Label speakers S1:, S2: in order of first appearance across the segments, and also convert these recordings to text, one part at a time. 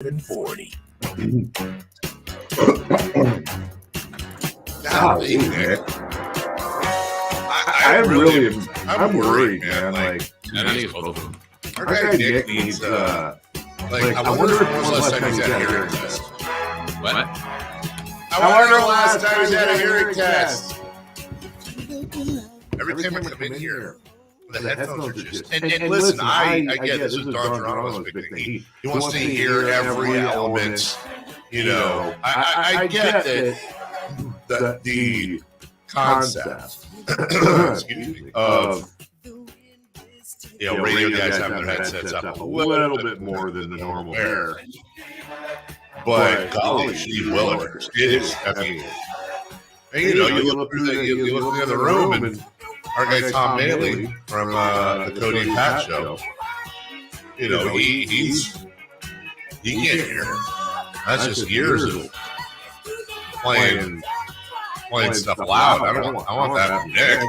S1: 40.
S2: Golly, man. I'm worried, man. Like, our guy Nick needs, I wonder if one last time he's had a hearing test.
S3: What?
S2: I wonder the last time he's had a hearing test. Every time we come in here, the headphones are just... And listen, I get this is Don Geronimo's big thing. He wants to hear every element. You know, I get that the concept of radio guys having their headsets up a little bit more than the normal pair. But golly, gee willikers, it is. I mean, and, you look through the other room, and our guy Tom Bailey from the Cody and Pat show, he can't hear. That's just years of playing stuff loud. I want that from Nick.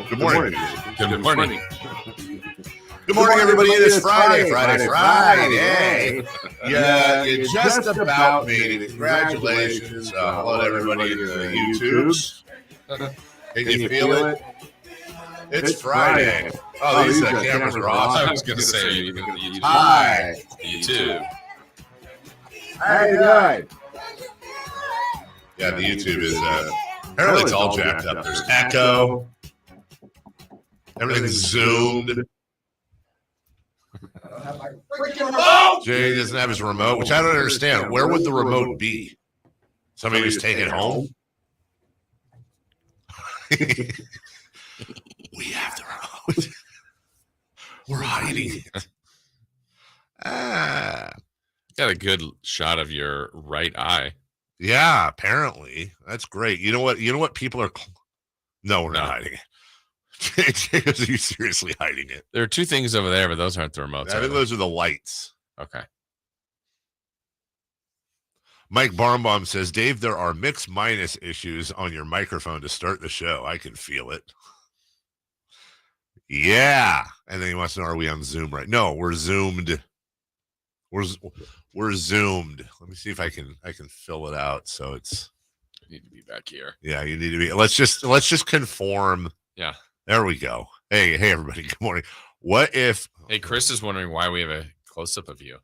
S2: Good morning.
S3: Good morning.
S2: Good morning, everybody. It is Friday. Yeah, you just about made it. Congratulations. Hello, everybody in the YouTubes. Can you feel it? It's Friday. Oh, these cameras are awesome.
S3: I was going to say, YouTube.
S2: Hi.
S3: YouTube.
S2: How you doing? Yeah, the YouTube is, apparently it's all jacked up. There's echo. Everything's zoomed. Jay doesn't have his remote, which I don't understand. Where would the remote be? Somebody just take it home? We have the remote. We're hiding it.
S3: Got a good shot of your right eye.
S2: Yeah, apparently. That's great. You know what people are... No, we're not hiding it. Are you seriously hiding it?
S3: There are two things over there, but those aren't the remotes.
S2: I think those are the lights.
S3: Okay.
S2: Mike Barnbaum says, Dave, there are mix minus issues on your microphone to start the show. I can feel it. Yeah. And then he wants to know, are we on Zoom right? No, we're zoomed. We're zoomed. Let me see if I can fill it out. So it's...
S3: I need to be back here.
S2: Yeah, you need to be. Let's just conform.
S3: Yeah.
S2: There we go. Hey, everybody. Good morning. What if...
S3: Hey, Chris is wondering why we have a close-up of you.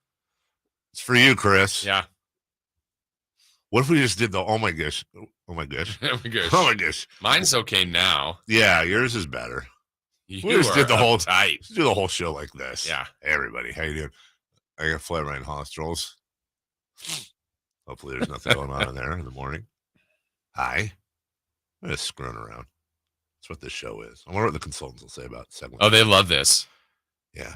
S2: It's for you, Chris.
S3: Yeah.
S2: What if we just did the, oh my gosh. Oh my gosh.
S3: Oh my gosh.
S2: Oh my gosh.
S3: Mine's okay now.
S2: Yeah, yours is better.
S3: You
S2: just did the whole
S3: type.
S2: Do the whole show like this.
S3: Yeah.
S2: Hey, everybody. How you doing? I got Flat Ryan Hostrals. Hopefully there's nothing going on in there in the morning. Hi. I'm just screwing around. That's what this show is. I wonder what the consultants will say about segment.
S3: Oh, they love this.
S2: Yeah.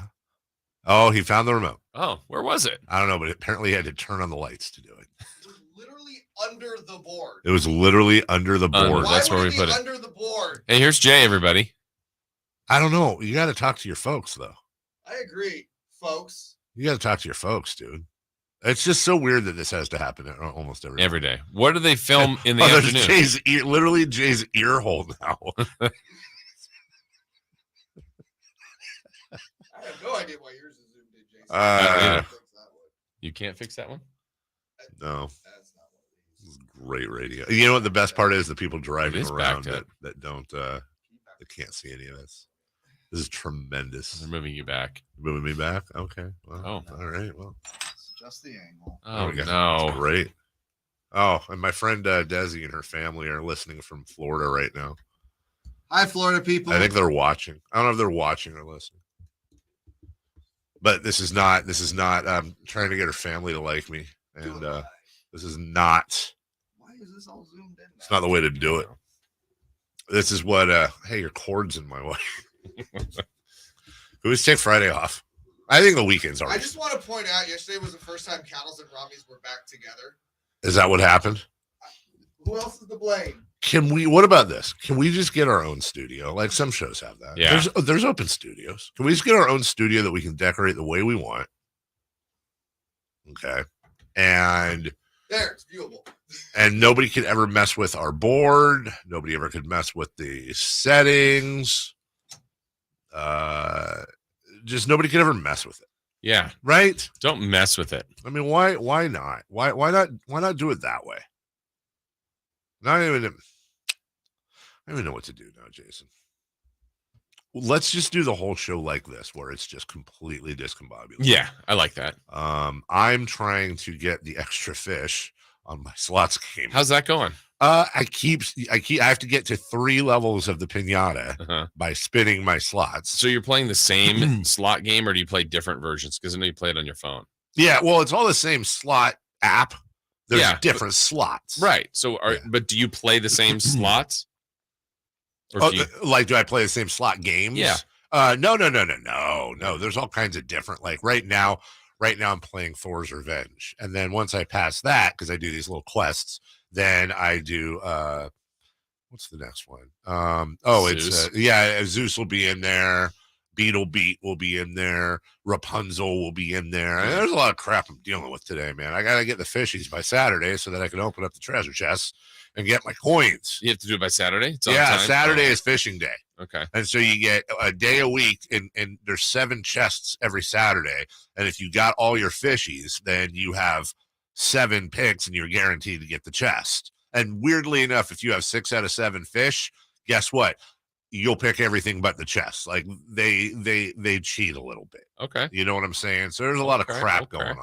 S2: Oh, he found the remote.
S3: Oh, where was it?
S2: I don't know, but apparently he had to turn on the lights to do it.
S4: It was literally under the board.
S2: It was literally under the board.
S3: That's where we put it.
S4: Under the board.
S3: Hey, here's Jay, everybody.
S2: I don't know. You got to talk to your folks, though.
S4: I agree, folks.
S2: You got to talk to your folks, dude. It's just so weird that this has to happen almost every
S3: day. What do they film in the afternoon?
S2: Literally Jay's ear hole now.
S4: I have no idea why yours is zoomed in, Jason.
S3: You can't fix that one?
S2: No. That's not what it is. Great radio. You know what the best part is? The people driving around that don't that can't see any of this. This is tremendous.
S3: They're moving you back.
S2: Moving me back? Okay. Well,
S3: all
S2: right. Well,
S4: just the angle.
S3: Oh, no.
S2: That's great. Oh, and my friend Desi and her family are listening from Florida right now.
S4: Hi, Florida people.
S2: I think they're watching. I don't know if they're watching or listening. But this is not I'm trying to get her family to like me. And this is not.
S4: Why is this all zoomed in?
S2: It's not the way to do it. This is what hey, your cord's in my way. We just take Friday off. I think the weekends are.
S4: I just want to point out, yesterday was the first time Cattles and Romneys were back together.
S2: Is that what happened?
S4: Who else is to blame?
S2: What about this? Can we just get our own studio? Like some shows have that.
S3: Yeah.
S2: There's open studios. Can we just get our own studio that we can decorate the way we want? Okay. And
S4: there, it's viewable.
S2: And nobody could ever mess with our board. Nobody ever could mess with the settings. Just nobody could ever mess with it.
S3: Yeah.
S2: Right?
S3: Don't mess with it.
S2: I mean, why not? Why not do it that way? I don't even know what to do now, Jason. Let's just do the whole show like this, where it's just completely discombobulated.
S3: Yeah, I like that.
S2: I'm trying to get the extra fish on my slots game.
S3: How's that going?
S2: I have to get to 3 levels of the pinata by spinning my slots.
S3: So you're playing the same slot game, or do you play different versions? Because I know you play it on your phone.
S2: Yeah, well, it's all the same slot app. There's different slots.
S3: Right. So but do you play the same slots?
S2: Or do I play the same slot games?
S3: Yeah.
S2: No. There's all kinds of different. Like right now I'm playing Thor's Revenge, and then once I pass that, because I do these little quests, then I do what's the next one?
S3: Zeus.
S2: It's Zeus will be in there. Beetle Beat will be in there. Rapunzel will be in there. And there's a lot of crap I'm dealing with today, man. I gotta get the fishies by Saturday so that I can open up the treasure chests and get my coins.
S3: You have to do it by Saturday?
S2: Saturday is fishing day.
S3: Okay.
S2: And so you get a day a week, and there's 7 chests every Saturday. And if you got all your fishies, then you have 7 picks and you're guaranteed to get the chest. And weirdly enough, if you have 6 out of 7 fish, guess what? You'll pick everything but the chest. Like they cheat a little bit.
S3: Okay.
S2: You know what I'm saying? So there's a lot of crap going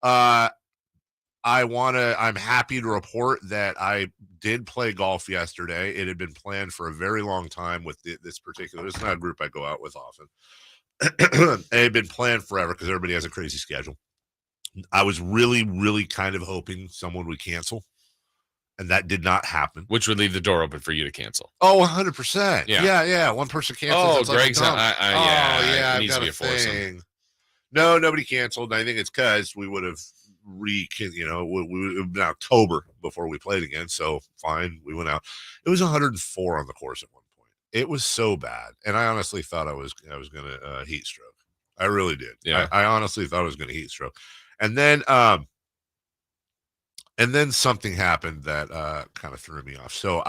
S2: on. I'm happy to report that I did play golf yesterday. It had been planned for a very long time with this particular. It's not a group I go out with often. It had been planned forever because everybody has a crazy schedule. I was really, really kind of hoping someone would cancel, and that did not happen.
S3: Which would leave the door open for you to cancel.
S2: Oh, 100%.
S3: Yeah.
S2: One person canceled.
S3: Oh, Greg's
S2: like
S3: it needs
S2: I've
S3: to
S2: got
S3: be
S2: a
S3: a foursome.
S2: thing. No, nobody canceled. I think it's because we would have we would have been October before we played again. So fine, we went out. It was 104 on the course at one point. It was so bad, and I honestly thought I was going to heat stroke. I really did.
S3: Yeah.
S2: I honestly thought I was going to heat stroke, and then something happened that kind of threw me off. So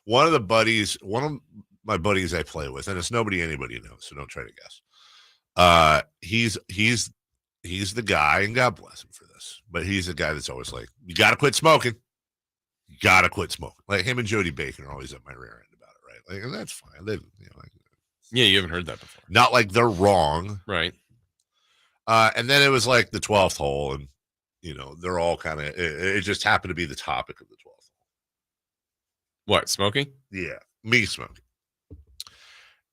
S2: one of my buddies I play with, and it's nobody anybody knows, so don't try to guess. He's the guy, and God bless him for this, but he's the guy that's always like, you got to quit smoking. You got to quit smoking. Like him and Jody Bacon are always at my rear end about it, right? Like, and that's fine.
S3: Yeah, you haven't heard that before.
S2: Not like they're wrong.
S3: Right.
S2: And then it was like the 12th hole, and they're all kind of, it just happened to be the topic of the 12th hole.
S3: What, smoking?
S2: Yeah, me smoking.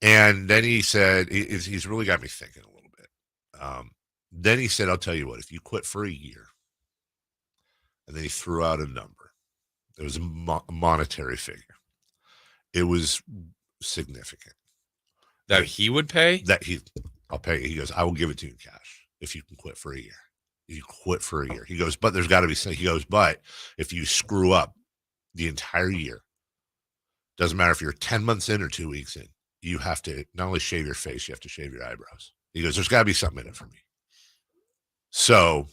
S2: And then he said, he's really got me thinking a little bit. Then he said, I'll tell you what, if you quit for a year, and then he threw out a number. It was a monetary figure. It was significant.
S3: That he would pay?
S2: I'll pay you. He goes, I will give it to you in cash if you can quit for a year. If you quit for a year. He goes, but there's got to be something. He goes, but if you screw up the entire year, doesn't matter if you're 10 months in or 2 weeks in, you have to not only shave your face, you have to shave your eyebrows. He goes, there's got to be something in it for me. So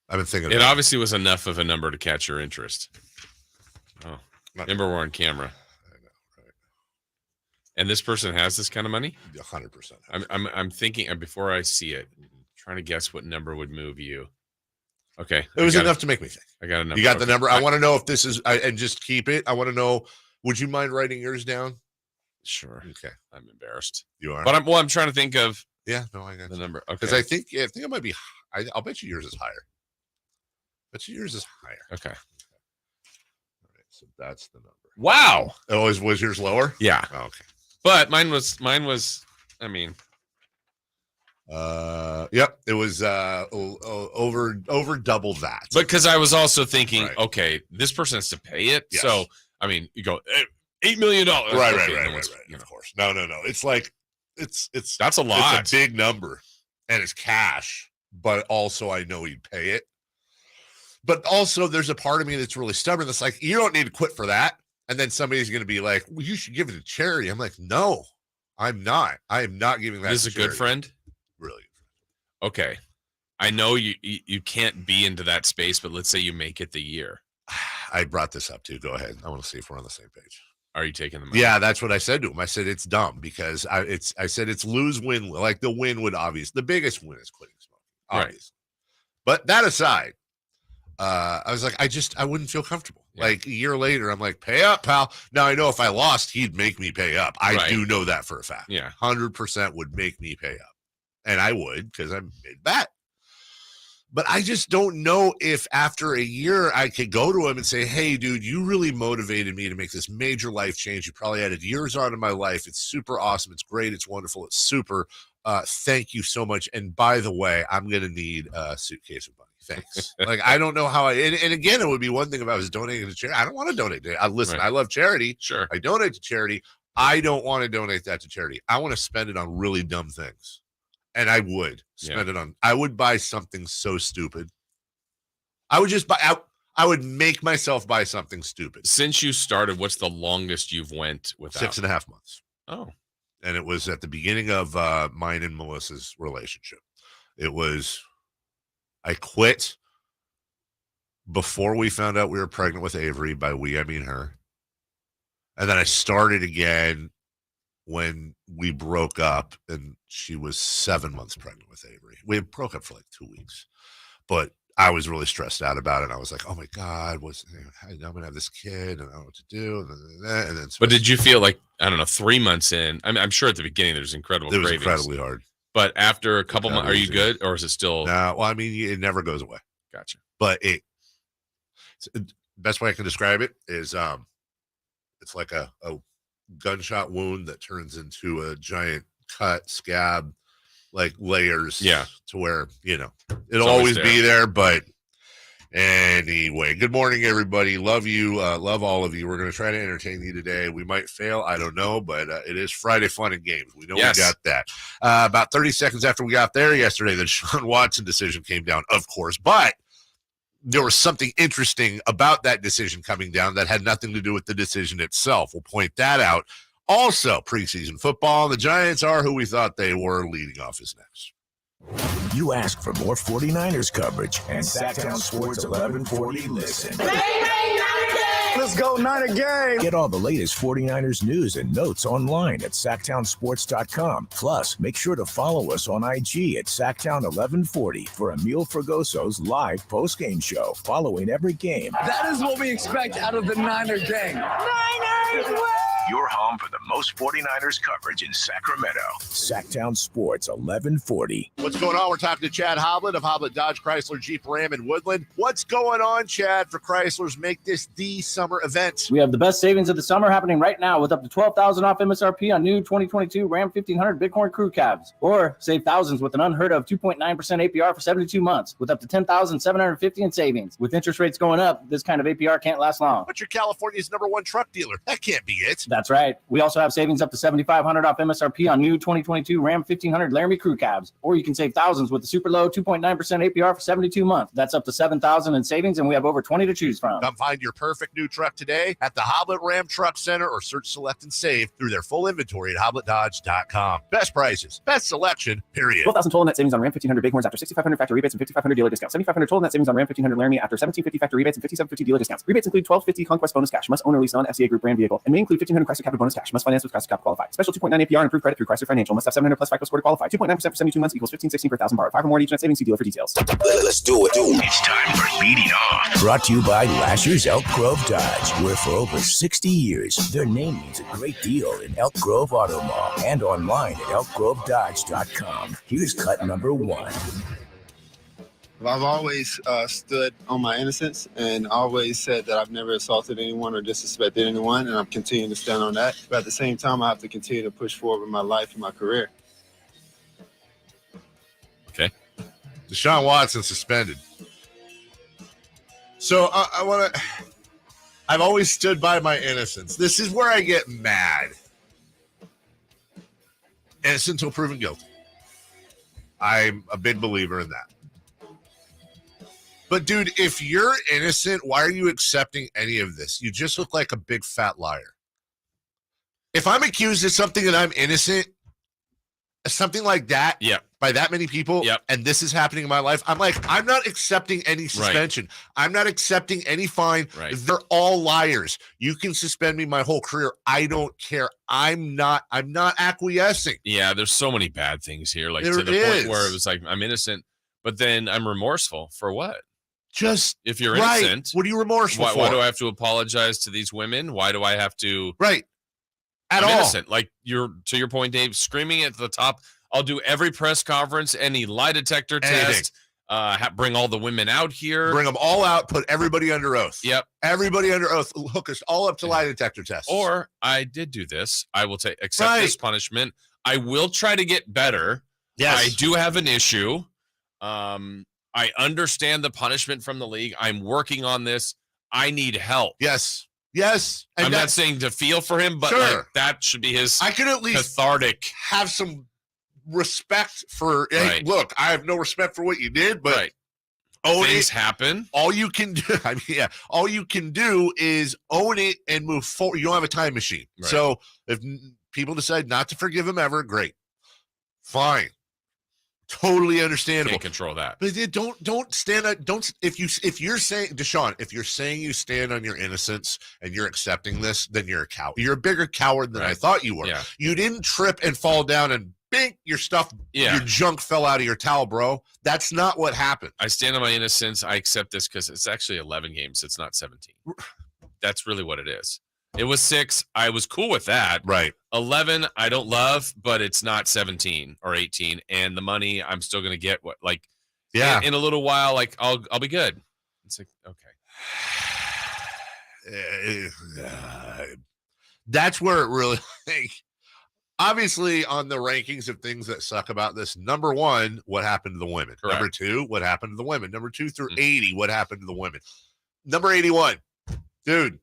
S2: I've been thinking.
S3: It obviously was enough of a number to catch your interest. Oh, remember, we're on camera.
S2: I know, right?
S3: And this person has this kind of money?
S2: 100%.
S3: I'm thinking before I see it, trying to guess what number would move you. Okay,
S2: it was enough to make me think.
S3: I got a number.
S2: You got the number. I want to know if this is, and just keep it. I want to know. Would you mind writing yours down?
S3: Sure.
S2: Okay.
S3: I'm embarrassed.
S2: You are.
S3: But I'm trying to think of.
S2: Yeah. No, I got
S3: the number. Okay.
S2: Because I think it might be. I'll bet you yours is higher. Bet you yours is higher.
S3: Okay.
S2: All right. So that's the number.
S3: Wow.
S2: Oh, was yours lower?
S3: Yeah.
S2: Oh, okay.
S3: But mine was. I mean.
S2: Yep. It was over double that.
S3: But because I was also thinking,
S2: right.
S3: Okay, this person has to pay it.
S2: Yes.
S3: So I mean, you go $8 million.
S2: Right. Of course. No. It's like it's
S3: that's a lot.
S2: It's a big number, and it's cash. But also, I know he'd pay it. But also, there's a part of me that's really stubborn. That's like, you don't need to quit for that. And then somebody's going to be like, well, you should give it to charity. I'm like, no, I'm not. I am not giving that.
S3: This is a good friend.
S2: Really.
S3: Okay. I know you can't be into that space, but let's say you make it the year.
S2: I brought this up too. Go ahead. I want to see if we're on the same page.
S3: Are you taking the money?
S2: Yeah, that's what I said to him. I said it's dumb because I said it's lose-win. Like the win would the biggest win is quitting smoking, obviously. Right. But that aside, I was like, I wouldn't feel comfortable. Yeah. Like a year later, I'm like, pay up, pal. Now I know if I lost, he'd make me pay up. I do know that for a fact.
S3: Yeah,
S2: 100% would make me pay up, and I would because I made that. But I just don't know if after a year I could go to him and say, hey, dude, you really motivated me to make this major life change. You probably added years on to my life. It's super awesome. It's great. It's wonderful. It's super. Thank you so much. And by the way, I'm going to need a suitcase of money. Thanks. Like, I don't know how and again, it would be one thing if I was donating to charity. I don't want to donate to it. Listen, I love charity.
S3: Sure.
S2: I donate to charity. I don't want to donate that to charity. I want to spend it on really dumb things. And I would spend it on. I would buy something so stupid. I would just buy. I would make myself buy something stupid.
S3: Since you started, what's the longest you've went without?
S2: 6.5 months.
S3: Oh,
S2: and it was at the beginning of mine and Melissa's relationship. It was. I quit before we found out we were pregnant with Avery. By we, I mean her. And then I started again when we broke up and she was 7 months pregnant with Avery. We broke up for like 2 weeks, but I was really stressed out about it. I was like, oh my God, I'm going to have this kid and I don't know what to do. And then
S3: but did you feel like, I don't know, 3 months in, I'm sure at the beginning there's incredible cravings.
S2: It was incredibly hard.
S3: But after a couple months, are you good or is it still?
S2: No, well, I mean, it never goes away.
S3: Gotcha.
S2: But best way I can describe it is it's like a gunshot wound that turns into a giant cut, scab, like layers.
S3: Yeah.
S2: To where, it'll always be there. But anyway, good morning, everybody. Love you. Love all of you. We're going to try to entertain you today. We might fail. I don't know, but it is Friday Fun and Games. We know we got that. About 30 seconds after we got there yesterday, the Deshaun Watson decision came down, of course, but there was something interesting about that decision coming down that had nothing to do with the decision itself. We'll point that out. Also, preseason football, the Giants are who we thought they were. Leading off is next.
S1: You asked for more 49ers coverage, and Sactown Sports 1140 listen.
S5: Let's go, Niner gang!
S1: Get all the latest 49ers news and notes online at SactownSports.com. Plus, make sure to follow us on IG at Sactown1140 for Emil Fragoso's live postgame show following every game.
S5: That is what we expect out of the Niner gang. Niners win!
S1: Your home for the most 49ers coverage in Sacramento. Sactown Sports 1140.
S2: What's going on? We're talking to Chad Hoblet of Hoblet Dodge Chrysler Jeep Ram in Woodland. What's going on, Chad, for Chrysler's Make This the Summer event?
S6: We have the best savings of the summer happening right now with up to $12,000 off MSRP on new 2022 Ram 1500 Bighorn Crew Cabs. Or save thousands with an unheard of 2.9% APR for 72 months with up to $10,750 in savings. With interest rates going up, this kind of APR can't last long.
S2: But you're California's #1 truck dealer. That can't be it.
S6: That's right. We also have savings up to $7,500 off MSRP on new 2022 Ram 1500 Laramie Crew Cabs. Or you can save thousands with the super low 2.9% APR for 72 months. That's up to $7,000 in savings, and we have over 20 to choose from.
S2: Come find your perfect new truck today at the Hoblet Ram Truck Center or search, select, and save through their full inventory at HobletDodge.com. Best prices, best selection, period.
S6: 12,000 total net savings on Ram 1500 Bighorns after 6,500 factory rebates and 5,500 dealer discounts. 7,500 total net savings on Ram 1500 Laramie after 1,750 factory rebates and 5,750 dealer discounts. Rebates include 1,250 Conquest bonus cash. Must own or lease non-FCA group brand vehicle and may include 1,500 Chrysler Capital bonus cash. Must finance with Chrysler Capital qualified. Special 2.9 APR and approved credit through Chrysler Financial. Must have 700 plus FICO score to qualify. 2.9% for 72 months equals $15.16 per thousand borrowed. 5 or more each net savings. See dealer for details.
S1: Let's do it. It's time for Leading Off. Brought to you by Lasher's Elk Grove Dodge, where for over 60 years, their name means a great deal in Elk Grove Auto Mall and online at elkgrovedodge.com. Here's cut number 1.
S7: I've always stood on my innocence and always said that I've never assaulted anyone or disrespected anyone, and I'm continuing to stand on that. But at the same time, I have to continue to push forward with my life and my career.
S3: Okay.
S2: Deshaun Watson suspended. So I want to. I've always stood by my innocence. This is where I get mad. Innocent until proven guilty. I'm a big believer in that. But, dude, if you're innocent, why are you accepting any of this? You just look like a big fat liar. If I'm accused of something and I'm innocent, something like that, by that many people, and this is happening in my life, I'm like, I'm not accepting any suspension. Right. I'm not accepting any fine. Right. They're all liars. You can suspend me my whole career. I don't care. I'm not acquiescing.
S3: Yeah, there's so many bad things here, like to the point where it was like, I'm innocent, but then I'm remorseful for what?
S2: Just
S3: if you're innocent,
S2: what are you remorseful for?
S3: Why do I have to apologize to these women? Why do I have to?
S2: Right.
S3: I'm innocent. Like to your point, Dave, screaming at the top. I'll do every press conference, any lie detector test, bring all the women out here.
S2: Bring them all out, put everybody under oath.
S3: Yep.
S2: Everybody under oath. Hook us all up to lie detector tests.
S3: Or I did do this. I will accept this punishment. I will try to get better.
S2: Yes.
S3: I do have an issue. I understand the punishment from the league. I'm working on this. I need help.
S2: Yes.
S3: And I'm not saying to feel for him, but like, that should be his
S2: I could at least
S3: cathartic.
S2: Have some respect for, hey, look, I have no respect for what you did, but
S3: things happen.
S2: All you can do, all you can do is own it and move forward. You don't have a time machine. Right. So if people decide not to forgive him ever, great. Fine. Totally understandable.
S3: Can't control that.
S2: But don't stand up. If you're saying, Deshaun, if you're saying you stand on your innocence and you're accepting this, then you're a coward. You're a bigger coward than I thought you were. Yeah. You didn't trip and fall down and bink, your stuff, your junk fell out of your towel, bro. That's not what happened.
S3: I stand on my innocence. I accept this because it's actually 11 games. It's not 17. That's really what it is. It was 6. I was cool with that.
S2: Right.
S3: 11, I don't love, but it's not 17 or 18. And the money, I'm still going to get in a little while, like I'll be good. It's like,
S2: okay. That's where it really, obviously on the rankings of things that suck about this, number 1, what happened to the women? Correct. Number 2, what happened to the women? Number 2 through 80, what happened to the women? Number 81, dude,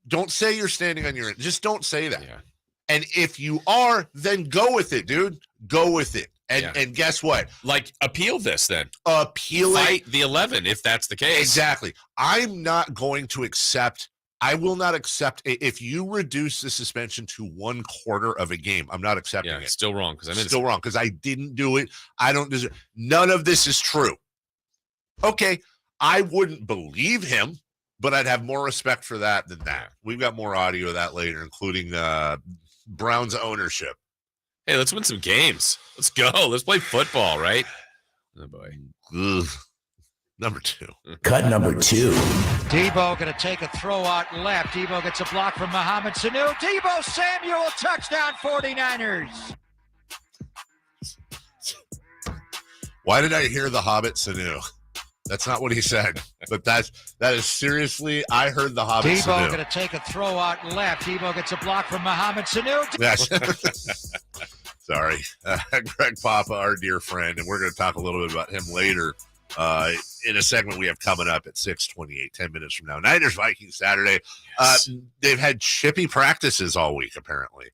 S2: don't say you're standing on your, just don't say that.
S3: Yeah.
S2: And if you are, then go with it, dude. Go with it. And guess what?
S3: Like, appeal this then.
S2: Appeal
S3: Fight the 11 if that's the case.
S2: Exactly. I'm not going to accept. I will not accept if you reduce the suspension to 1/4 of a game. I'm not accepting it.
S3: Still wrong because
S2: still wrong because I didn't do it. I don't deserve. None of this is true. Okay, I wouldn't believe him, but I'd have more respect for that than that. We've got more audio of that later, including Browns ownership.
S3: Hey, let's win some games. Let's go. Let's play football, right? Oh, boy.
S2: Ugh. Number 2.
S1: Cut number 2.
S8: Debo going to take a throw out left. Debo gets a block from Mohamed Sanu. Debo Samuel, touchdown 49ers.
S2: Why did I hear the Hobbit Sanu? That's not what he said, but that is seriously, I heard the Hobbit
S8: Debo
S2: Sanu.
S8: Going to take a throw out left. Debo gets a block from Mohamed Sanu.
S2: Yes. Sorry. Greg Papa, our dear friend, and we're going to talk a little bit about him later in a segment we have coming up at 6:28, 10 minutes from now. Niners-Vikings Saturday. Yes. They've had chippy practices all week, apparently.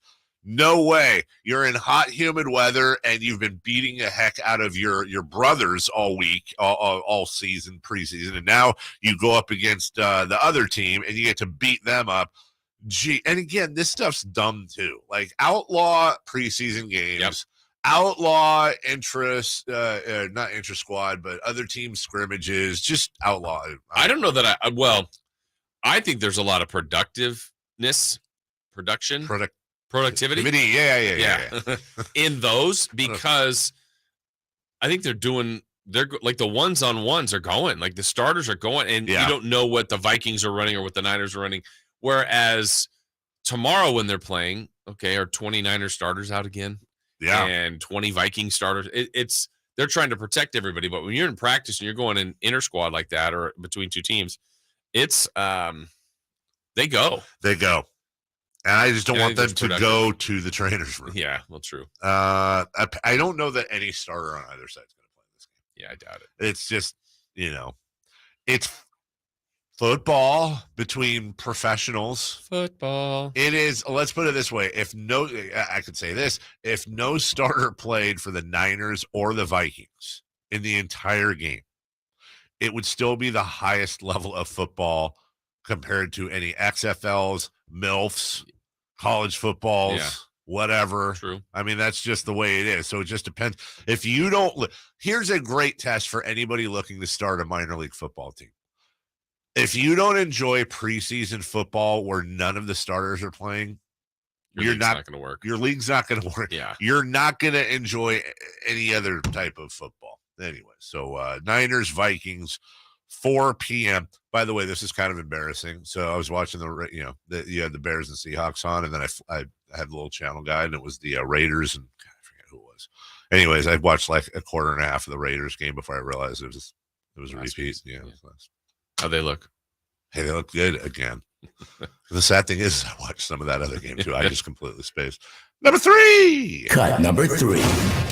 S2: No way. You're in hot, humid weather, and you've been beating the heck out of your brothers all week, all season, preseason, and now you go up against the other team, and you get to beat them up. Gee, and again, this stuff's dumb, too. Like, outlaw preseason games, outlaw interest, not interest squad, but other team scrimmages, just outlaw.
S3: I don't know that I think there's a lot of productivity. Yeah. In those, because I think they're like the ones-on-ones are going, like the starters are going, and you don't know what the Vikings are running or what the Niners are running. Whereas tomorrow when they're playing, are 29er starters out again?
S2: Yeah.
S3: And 20 Viking starters. They're trying to protect everybody, but when you're in practice and you're going in inter squad like that or between two teams, it's they go.
S2: And I just don't want them to go to the trainer's room.
S3: Yeah, well, true.
S2: I don't know that any starter on either side is going to play this game.
S3: Yeah, I doubt it.
S2: It's just, it's football between professionals.
S3: Football.
S2: It is, let's put it this way. I could say this, if no starter played for the Niners or the Vikings in the entire game, it would still be the highest level of football compared to any XFLs, MILFs, college footballs, whatever.
S3: True.
S2: I mean, that's just the way it is. So it just depends. If you don't, here's a great test for anybody looking to start a minor league football team. If you don't enjoy preseason football where none of the starters are playing,
S3: Your league's not going to work.
S2: Your league's not going to work.
S3: Yeah.
S2: You're not going to enjoy any other type of football. Anyway, so Niners, Vikings, 4 p.m. By the way, this is kind of embarrassing. So I was watching you had the Bears and Seahawks on, and then I had the little channel guide, and it was the Raiders, and God, I forget who it was. Anyways, I watched like a quarter and a half of the Raiders game before I realized it was a repeat. Yeah.
S3: How'd they look?
S2: Hey, they look good again. The sad thing is, I watched some of that other game too. I just completely spaced. Number 3.
S1: Cut number 3.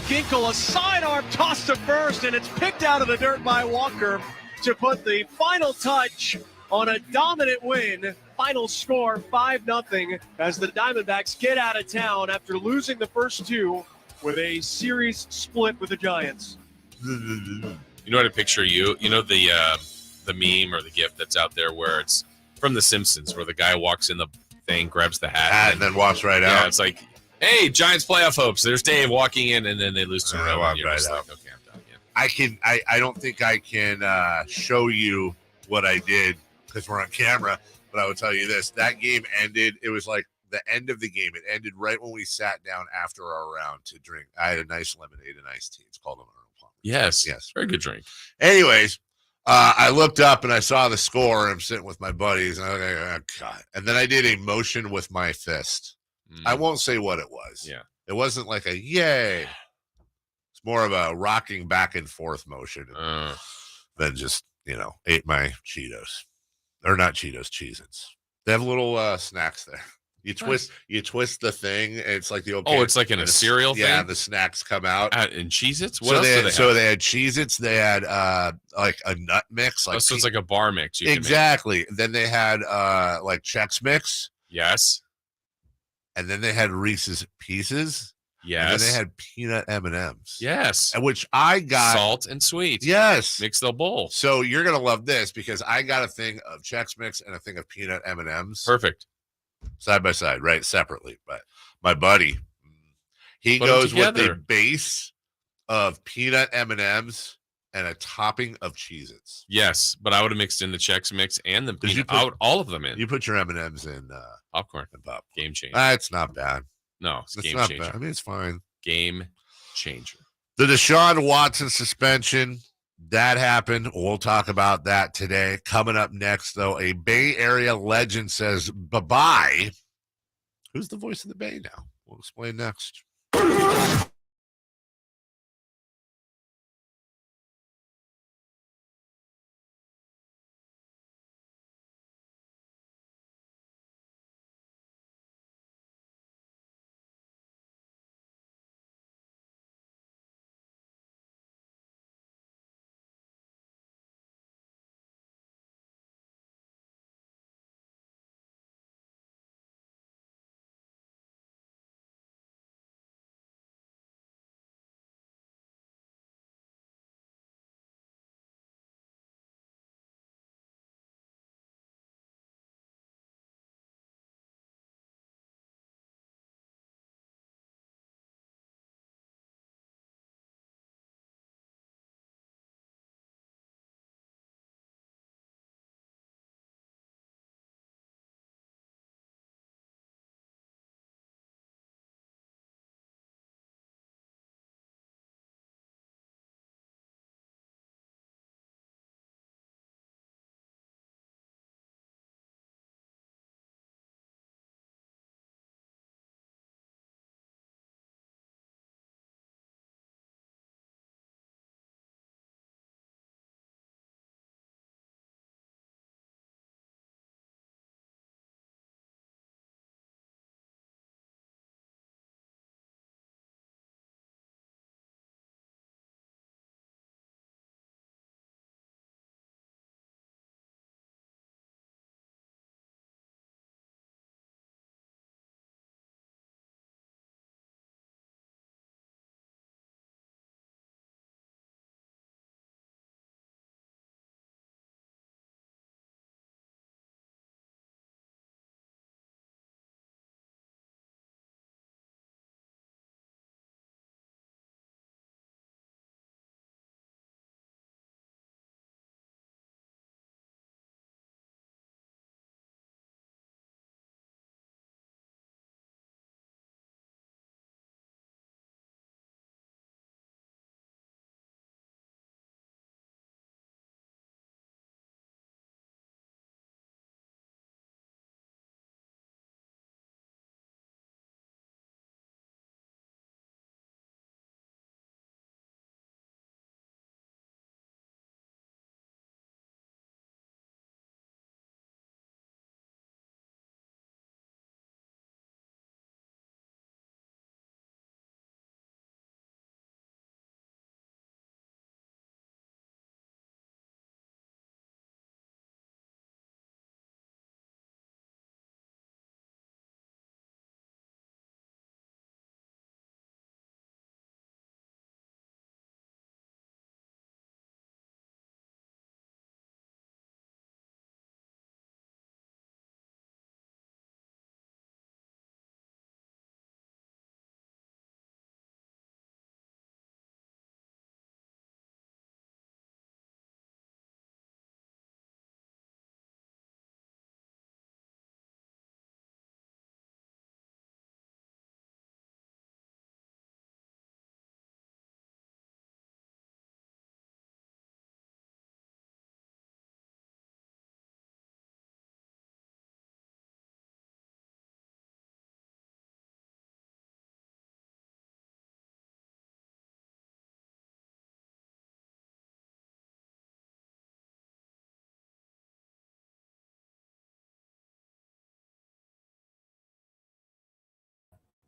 S9: Ginkel, a sidearm toss to first, and it's picked out of the dirt by Walker to put the final touch on a dominant win. Final score 5-0 as the Diamondbacks get out of town after losing the first 2 with a series split with the Giants.
S3: You know what I picture you? You know the meme or the GIF that's out there where it's from The Simpsons, where the guy walks in the thing, grabs the hat,
S2: and then walks right out.
S3: Yeah, it's like, hey, Giants playoff hopes. There's Dave walking in, and then they lose to Rowe.
S2: Walk
S3: You're
S2: right
S3: just
S2: out.
S3: like, okay, I'm done. Yeah.
S2: I don't think I can show you what I did because we're on camera, but I will tell you this. That game ended. It was like the end of the game. It ended right when we sat down after our round to drink. I had a nice lemonade and iced tea. It's called an Arnold Palmer.
S3: Yes.
S2: Yes.
S3: Very good drink.
S2: Anyways, I looked up and I saw the score, and I'm sitting with my buddies, and I was like, oh, God. And then I did a motion with my fist. I won't say what it was.
S3: Yeah.
S2: It wasn't like a yay. It's more of a rocking back and forth motion than just, ate my Cheetos. Or not Cheetos, Cheez-Its. They have little snacks there. You twist the thing, and it's like the old.
S3: Oh, it's like in a cereal thing?
S2: Yeah, the snacks come out.
S3: And Cheez-Its? What else do they have?
S2: So they had Cheez-Its. They had like a nut mix.
S3: So it's like a bar mix.
S2: Exactly. Then they had like Chex Mix.
S3: Yes.
S2: And then they had Reese's Pieces.
S3: Yes.
S2: And then they had peanut M&Ms.
S3: Yes.
S2: Which I got.
S3: Salt and sweet.
S2: Yes.
S3: Mix the bowl.
S2: So you're going to love this because I got a thing of Chex Mix and a thing of peanut M&Ms.
S3: Perfect.
S2: Side by side, right? Separately. But my buddy, he
S3: Put
S2: goes with a base of peanut M&Ms and a topping of Cheez-Its.
S3: Yes, but I would have mixed in the Chex Mix and the peanut. All of them in.
S2: You put your M&Ms in
S3: popcorn.
S2: And popcorn.
S3: Game changer.
S2: It's not bad.
S3: No, it's game
S2: not
S3: changer.
S2: Bad. I mean, it's fine.
S3: Game changer.
S2: The Deshaun Watson suspension, that happened. We'll talk about that today. Coming up next, though, a Bay Area legend says bye-bye. Who's the voice of the Bay now? We'll explain next.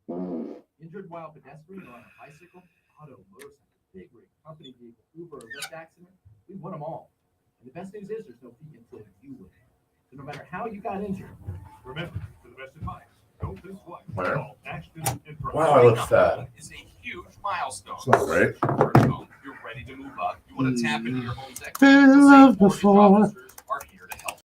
S10: Injured while pedestrian or on a bicycle, auto, motorcycle, big rig, company vehicle, Uber, or lift accident, we won them all. And the best news is there's no fee until you win. So no matter how you got injured, remember, for the best advice, don't think twice.
S2: Wow.
S10: Wow,
S2: I look fat.
S10: Is a huge milestone.
S2: It's not great.
S10: You're ready to move up. You want to tap into your home sector.
S2: Been loved before.
S10: Officers are here to help.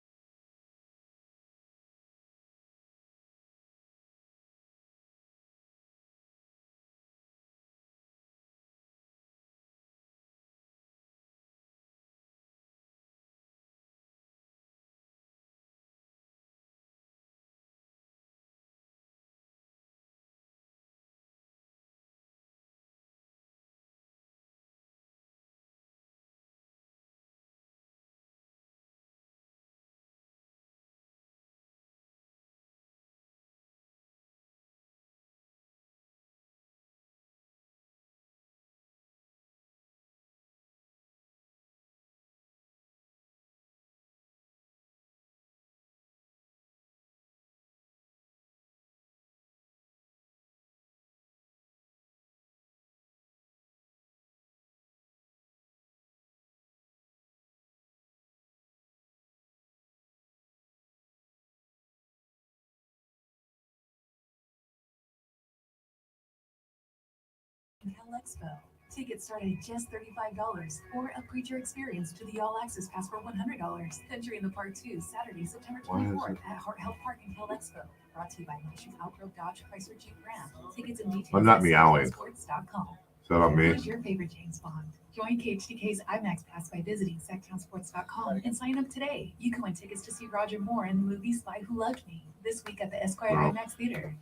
S11: Hell Expo. Tickets start at just $35 or upgrade your experience to the All Access Pass for $100. Entry in the Part 2, Saturday, September 24th at Heart Health Park and Hell Expo. Brought to you by Nation Outgrove Dodge Chrysler Jeep Ram. Tickets and details
S2: I'm not meowing. Is
S11: Sports.com.
S2: that on me?
S11: Who's your favorite James Bond? Join KHTK's IMAX Pass by visiting Sactownsports.com and sign up today. You can win tickets to see Roger Moore in the movie Spy Who Loved Me this week at the Esquire IMAX Theater.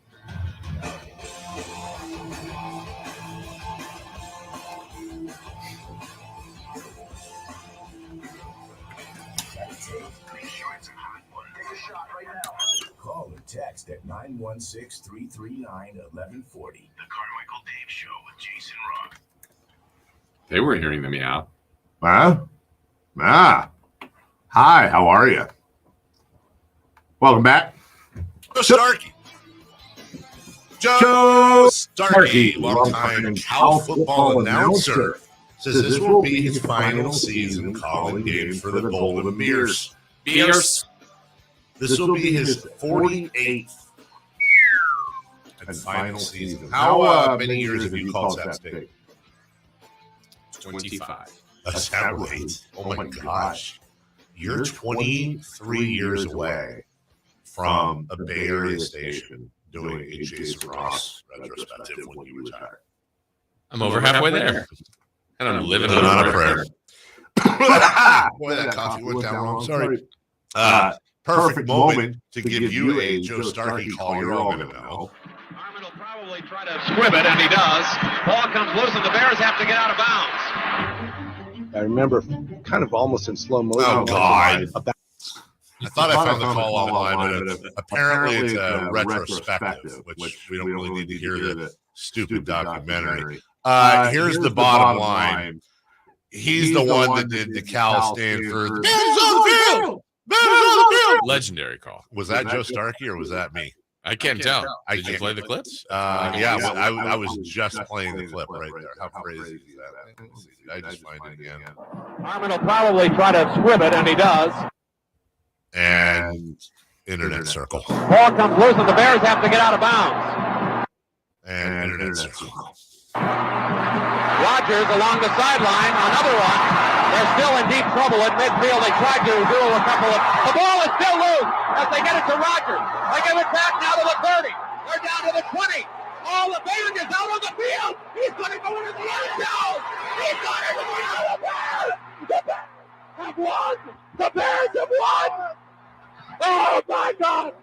S1: Call or text at 916-339-1140. The Carmichael Dave Show with Jason Rock.
S12: They were hearing the meow.
S2: Hi, how are you? Welcome back. Joe Starkey. Joe Starkey, longtime Cal football announcer, says this will be his final season calling games for the Golden Bears.
S3: Beers.
S2: This will be his 48th and final season. How many years have you called Sapp State?
S3: 25.
S2: That's that right. Oh my gosh. You're 23 years away from a Bay Area station doing a Jason Ross retrospective when you retire.
S3: I'm over halfway there. And I'm living
S2: on a
S3: prayer.
S2: Boy, that coffee went down wrong. Sorry. Perfect moment to give you a Joe Starkey call. You're all going to know.
S9: Harmon will probably try to squib it, and he does. Ball comes loose, and the Bears have to get out of bounds.
S13: I remember kind of almost in slow motion.
S2: Oh, God. I thought I found the call online, but apparently it's a retrospective, which we don't really need to hear the stupid documentary. Here's the bottom line. He's the one that did the Cal Stanford.
S3: Legendary call.
S2: Was that Joe Starkey or was that me?
S3: I can't tell.
S2: Did
S3: you play the clips?
S2: Yeah, I was just playing the clip right there. How crazy is that? I just find it again.
S9: Harmon will probably try to squib it, and he does.
S2: And Internet Circle.
S9: Ball comes loose, and the Bears have to get out of bounds.
S2: And Internet Circle.
S9: Rodgers along the sideline, another one. They're still in deep trouble at midfield. They tried to do a couple of... The ball is still loose as they get it to Rodgers. They give it back now to the 30. They're down to the 20. All the band is out on the field. He's going to go into the end zone. He's going to go into the Bears. The Bears have won. The Bears have won. Oh, my God.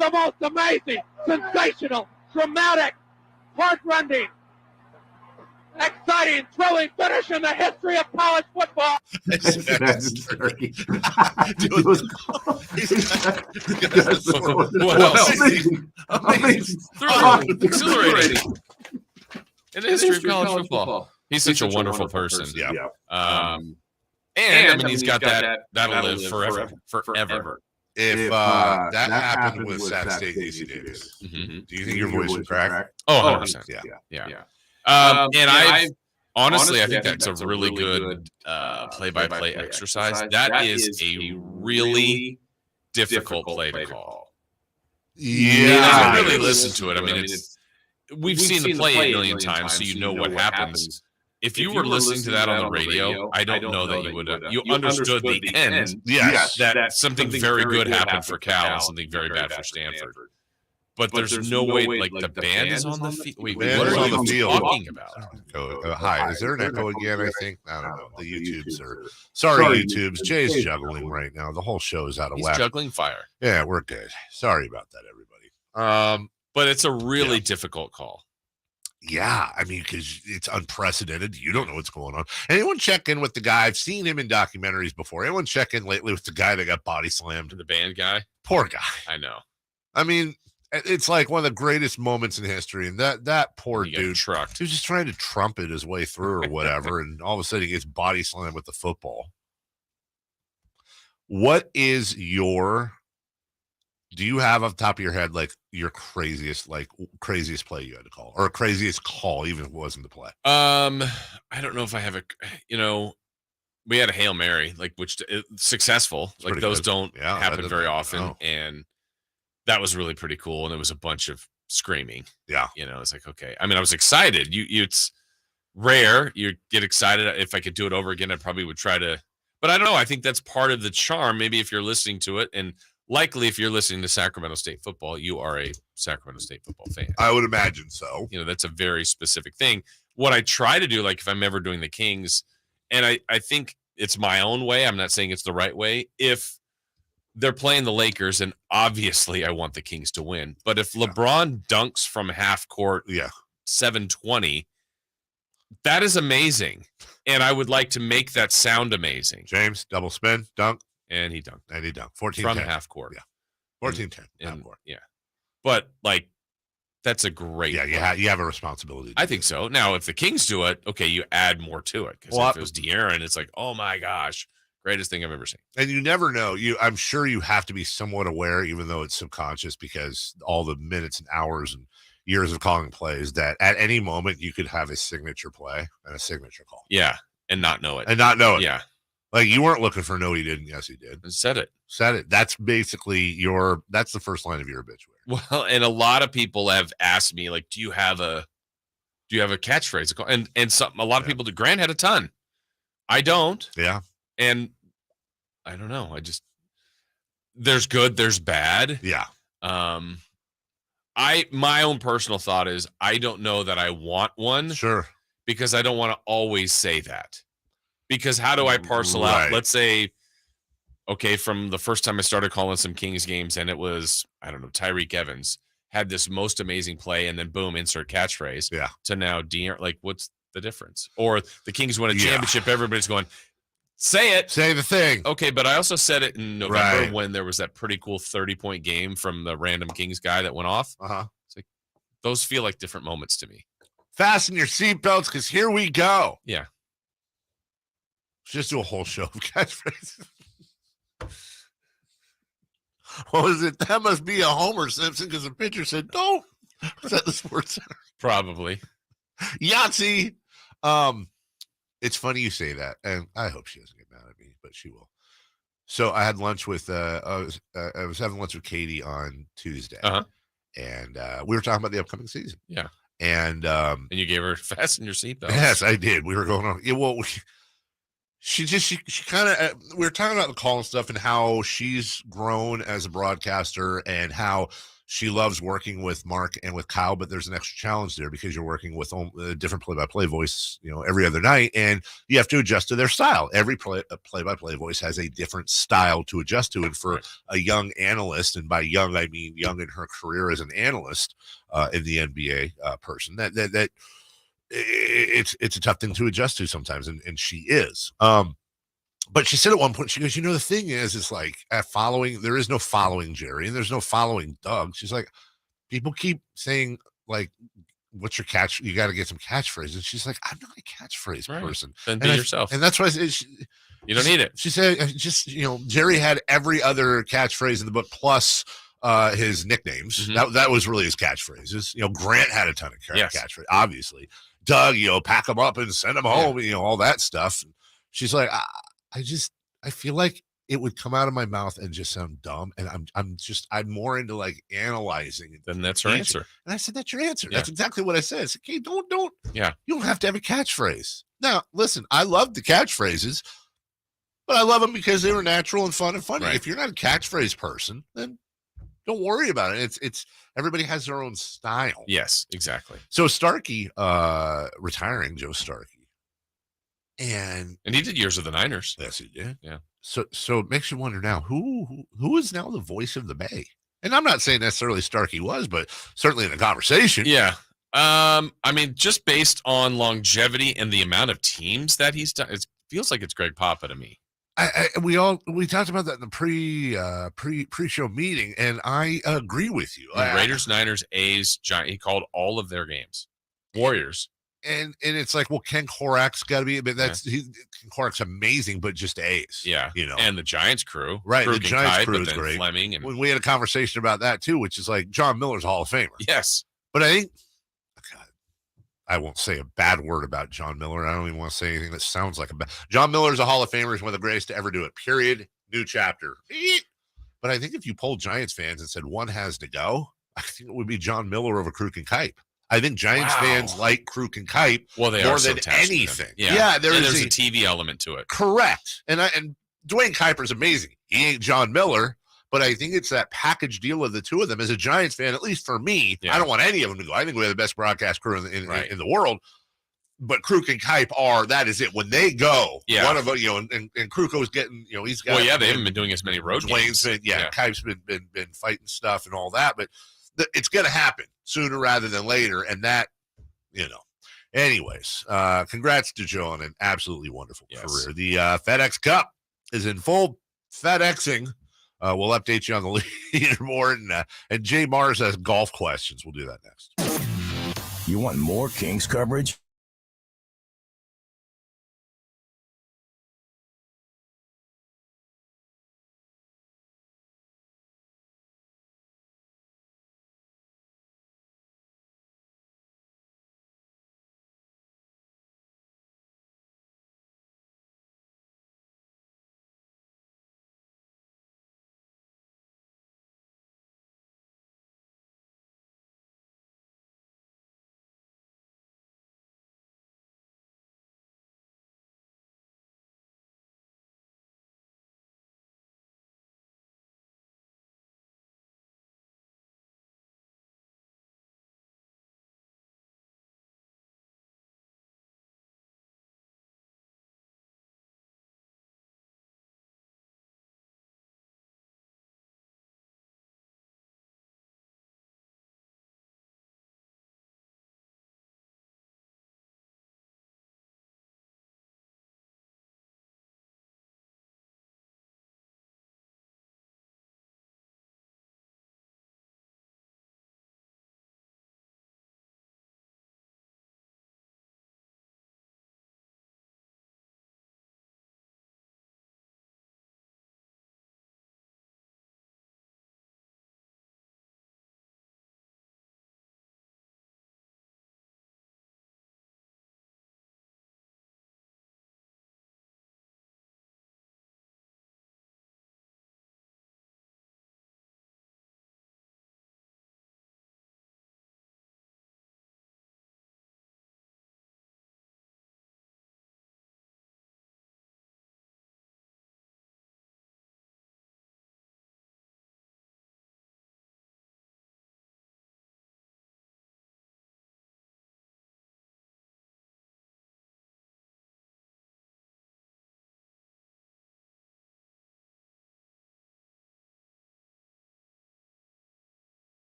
S9: The most amazing, sensational, dramatic, heart-rending, exciting, thrilling finish in the history of college football.
S2: That's Turkey.
S3: What else? Amazing. Thrilling. Exhilarating. In the history of college football. He's such a wonderful person.
S2: Yeah.
S3: And I mean, he's got that'll live forever.
S2: if that happened with Sac State AC Davis, do you think your voice would crack?
S3: Oh, 100%. Yeah. And I've honestly, I think that's a really good play-by-play exercise. That is a really difficult play to call.
S2: Yeah,
S3: I really listen to it. I mean, we've seen the play 8 million times, so you know what happens. If you were listening to that on the radio, I don't know that you would have. You understood the end.
S2: Yes.
S3: That something very good happened for Cal and something very bad for Stanford. But there's no way, like, the band is on the field. Wait, what are you talking about?
S2: Hi, is there an echo again? I think. I don't know. The YouTubes are. Sorry, YouTubes. Jay's juggling right now. The whole show is out of whack.
S3: He's juggling fire.
S2: Yeah, we're good. Sorry about that, everybody.
S3: But it's a really difficult call.
S2: Yeah, I mean, because it's unprecedented. You don't know what's going on. Anyone check in with the guy? I've seen him in documentaries before. Anyone check in lately with the guy that got body slammed?
S3: The band guy?
S2: Poor guy.
S3: I know.
S2: I mean, it's like one of the greatest moments in history. And that poor dude, he was just trying to trumpet his way through or whatever. And all of a sudden he gets body slammed with the football. What is do you have off the top of your head, like, your craziest play you had to call, or a craziest call, even if it wasn't the play?
S3: I don't know if I have we had a Hail Mary, like, which successful.
S2: It's
S3: like, those
S2: good.
S3: don't happen very often.
S2: No.
S3: And that was really pretty cool. And there was a bunch of screaming.
S2: Yeah.
S3: It's like, okay. I mean, I was excited. It's rare. You get excited. If I could do it over again, I probably would try to, but I don't know. I think that's part of the charm. Maybe if you're listening to it, and likely if you're listening to Sacramento State football, you are a Sacramento State football fan.
S2: I would imagine so.
S3: That's a very specific thing. What I try to do, like, if I'm ever doing the Kings, and I think it's my own way, I'm not saying it's the right way. If they're playing the Lakers, and obviously I want the Kings to win, but if LeBron dunks from half court, 720, that is amazing. And I would like to make that sound amazing.
S2: James, double spin, dunk.
S3: And he dunked.
S2: 14-10.
S3: From half court.
S2: Yeah. 14-10. Half court.
S3: Yeah. But, like, that's a great
S2: play. You have a responsibility.
S3: I think so. Now, if the Kings do it, okay, you add more to it. Because if it was De'Aaron, it's like, oh my gosh, greatest thing I've ever seen.
S2: And you never know. I'm sure you have to be somewhat aware, even though it's subconscious, because all the minutes and hours and years of calling plays, that at any moment you could have a signature play and a signature call.
S3: Yeah. And not know it.
S2: Yeah. Like, you weren't looking for no, he didn't. Yes, he did.
S3: And said it.
S2: That's basically that's the first line of your obituary.
S3: Well, and a lot of people have asked me, like, do you have a catchphrase? And a lot of people do. Grant had a ton. I don't.
S2: Yeah.
S3: And I don't know. There's good, there's bad.
S2: Yeah.
S3: My own personal thought is, I don't know that I want one.
S2: Sure.
S3: Because I don't want to always say that. Because how do I parcel out? Let's say, okay, from the first time I started calling some Kings games, and it was, I don't know, Tyreek Evans had this most amazing play, and then boom, insert catchphrase.
S2: Yeah.
S3: To now, like, what's the difference? Or the Kings win a championship, everybody's going, say it.
S2: Say the thing.
S3: Okay, but I also said it in November when there was that pretty cool 30-point game from the random Kings guy that went off. It's like, those feel like different moments to me.
S2: Fasten your seatbelts, because here we go.
S3: Yeah.
S2: Let's just do a whole show of catchphrases. What was it? That must be a Homer Simpson, because the pitcher said, "Don't." Was that the Sports Center?
S3: Probably.
S2: Yahtzee. It's funny you say that, and I hope she doesn't get mad at me, but she will. So I had lunch with I was having lunch with Katie on Tuesday, and we were talking about the upcoming season.
S3: Yeah.
S2: And
S3: you gave her fasten your seatbelt.
S2: Yes, I did. We were going on. Yeah, well, she kind of, we were talking about the call and stuff, and how she's grown as a broadcaster, and how she loves working with Mark and with Kyle, but there's an extra challenge there because you're working with a different play-by-play voice, every other night, and you have to adjust to their style. Every play-by-play voice has a different style to adjust to, and for a young analyst, and by young I mean young in her career as an analyst in the NBA person, that it's a tough thing to adjust to sometimes, and she is. But she said at one point, she goes, the thing is like there is no following Jerry, and there's no following Doug. She's like, people keep saying, like, what's your catch? You got to get some catchphrases. She's like, I'm not a catchphrase person.
S3: Then be yourself.
S2: And that's why
S3: You don't need it.
S2: She said, Jerry had every other catchphrase in the book plus his nicknames. That was really his catchphrases. Grant had a ton of catchphrases, obviously. Doug, you pack them up and send them home, all that stuff. She's like, I feel like it would come out of my mouth and just sound dumb. And I'm more into like analyzing.
S3: Then that's her answer.
S2: And I said, that's your answer. Yeah. That's exactly what I said. I said, okay, don't.
S3: Yeah.
S2: You don't have to have a catchphrase. Now, listen, I love the catchphrases, but I love them because they were natural and fun and funny. Right. If you're not a catchphrase person, then don't worry about it. It's everybody has their own style.
S3: Yes, exactly.
S2: So Starkey retiring, Joe Starkey. And
S3: he did years of the Niners.
S2: Yes, he did.
S3: Yeah.
S2: So it makes you wonder now who is now the voice of the Bay? And I'm not saying necessarily Starkey was, but certainly in the conversation.
S3: Yeah. I mean, just based on longevity and the amount of teams that he's done, it feels like it's Greg Papa to me.
S2: We talked about that in the pre-show meeting, and I agree with you.
S3: Raiders, Niners, A's, Giants. He called all of their games. Warriors.
S2: And it's like, well, Ken Korak's got to be, but Ken Korak's amazing, but just A's.
S3: Yeah, and the Giants crew,
S2: right? The Giants crew is great.
S3: Fleming, and
S2: we had a conversation about that too, which is like John Miller's a Hall of Famer.
S3: Yes,
S2: but I think I won't say a bad word about John Miller. I don't even want to say anything that sounds like a bad. John Miller's a Hall of Famer. He's one of the greatest to ever do it. Period. New chapter. But I think if you polled Giants fans and said one has to go, I think it would be John Miller over Kruk and Kipe. I think Giants fans like Kruk and Kipe more than anything.
S3: Yeah, there's a TV element to it.
S2: Correct. And Dwayne Kuiper's amazing. He ain't John Miller, but I think it's that package deal of the two of them. As a Giants fan, at least for me, I don't want any of them to go. I think we have the best broadcast crew in the world. But Kruk and Kipe that is it. When they go, one of them, and Kruko's getting, he's got.
S3: Well, they haven't been doing as many road games.
S2: Dwayne's been, Kipe's been fighting stuff and all that, but it's going to happen sooner rather than later. And that, anyways, congrats to Joe on an absolutely wonderful career. The FedEx Cup is in full FedExing. We'll update you on the leaderboard, and Jay Mars has golf questions. We'll do that next.
S1: You want more Kings coverage?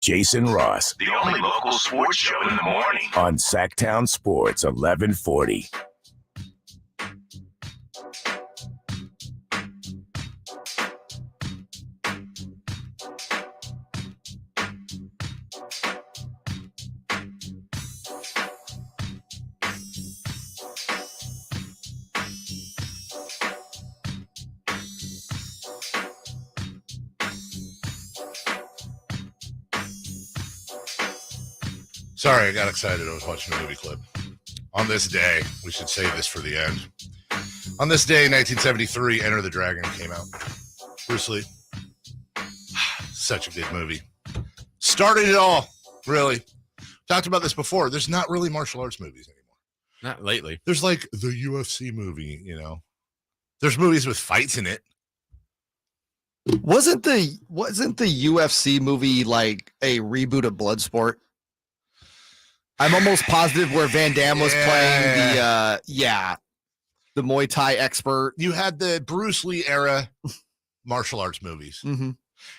S1: Jason Ross.
S14: The only local sports show in the morning.
S1: On Sactown Sports 1140.
S2: Sorry, I got excited. I was watching a movie clip. On this day, we should save this for the end. On this day, 1973, Enter the Dragon came out. Bruce Lee. Such a good movie. Started it all, really. Talked about this before. There's not really martial arts movies anymore.
S3: Not lately.
S2: There's like the UFC movie, you know. There's movies with fights in it.
S15: Wasn't the UFC movie like a reboot of Bloodsport? I'm almost positive where Van Damme was playing the Muay Thai expert.
S2: You had the Bruce Lee era martial arts movies.
S15: Mm-hmm.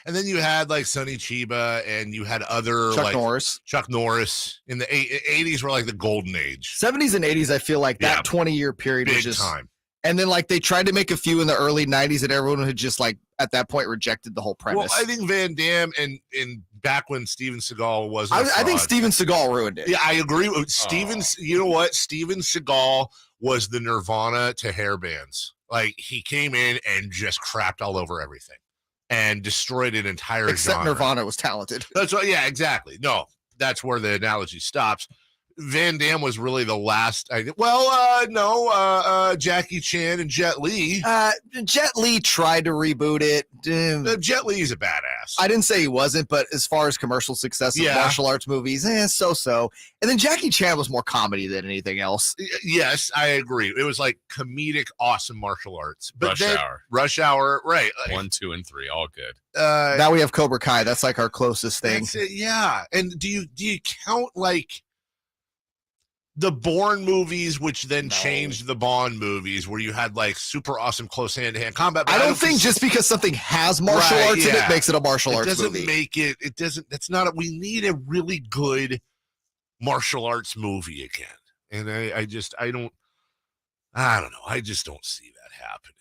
S2: And then you had like Sonny Chiba and you had other Chuck Norris in the 80s were like the golden age.
S15: 70s and 80s, I feel like that 20-year period was just
S2: time.
S15: And then like they tried to make a few in the early 90s and everyone had just like at that point rejected the whole premise.
S2: Well, I think Van Damme and back when Steven Seagal was
S15: I think Steven Seagal ruined it.
S2: Yeah, I agree with Steven. You know what? Steven Seagal was the Nirvana to hairbands. Like he came in and just crapped all over everything and destroyed an entire
S15: Except
S2: genre.
S15: Nirvana was talented.
S2: That's right. Yeah, exactly. No, that's where the analogy stops. Van Damme was really the last. Jackie Chan and Jet Li.
S15: Jet Li tried to reboot it.
S2: Jet Li is a badass.
S15: I didn't say he wasn't, but as far as commercial success of martial arts movies, so-so. And then Jackie Chan was more comedy than anything else.
S2: Yes, I agree. It was like comedic, awesome martial arts. But
S3: Rush
S2: Hour, right?
S3: 1, 2, and 3, all good.
S15: Now we have Cobra Kai. That's like our closest thing.
S2: That's it, yeah. And do you count like the Bourne movies, which then changed the Bond movies, where you had like super awesome close hand-to-hand combat?
S15: I don't think just because something has martial arts in it makes it a martial arts movie.
S2: It doesn't make it. It doesn't. That's not. We need a really good martial arts movie again. And I don't know. I just don't see that happening.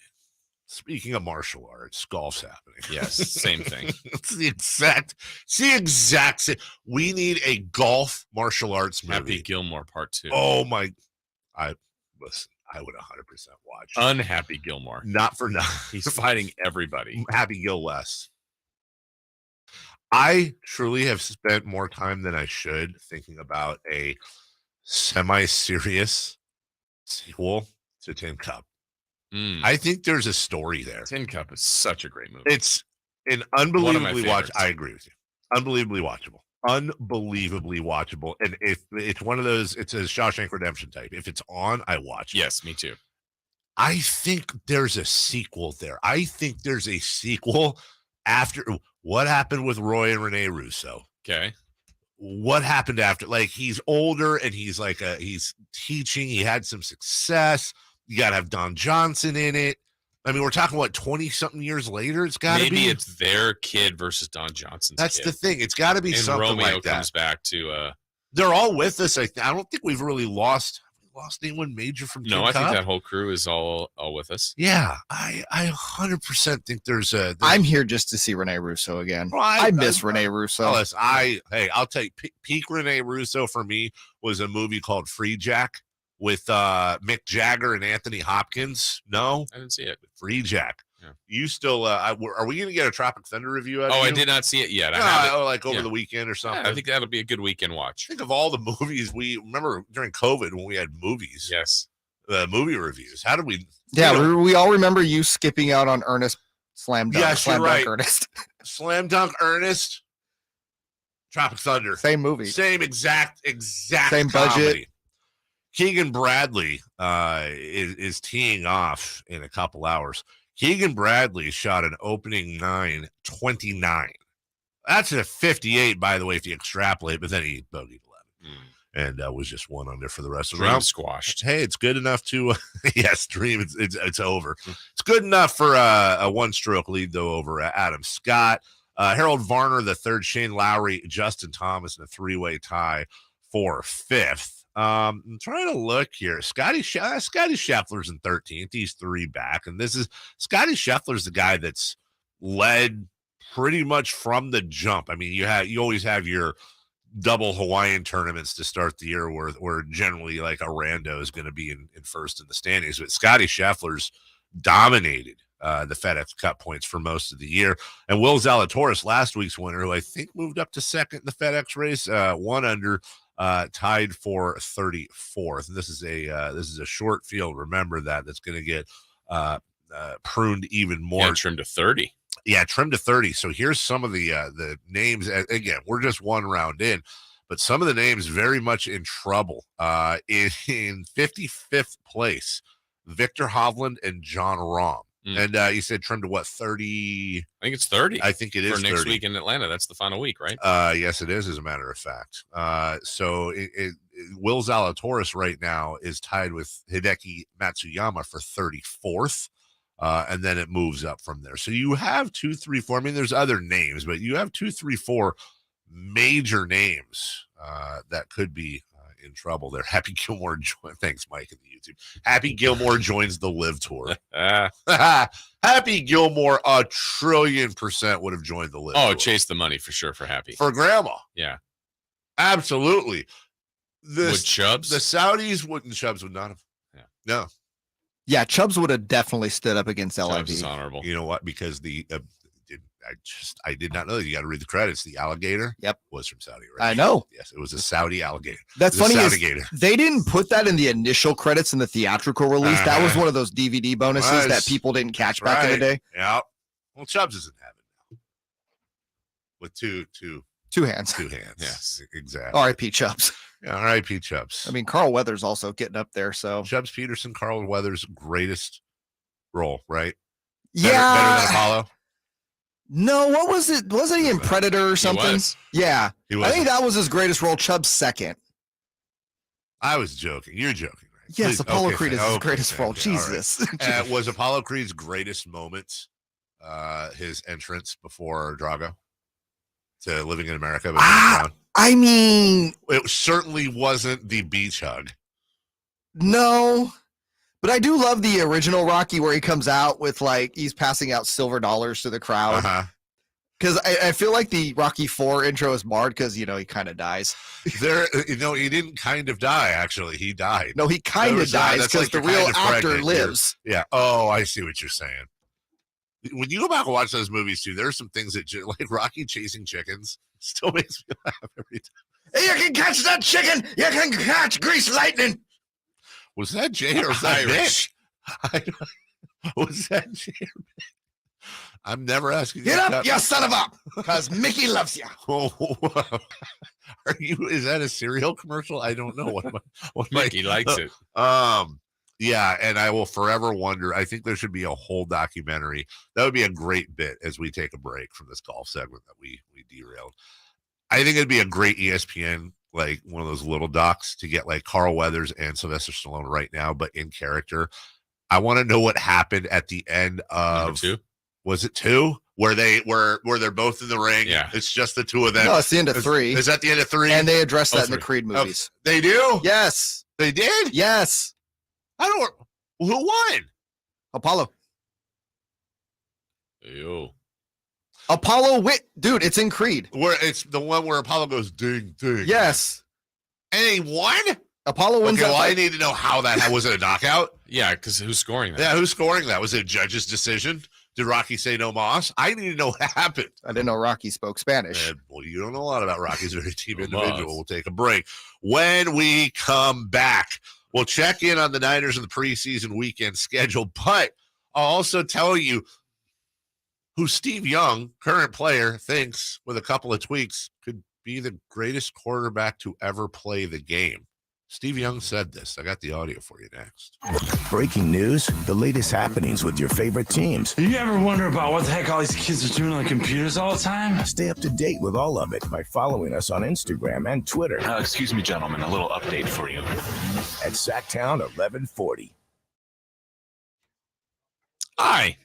S2: Speaking of martial arts, golf's happening.
S3: Yes, same thing.
S2: It's the exact same. We need a golf martial arts movie.
S3: Happy Gilmore Part 2.
S2: Oh my! I would 100% watch.
S3: Unhappy Gilmore.
S2: Not for nothing.
S3: He's fighting everybody.
S2: Happy Gil less. I truly have spent more time than I should thinking about a semi-serious sequel to Tin Cup. I think there's a story there.
S3: Tin Cup is such a great movie.
S2: It's an unbelievably watchable. I agree with you. Unbelievably watchable. Unbelievably watchable. And if it's one of those, it's a Shawshank Redemption type. If it's on, I watch it.
S3: Yes, me too.
S2: I think there's a sequel there. I think there's a sequel after what happened with Roy and Rene Russo.
S3: Okay.
S2: What happened after? Like he's older and he's like he's teaching. He had some success. You got to have Don Johnson in it. I mean, we're talking, 20-something years later? It's got to be.
S3: Maybe it's their kid versus Don Johnson's
S2: That's
S3: kid.
S2: the thing. It's got to be
S3: and
S2: something
S3: Romeo
S2: like that.
S3: comes back to...
S2: They're all with us. I don't think we've really lost anyone major from Tin Cup.
S3: I think that whole crew is all with us.
S2: Yeah, I 100% think there's
S15: I'm here just to see Rene Russo again.
S2: Well,
S15: I miss Rene Russo.
S2: I'll take peak Rene Russo for me was a movie called Free Jack with Mick Jagger and Anthony Hopkins. No,
S3: I didn't see it.
S2: Free Jack. Yeah. You still are we going to get a Tropic Thunder review out of you?
S3: I did not see it yet.
S2: Over the weekend or something.
S3: Yeah, I think that'll be a good weekend watch.
S2: Think of all the movies we remember during COVID when we had movies.
S3: Yes.
S2: Movie reviews. How did we?
S15: Yeah, we all remember you skipping out on Ernest Slam Dunk.
S2: Yes,
S15: Slam
S2: you're
S15: Dunk
S2: right.
S15: Ernest.
S2: Slam Dunk Ernest. Tropic Thunder.
S15: Same movie.
S2: Same exact
S15: same
S2: comedy.
S15: budget.
S2: Keegan Bradley is teeing off in a couple hours. Keegan Bradley shot an opening 9.29. That's a 58, by the way, if you extrapolate, but then he bogeyed 11 and was just one under for the rest of the round.
S3: Squashed.
S2: Hey, it's good enough to yes, Dream. It's over. It's good enough for a one-stroke lead though over Adam Scott. Harold Varner, the third, Shane Lowry, Justin Thomas in a three-way tie for fifth. I'm trying to look here. Scotty Scheffler's in 13th. He's 3 back. And this is Scotty Scheffler's the guy that's led pretty much from the jump. I mean, you always have your double Hawaiian tournaments to start the year where generally like a rando is going to be in first in the standings. But Scotty Scheffler's dominated the FedEx Cup points for most of the year. And Will Zalatoris, last week's winner, who I think moved up to second in the FedEx race, 1 under, tied for 34th. And this is a short field. Remember that's going to get pruned even more.
S3: Yeah, trimmed to 30.
S2: Yeah, trimmed to 30. So here's some of the names. Again, we're just one round in, but some of the names very much in trouble. In 55th place, Victor Hovland and John Rahm. And you said trimmed to what, 30?
S3: I think it's 30.
S2: I think it is
S3: for next
S2: 30.
S3: week in Atlanta. That's the final week, right?
S2: Yes, it is, as a matter of fact. So Will Zalatoris right now is tied with Hideki Matsuyama for 34th. And then it moves up from there. So you have 2, 3, 4. I mean, there's other names, but you have 2, 3, 4 major names that could be in trouble there. Happy Gilmore thanks, Mike, in the YouTube. Happy Gilmore joins the Live Tour. Happy Gilmore 1,000,000,000% would have joined the Live Tour.
S3: Chase the money for sure for Happy.
S2: For Grandma.
S3: Yeah.
S2: Absolutely.
S3: Would Chubbs?
S2: The Saudis wouldn't. Chubbs would not have.
S3: Yeah.
S2: No.
S15: Yeah, Chubbs would have definitely stood up against LIV.
S3: Chubbs is honorable.
S2: You know what? Because I did not know that. You got to read the credits. The alligator was from Saudi Arabia.
S15: I know.
S2: Yes, it was a Saudi alligator.
S15: That's funny.
S2: Alligator.
S15: They didn't put that in the initial credits in the theatrical release. That was one of those DVD bonuses that people didn't catch back in the day.
S2: Yeah. Well, Chubbs is in heaven now. With two
S15: hands.
S2: 2 hands.
S3: Yes.
S2: Exactly.
S15: R.I.P. Chubbs.
S2: Yeah, R.I.P. Chubbs.
S15: I mean, Carl Weathers also getting up there. So
S2: Chubbs Peterson, Carl Weathers' greatest role, right?
S15: Yeah.
S2: Better than Apollo?
S15: No, what was it? Wasn't he in Predator or something?
S3: He was.
S15: Yeah.
S2: He was.
S15: I think that was his greatest role. Chubbs second.
S2: I was joking. You're joking, right?
S15: Yes,
S2: Please.
S15: Apollo
S2: Okay,
S15: Creed is his greatest role.
S2: okay,
S15: Jesus.
S2: all right. Was Apollo Creed's greatest moment his entrance before Drago to Living in America?
S15: I mean,
S2: it certainly wasn't the beach hug.
S15: No, but I do love the original Rocky where he comes out with he's passing out silver dollars to the crowd. Because I feel like the Rocky 4 intro is marred because, he kind of dies.
S2: He didn't kind of die, actually. He died.
S15: No, he kind of dies because the real actor lives.
S2: Yeah. Oh, I see what you're saying. When you go back and watch those movies, too, there are some things that, like Rocky chasing chickens, still makes me laugh every time.
S15: You can catch that chicken. You can catch grease lightning.
S2: Was that Jay or was that Irish? Was that Jay or Nick? I'm never asking.
S15: Get up, you son of a! Because Mickey loves you.
S2: Is that a cereal commercial? I don't know what
S3: Mickey likes it.
S2: Yeah, and I will forever wonder. I think there should be a whole documentary. That would be a great bit as we take a break from this golf segment that we derailed. I think it'd be a great ESPN, like one of those little docs to get like Carl Weathers and Sylvester Stallone right now, but in character. I want to know what happened at the end of
S3: Number 2.
S2: Was it 2? Where they're both in the ring.
S3: Yeah.
S2: It's just the two of them.
S15: No, it's the end of 3.
S2: Is that the end of 3?
S15: And they address that in the Creed movies.
S2: They do?
S15: Yes.
S2: They did?
S15: Yes.
S2: Who won?
S15: Apollo.
S3: Ew.
S15: Apollo dude, it's in Creed.
S2: Where it's the one where Apollo goes ding ding.
S15: Yes.
S2: And he won?
S15: Apollo wins.
S2: Okay, well, I need to know how that was. It a knockout?
S3: Yeah, because who's scoring that?
S2: Yeah, who's scoring that? Was it a judge's decision? Did Rocky say no mas? I need to know what happened.
S15: I didn't know Rocky spoke Spanish.
S2: Well, you don't know a lot about Rocky's very team individual. We'll take a break. When we come back, we'll check in on the Niners and the preseason weekend schedule, but I'll also tell you who Steve Young, current player, thinks with a couple of tweaks could be the greatest quarterback to ever play the game. Steve Young said this. I got the audio for you next.
S1: Breaking news, the latest happenings with your favorite teams.
S16: You ever wonder about what the heck all these kids are doing on computers all the time?
S1: Stay up to date with all of it by following us on Instagram and Twitter.
S14: Excuse me, gentlemen, a little update for you.
S1: At Sactown 1140.
S3: Hi.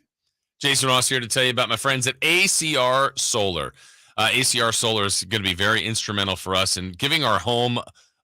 S3: Jason Ross here to tell you about my friends at ACR Solar. ACR Solar is going to be very instrumental for us in giving our home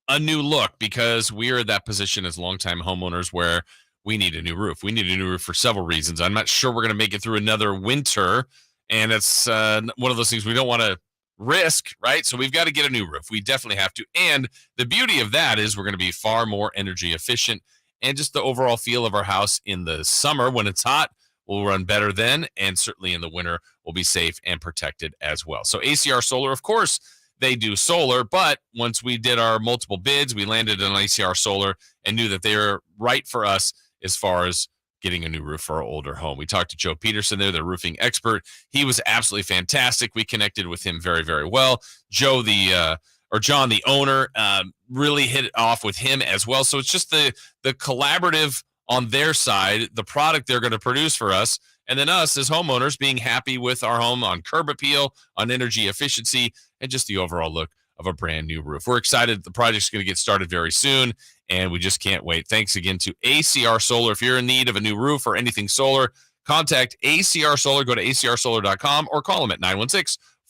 S3: a new look because we are in that position as longtime homeowners where we need a new roof. We need a new roof for several reasons. I'm not sure we're going to make it through another winter, and it's one of those things we don't want to risk, right? So we've got to get a new roof. We definitely have to. And the beauty of that is we're going to be far more energy efficient, and just the overall feel of our house in the summer when it's hot will run better then, and certainly in the winter will be safe and protected as well. So ACR Solar, of course, they do solar, but once we did our multiple bids, we landed on ACR Solar and knew that they were right for us as far as getting a new roof for our older home. We talked to Joe Peterson there, the roofing expert. He was absolutely fantastic. We connected with him very, very well. John, the owner, really hit it off with him as well. So it's just the collaborative on their side, the product they're going to produce for us, and then us as homeowners being happy with our home on curb appeal, on energy efficiency, and just the overall look of a brand new roof. We're excited. The project's going to get started very soon, and we just can't wait. Thanks again to ACR Solar. If you're in need of a new roof or anything solar, contact ACR Solar. Go to acrsolar.com or call them at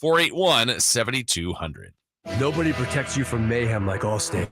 S3: 916-481-7200.
S17: Nobody protects you from mayhem like Allstate.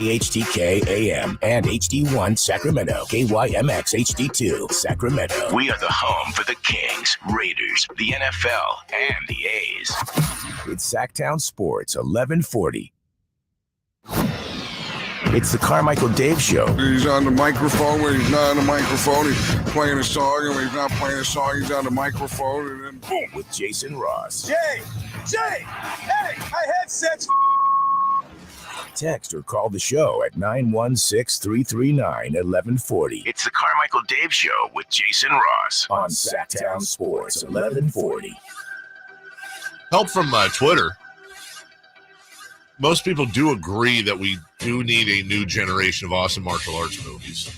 S1: HTK AM and HD1 Sacramento, KYMX HD2 Sacramento. We are the home for the Kings, Raiders, the NFL, and the A's. It's Sactown Sports 1140. It's the Carmichael Dave Show.
S18: He's on the microphone when he's not on the microphone. He's playing a song, and when he's not playing a song, he's on the microphone, and then boom.
S1: With Jason Ross.
S19: Jay, hey, my headset's
S1: Text or call the show at 916-339-1140. It's the Carmichael Dave Show with Jason Ross on Sactown Sports 1140.
S2: Help from Twitter. Most people do agree that we do need a new generation of awesome martial arts movies.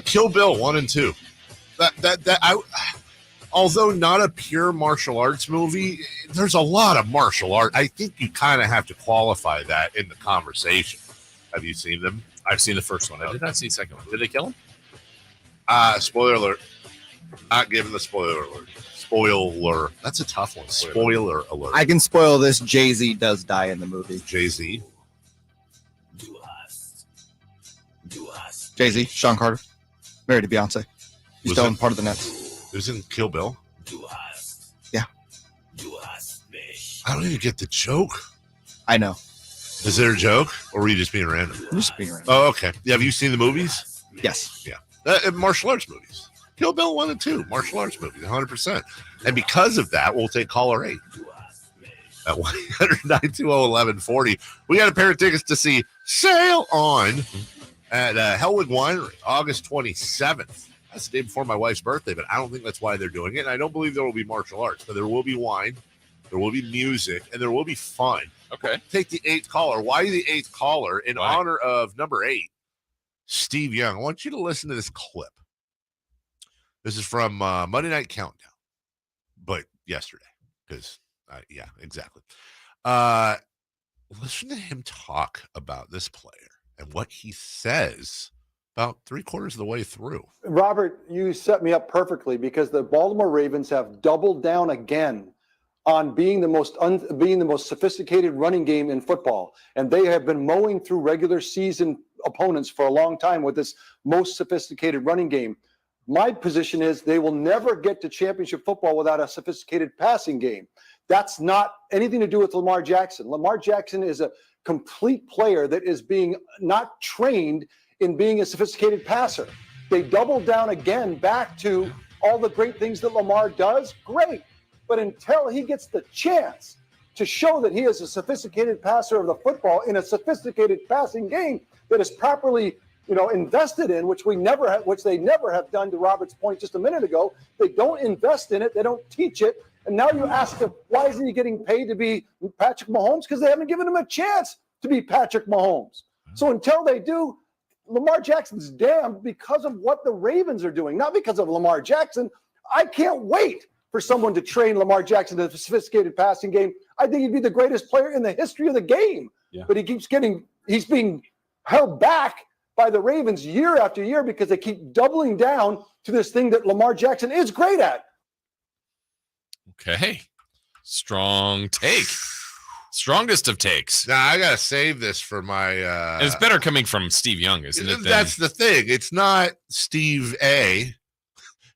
S2: Kill Bill 1 and 2. Although not a pure martial arts movie, there's a lot of martial art. I think you kind of have to qualify that in the conversation. Have you seen them?
S3: I've seen the first one. I did not see the second one. Did they kill him?
S2: Spoiler alert. Not giving the spoiler alert. Spoiler. That's a tough one. Spoiler alert.
S15: I can spoil this. Jay-Z does die in the movie.
S2: Jay-Z?
S15: Jay-Z, Sean Carter, married to Beyonce. He's still part of the Nets.
S2: It was in Kill Bill?
S15: Yeah.
S2: I don't even get the joke.
S15: I know.
S2: Is there a joke? Or were you just being random?
S15: Just being random.
S2: Oh, okay. Yeah, have you seen the movies?
S15: Yes.
S2: Yeah. Martial arts movies. Kill Bill 1 and 2. Martial arts movies, 100%. And because of that, we'll take caller 8. At 1-800-920-1140. We got a pair of tickets to see Sail On at Hellwood Winery, August 27th. That's the day before my wife's birthday, but I don't think that's why they're doing it. And I don't believe there will be martial arts, but there will be wine, there will be music, and there will be fun.
S3: Okay.
S2: Take the 8th caller. Why the 8th caller? In honor of number 8, Steve Young. I want you to listen to this clip. This is from Monday Night Countdown, but yesterday, because, yeah, exactly. Listen to him talk about this player and what he says about 3/4 of the way through.
S20: Robert, you set me up perfectly because the Baltimore Ravens have doubled down again on being the most sophisticated running game in football, and they have been mowing through regular season opponents for a long time with this most sophisticated running game. My position is they will never get to championship football without a sophisticated passing game. That's not anything to do with Lamar Jackson. Lamar Jackson is a complete player that is being not trained in being a sophisticated passer. They doubled down again back to all the great things that Lamar does. Great. But until he gets the chance to show that he is a sophisticated passer of the football in a sophisticated passing game that is properly, invested in, which they never have done, to Robert's point just a minute ago. They don't invest in it. They don't teach it. And now you ask him, why isn't he getting paid to be Patrick Mahomes? Because they haven't given him a chance to be Patrick Mahomes. So until they do, Lamar Jackson's damned because of what the Ravens are doing, not because of Lamar Jackson. I can't wait for someone to train Lamar Jackson to the sophisticated passing game. I think he'd be the greatest player in the history of the game. Yeah. But he's being held back by the Ravens year after year because they keep doubling down to this thing that Lamar Jackson is great at.
S3: Okay. Strong take. Strongest of takes.
S2: Now, I got to save this for my...
S3: and it's better coming from Steve Young, isn't it?
S2: That's the thing. It's not Steve A.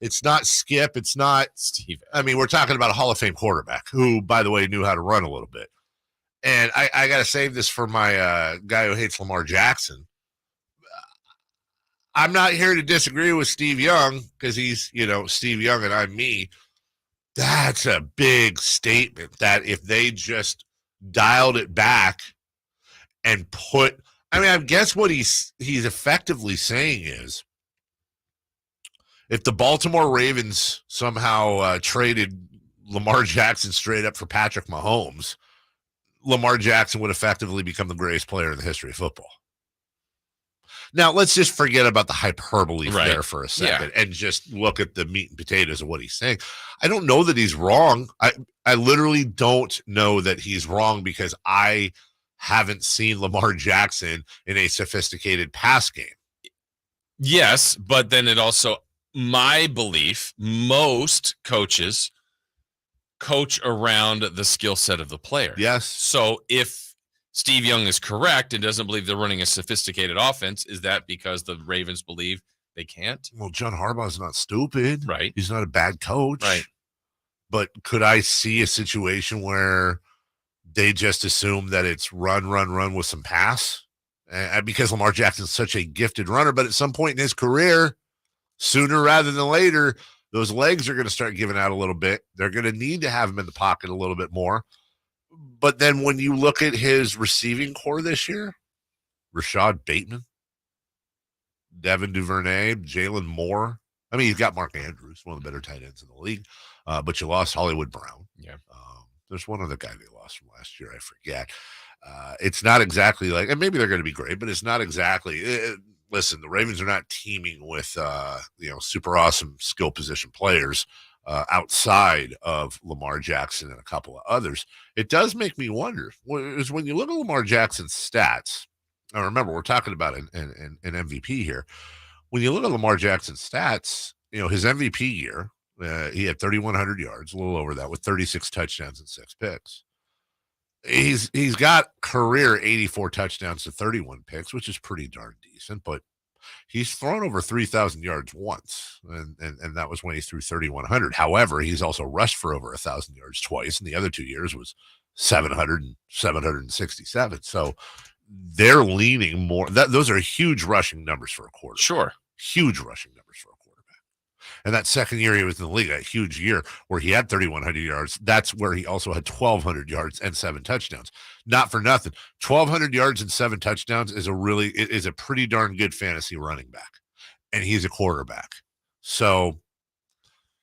S2: It's not Skip. It's not
S3: Steve.
S2: I mean, we're talking about a Hall of Fame quarterback who, by the way, knew how to run a little bit. And I got to save this for my guy who hates Lamar Jackson. I'm not here to disagree with Steve Young because he's, Steve Young and I'm me. That's a big statement that if they just dialed it back and I guess what he's effectively saying is if the Baltimore Ravens somehow traded Lamar Jackson straight up for Patrick Mahomes, Lamar Jackson would effectively become the greatest player in the history of football. Now, let's just forget about the hyperbole there for a second and just look at the meat and potatoes of what he's saying. I don't know that he's wrong. I literally don't know that he's wrong because I haven't seen Lamar Jackson in a sophisticated pass game.
S3: Yes, but then it also, my belief, most coaches coach around the skill set of the player.
S2: Yes.
S3: So if Steve Young is correct and doesn't believe they're running a sophisticated offense, is that because the Ravens believe they can't?
S2: Well, John Harbaugh's not stupid.
S3: Right.
S2: He's not a bad coach.
S3: Right.
S2: But could I see a situation where they just assume that it's run with some pass? Because Lamar Jackson's such a gifted runner, but at some point in his career, sooner rather than later, those legs are going to start giving out a little bit. They're going to need to have him in the pocket a little bit more. But then when you look at his receiving core this year, Rashad Bateman, Devin Duvernay, Jalen Moore. I mean, he's got Mark Andrews, one of the better tight ends in the league. But you lost Hollywood Brown.
S3: Yeah.
S2: There's one other guy they lost from last year. I forget. It's not exactly like, and maybe they're going to be great, but it's not exactly. Listen, the Ravens are not teaming with, super awesome skill position players outside of Lamar Jackson and a couple of others. It does make me wonder, is when you look at Lamar Jackson's stats, now remember, we're talking about an MVP here. When you look at Lamar Jackson's stats, his MVP year, he had 3,100 yards, a little over that, with 36 touchdowns and 6 picks. He's got career 84 touchdowns to 31 picks, which is pretty darn decent, but he's thrown over 3,000 yards once, and that was when he threw 3,100. However, he's also rushed for over 1,000 yards twice, and the other 2 years was 700 and 767. So they're leaning more. Those are huge rushing numbers for a quarterback.
S3: Sure.
S2: Huge rushing numbers for a quarterback. And that second year he was in the league, a huge year where he had 3,100 yards. That's where he also had 1,200 yards and 7 touchdowns. Not for nothing. 1,200 yards and 7 touchdowns is a pretty darn good fantasy running back. And he's a quarterback. So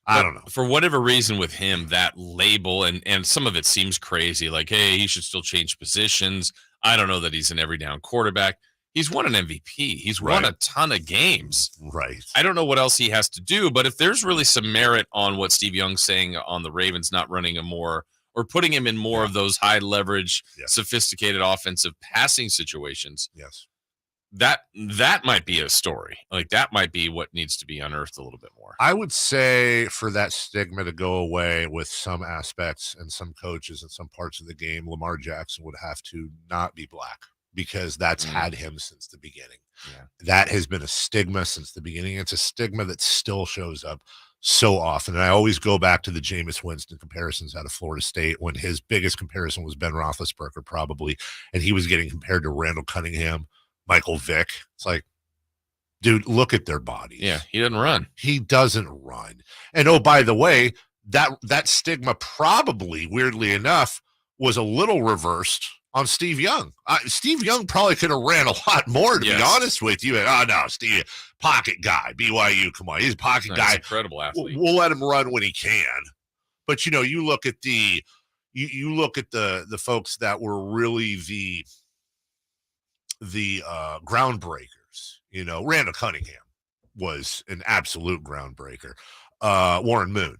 S2: I don't know.
S3: For whatever reason with him, that label, and some of it seems crazy, like, hey, he should still change positions. I don't know that he's an every down quarterback. He's won an MVP. He's won a ton of games.
S2: Right.
S3: I don't know what else he has to do, but if there's really some merit on what Steve Young's saying on the Ravens not running a more, or putting him in more of those high leverage, sophisticated offensive passing situations,
S2: yes,
S3: that might be a story. Like, that might be what needs to be unearthed a little bit more.
S2: I would say for that stigma to go away with some aspects and some coaches and some parts of the game, Lamar Jackson would have to not be black, because that's had him since the beginning.
S3: Yeah.
S2: That has been a stigma since the beginning. It's a stigma that still shows up so often. And I always go back to the Jameis Winston comparisons out of Florida State, when his biggest comparison was Ben Roethlisberger, probably, and he was getting compared to Randall Cunningham, Michael Vick. It's like, dude, look at their bodies.
S3: Yeah, he doesn't run.
S2: He doesn't run. And oh, by the way, that stigma probably, weirdly enough, was a little reversed on Steve Young. Steve Young probably could have ran a lot more, to be honest with you. And, no, Steve, pocket guy, BYU, come on, he's a pocket guy.
S3: Incredible athlete.
S2: We'll let him run when he can. But you look at the folks that were really the groundbreakers. Randall Cunningham was an absolute groundbreaker. Warren Moon,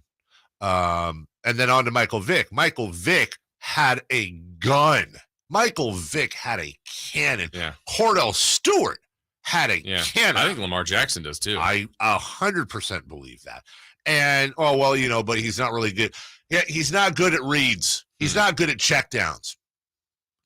S2: and then on to Michael Vick. Michael Vick had a gun. Michael Vick had a cannon.
S3: Yeah.
S2: Cordell Stewart had a cannon.
S3: I think Lamar Jackson does too.
S2: I 100% believe that. And, but he's not really good. Yeah, he's not good at reads. He's not good at checkdowns.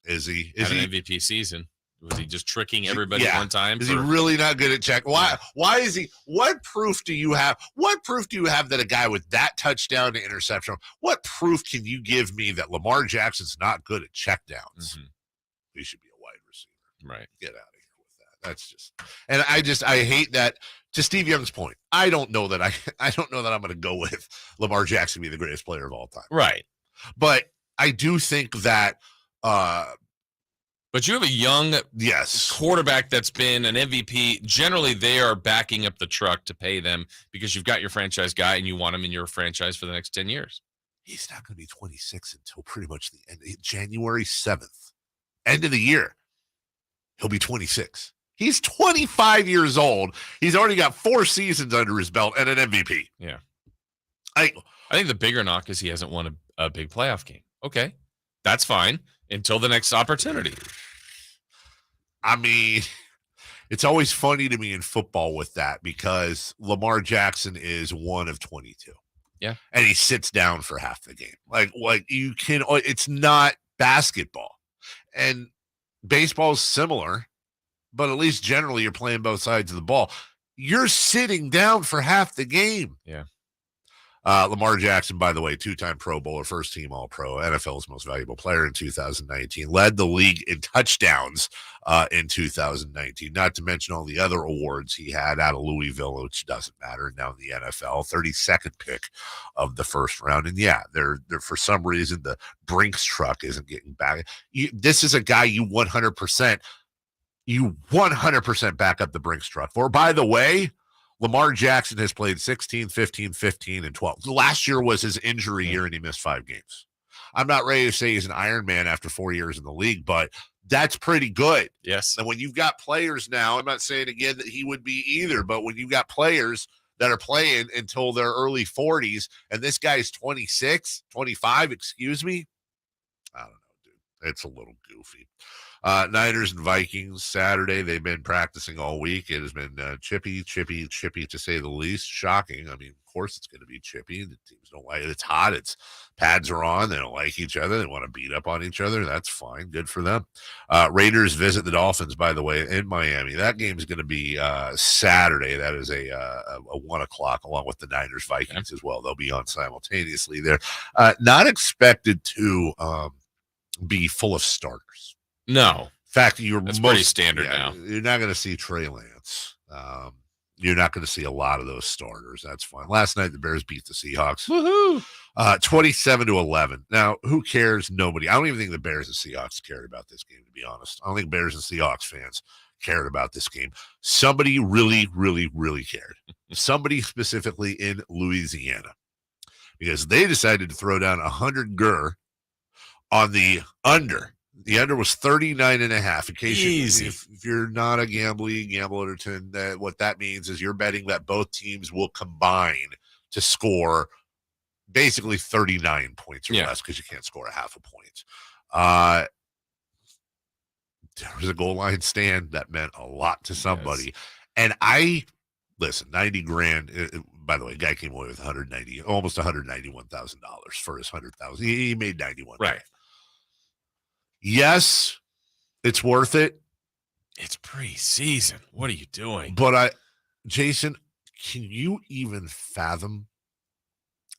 S2: Is he? Is he
S3: an MVP season? Was he just tricking everybody one time?
S2: Is he really not good at check? Why is he? What proof do you have? What proof do you have that a guy with that touchdown to interception, what proof can you give me that Lamar Jackson's not good at checkdowns?
S3: Mm-hmm.
S2: He should be a wide receiver.
S3: Right.
S2: Get out of here with that. That's just, and I hate that. To Steve Young's point, I don't know that I'm going to go with Lamar Jackson being the greatest player of all time.
S3: Right.
S2: But I do think that,
S3: but you have a young quarterback that's been an MVP. Generally, they are backing up the truck to pay them because you've got your franchise guy and you want him in your franchise for the next 10 years.
S2: He's not going to be 26 until pretty much the end, January 7th. End of the year, he'll be 26. He's 25 years old. He's already got 4 seasons under his belt and an MVP.
S3: Yeah. I think the bigger knock is he hasn't won a big playoff game. Okay, that's fine until the next opportunity.
S2: I mean, it's always funny to me in football with that because Lamar Jackson is 1 of 22.
S3: Yeah.
S2: And he sits down for half the game. Like you can, it's not basketball. And Baseball's similar, but at least generally you're playing both sides of the ball. You're sitting down for half the game.
S3: Yeah.
S2: Lamar Jackson, by the way, 2-time Pro Bowler, first-team All-Pro, NFL's most valuable player in 2019, led the league in touchdowns in 2019, not to mention all the other awards he had out of Louisville, which doesn't matter now in the NFL, 32nd pick of the first round. And, yeah, they're for some reason the Brinks truck isn't getting back. This is a guy you 100% back up the Brinks truck for. By the way, Lamar Jackson has played 16, 15, 15, and 12. Last year was his injury year, and he missed 5 games. I'm not ready to say he's an Iron Man after 4 years in the league, but that's pretty good.
S3: Yes.
S2: And when you've got players now, I'm not saying again that he would be either, but when you've got players that are playing until their early 40s, and this guy's 25, excuse me, I don't know, dude. It's a little goofy. Niners and Vikings Saturday. They've been practicing all week. It has been chippy to say the least. Shocking. I mean, of course it's going to be chippy. The teams don't like it. It's hot. It's pads are on. They don't like each other. They want to beat up on each other. That's fine. Good for them. Raiders visit the Dolphins, by the way, in Miami. That game is going to be Saturday. That is a 1 o'clock along with the Niners Vikings as well. They'll be on simultaneously there. Not expected to be full of starters.
S3: No.
S2: In fact,
S3: That's pretty standard now.
S2: You're not going to see Trey Lance. You're not going to see a lot of those starters. That's fine. Last night, the Bears beat the Seahawks.
S3: Woohoo!
S2: 27-11. Now, who cares? Nobody. I don't even think the Bears and Seahawks cared about this game, to be honest. I don't think Bears and Seahawks fans cared about this game. Somebody really, really, really cared. Somebody specifically in Louisiana. Because they decided to throw down 100 gur on the under. The under was 39.5. In case if you're not a gamblerton, what that means is you're betting that both teams will combine to score basically 39 points or less, because you can't score a half a point. There was a goal line stand that meant a lot to somebody. Yes. And listen, 90 grand. By the way, guy came away with almost $191,000 for his 100,000. He made 91.
S3: Right.
S2: Yes, it's worth it.
S3: It's preseason. What are you doing?
S2: But Jason, can you even fathom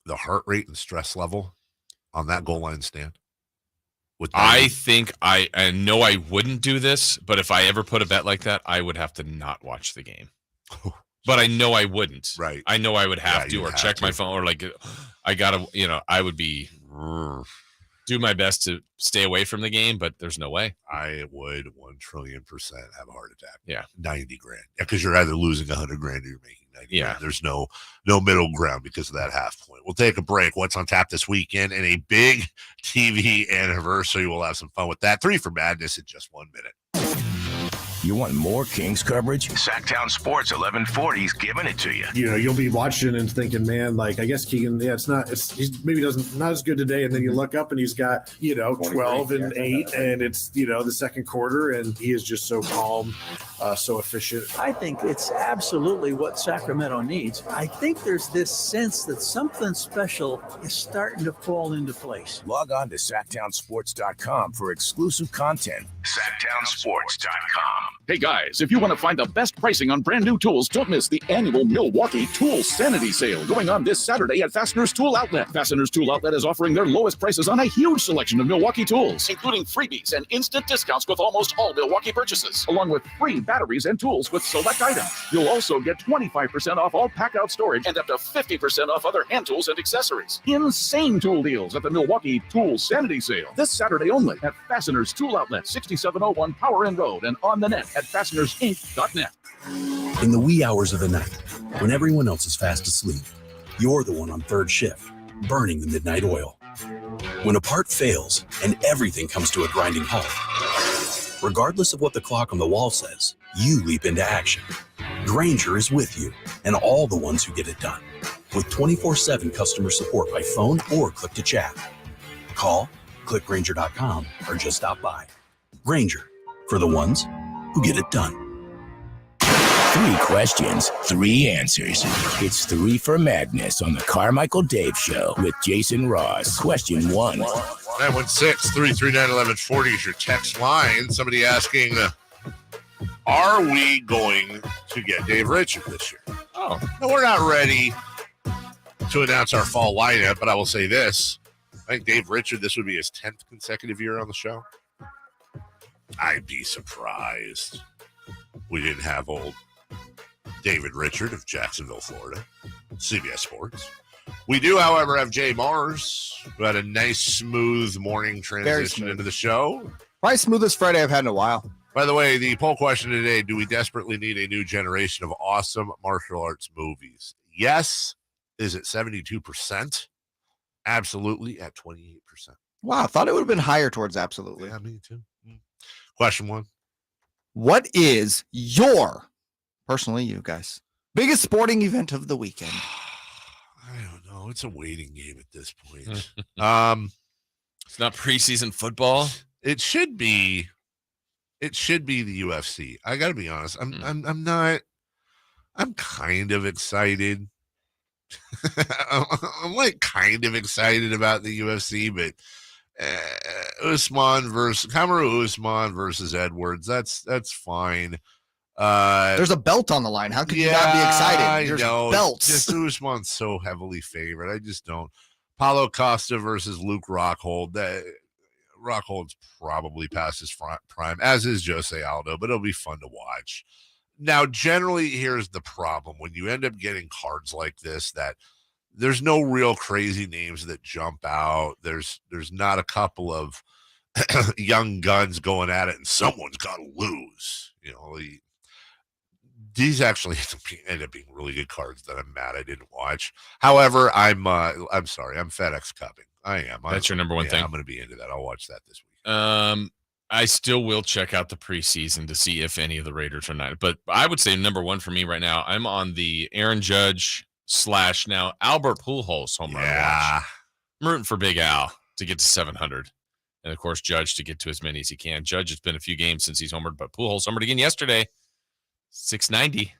S2: the heart rate and stress level on that goal line stand?
S3: I think I know I wouldn't do this, but if I ever put a bet like that, I would have to not watch the game. But I know I wouldn't.
S2: Right.
S3: I know I would have to, or check my phone, or like I gotta, I would be do my best to stay away from the game, but there's no way.
S2: I would 1,000,000,000% have a heart attack.
S3: Yeah.
S2: 90 grand. Because you're either losing 100 grand or you're making 90 grand. There's no middle ground because of that half point. We'll take a break. What's on tap this weekend? And a big TV anniversary. We'll have some fun with that. 3 for Madness in just 1 minute.
S1: You want more Kings coverage? Sactown Sports 1140's giving it to you.
S21: You'll be watching and thinking, man, like, I guess Keegan, he's maybe not as good today. And then you look up and he's got, 12 and 8, and it's, the second quarter, and he is just so calm, so efficient.
S22: I think it's absolutely what Sacramento needs. I think there's this sense that something special is starting to fall into place.
S1: Log on to SactownSports.com for exclusive content. SactownSports.com.
S23: Hey guys, if you want to find the best pricing on brand new tools, don't miss the annual Milwaukee Tool Sanity Sale going on this Saturday at Fasteners Tool Outlet. Fasteners Tool Outlet is offering their lowest prices on a huge selection of Milwaukee tools, including freebies and instant discounts with almost all Milwaukee purchases, along with free batteries and tools with select items. You'll also get 25% off all pack-out storage and up to 50% off other hand tools and accessories. Insane tool deals at the Milwaukee Tool Sanity Sale this Saturday only at Fasteners Tool Outlet, 6701 Power End Road, and on the net at fastenersinc.net.
S24: In the wee hours of the night, when everyone else is fast asleep, you're the one on third shift, burning the midnight oil. When a part fails and everything comes to a grinding halt, regardless of what the clock on the wall says, you leap into action. Grainger is with you and all the ones who get it done, with 24/7 customer support by phone or click to chat. Call, click Grainger.com, or just stop by. Grainger, for the ones who get it done.
S1: 3 questions, 3 answers. It's 3 for Madness on the Carmichael Dave Show with Jason Ross. Question 1.
S2: 916-339-1140 is your text line. Somebody asking, are we going to get Dave Richard this year?
S3: Oh.
S2: No, we're not ready to announce our fall lineup, but I will say this. I think Dave Richard, this would be his 10th consecutive year on the show. I'd be surprised we didn't have old David Richard of Jacksonville, Florida, CBS Sports. We do, however, have Jay Mars, who had a nice, smooth morning transition into the show.
S15: Probably smoothest Friday I've had in a while.
S2: By the way, the poll question today, do we desperately need a new generation of awesome martial arts movies? Yes. Is it 72%? Absolutely at 28%.
S15: Wow, I thought it would have been higher towards absolutely.
S2: Yeah, me too. Question 1.
S15: What is your, personally you guys, biggest sporting event of the weekend?
S2: I don't know. It's a waiting game at this point.
S3: It's not preseason football.
S2: It should be the UFC. I got to be honest. I'm kind of excited. I'm like kind of excited about the UFC, but Kamaru Usman versus Edwards. That's fine.
S15: There's a belt on the line. How could you not be excited? There's belts.
S2: Just Usman's so heavily favored. I just don't. Paulo Costa versus Luke Rockhold. Rockhold's probably past his prime, as is Jose Aldo, but it'll be fun to watch. Now, generally, here's the problem. When you end up getting cards like this, that there's no real crazy names that jump out. There's not a couple of young guns going at it, and someone's got to lose. You know, these actually end up being really good cards that I'm mad I didn't watch. However, I'm sorry, I'm FedEx cupping. I am.
S3: That's your number one thing.
S2: I'm going to be into that. I'll watch that this week.
S3: I still will check out the preseason to see if any of the Raiders are not. But I would say number one for me right now, I'm on the Aaron Judge / now Albert Pujols home run watch. I'm rooting for Big Al to get to 700. And, of course, Judge to get to as many as he can. Judge, it's been a few games since he's homered, but Pujols homered again yesterday. 690.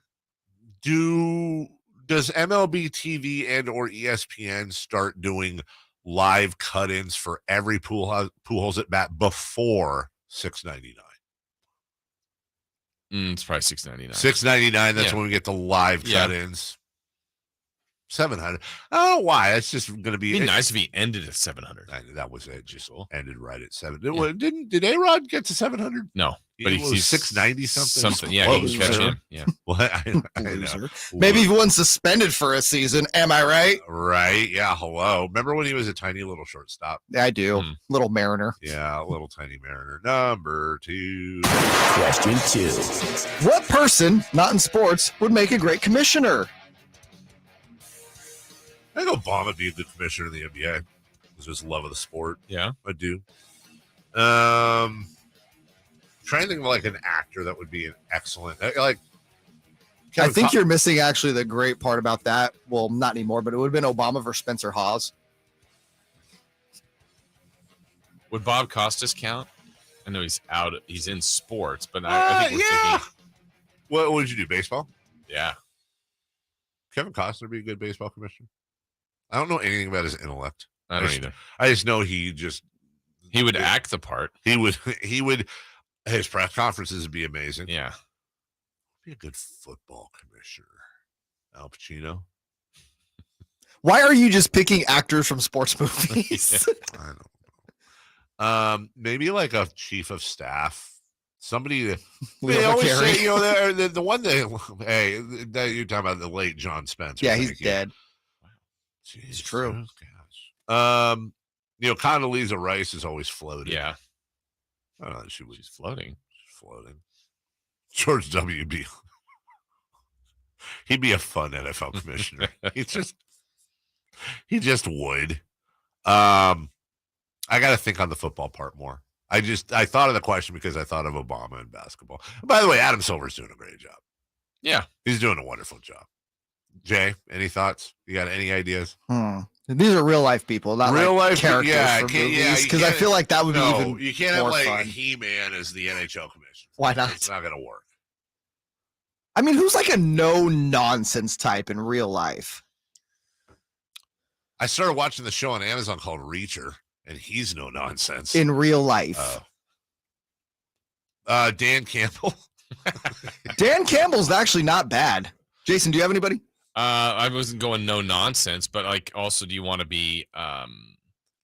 S2: Does MLB TV and or ESPN start doing live cut-ins for every Pujols at bat before 699?
S3: It's probably 699.
S2: 699. That's when we get the live cut-ins. 700. I don't know why. It's just going to be
S3: nice if he ended at 700.
S2: That was it. Just ended right at 700. Did A-Rod get to 700?
S3: No,
S2: but he's 690 something.
S3: Yeah, he can catch him. Yeah.
S2: Well, I know.
S15: Maybe he wasn't suspended for a season. Am I right?
S2: Right. Yeah. Hello. Remember when he was a tiny little shortstop?
S15: Yeah, I do. Little Mariner.
S2: Yeah, little tiny Mariner. Number 2.
S1: Question 2.
S15: What person, not in sports, would make a great commissioner?
S2: I think Obama be the commissioner of the NBA. It's just love of the sport.
S3: Yeah,
S2: I do. Trying to think of like an actor that would be an excellent. Like,
S15: I think you're missing actually the great part about that. Well, not anymore, but it would have been Obama versus Spencer Hawes.
S3: Would Bob Costas count? I know he's out. He's in sports, but I think we're thinking.
S2: What would you do? Baseball?
S3: Yeah.
S2: Kevin Costner be a good baseball commissioner? I don't know anything about his intellect.
S3: I don't either.
S2: I just know he
S3: would act the part.
S2: He would. His press conferences would be amazing.
S3: Yeah.
S2: Be a good football commissioner. Al Pacino.
S15: Why are you just picking actors from sports movies?
S2: I don't know. Maybe like a chief of staff. Somebody that they always say, you know, the one that you're talking about, the late John Spencer.
S15: Yeah, he's dead.
S2: Jeez,
S15: it's true.
S2: Gosh. You know, Condoleezza Rice is always floating.
S3: Yeah.
S2: I don't know, she's
S3: floating.
S2: She's floating. George W.B. He'd be a fun NFL commissioner. he just would. I got to think on the football part more. I thought of the question because I thought of Obama in basketball. By the way, Adam Silver's doing a great job.
S3: Yeah.
S2: He's doing a wonderful job. Jay, any thoughts? You got any ideas?
S15: These are real life people, not
S2: real
S15: like
S2: life
S15: characters.
S2: Yeah,
S15: because I feel like that would be even
S2: you can't have
S15: more
S2: like
S15: fun.
S2: He-Man as the NHL commissioner.
S15: Why not?
S2: It's not going to work.
S15: I mean, who's like a no nonsense type in real life?
S2: I started watching the show on Amazon called Reacher, And he's no nonsense.
S15: In real life.
S2: Dan Campbell.
S15: Dan Campbell's actually not bad. Jason, do you have anybody?
S3: I wasn't going no nonsense, but like also do you want to be a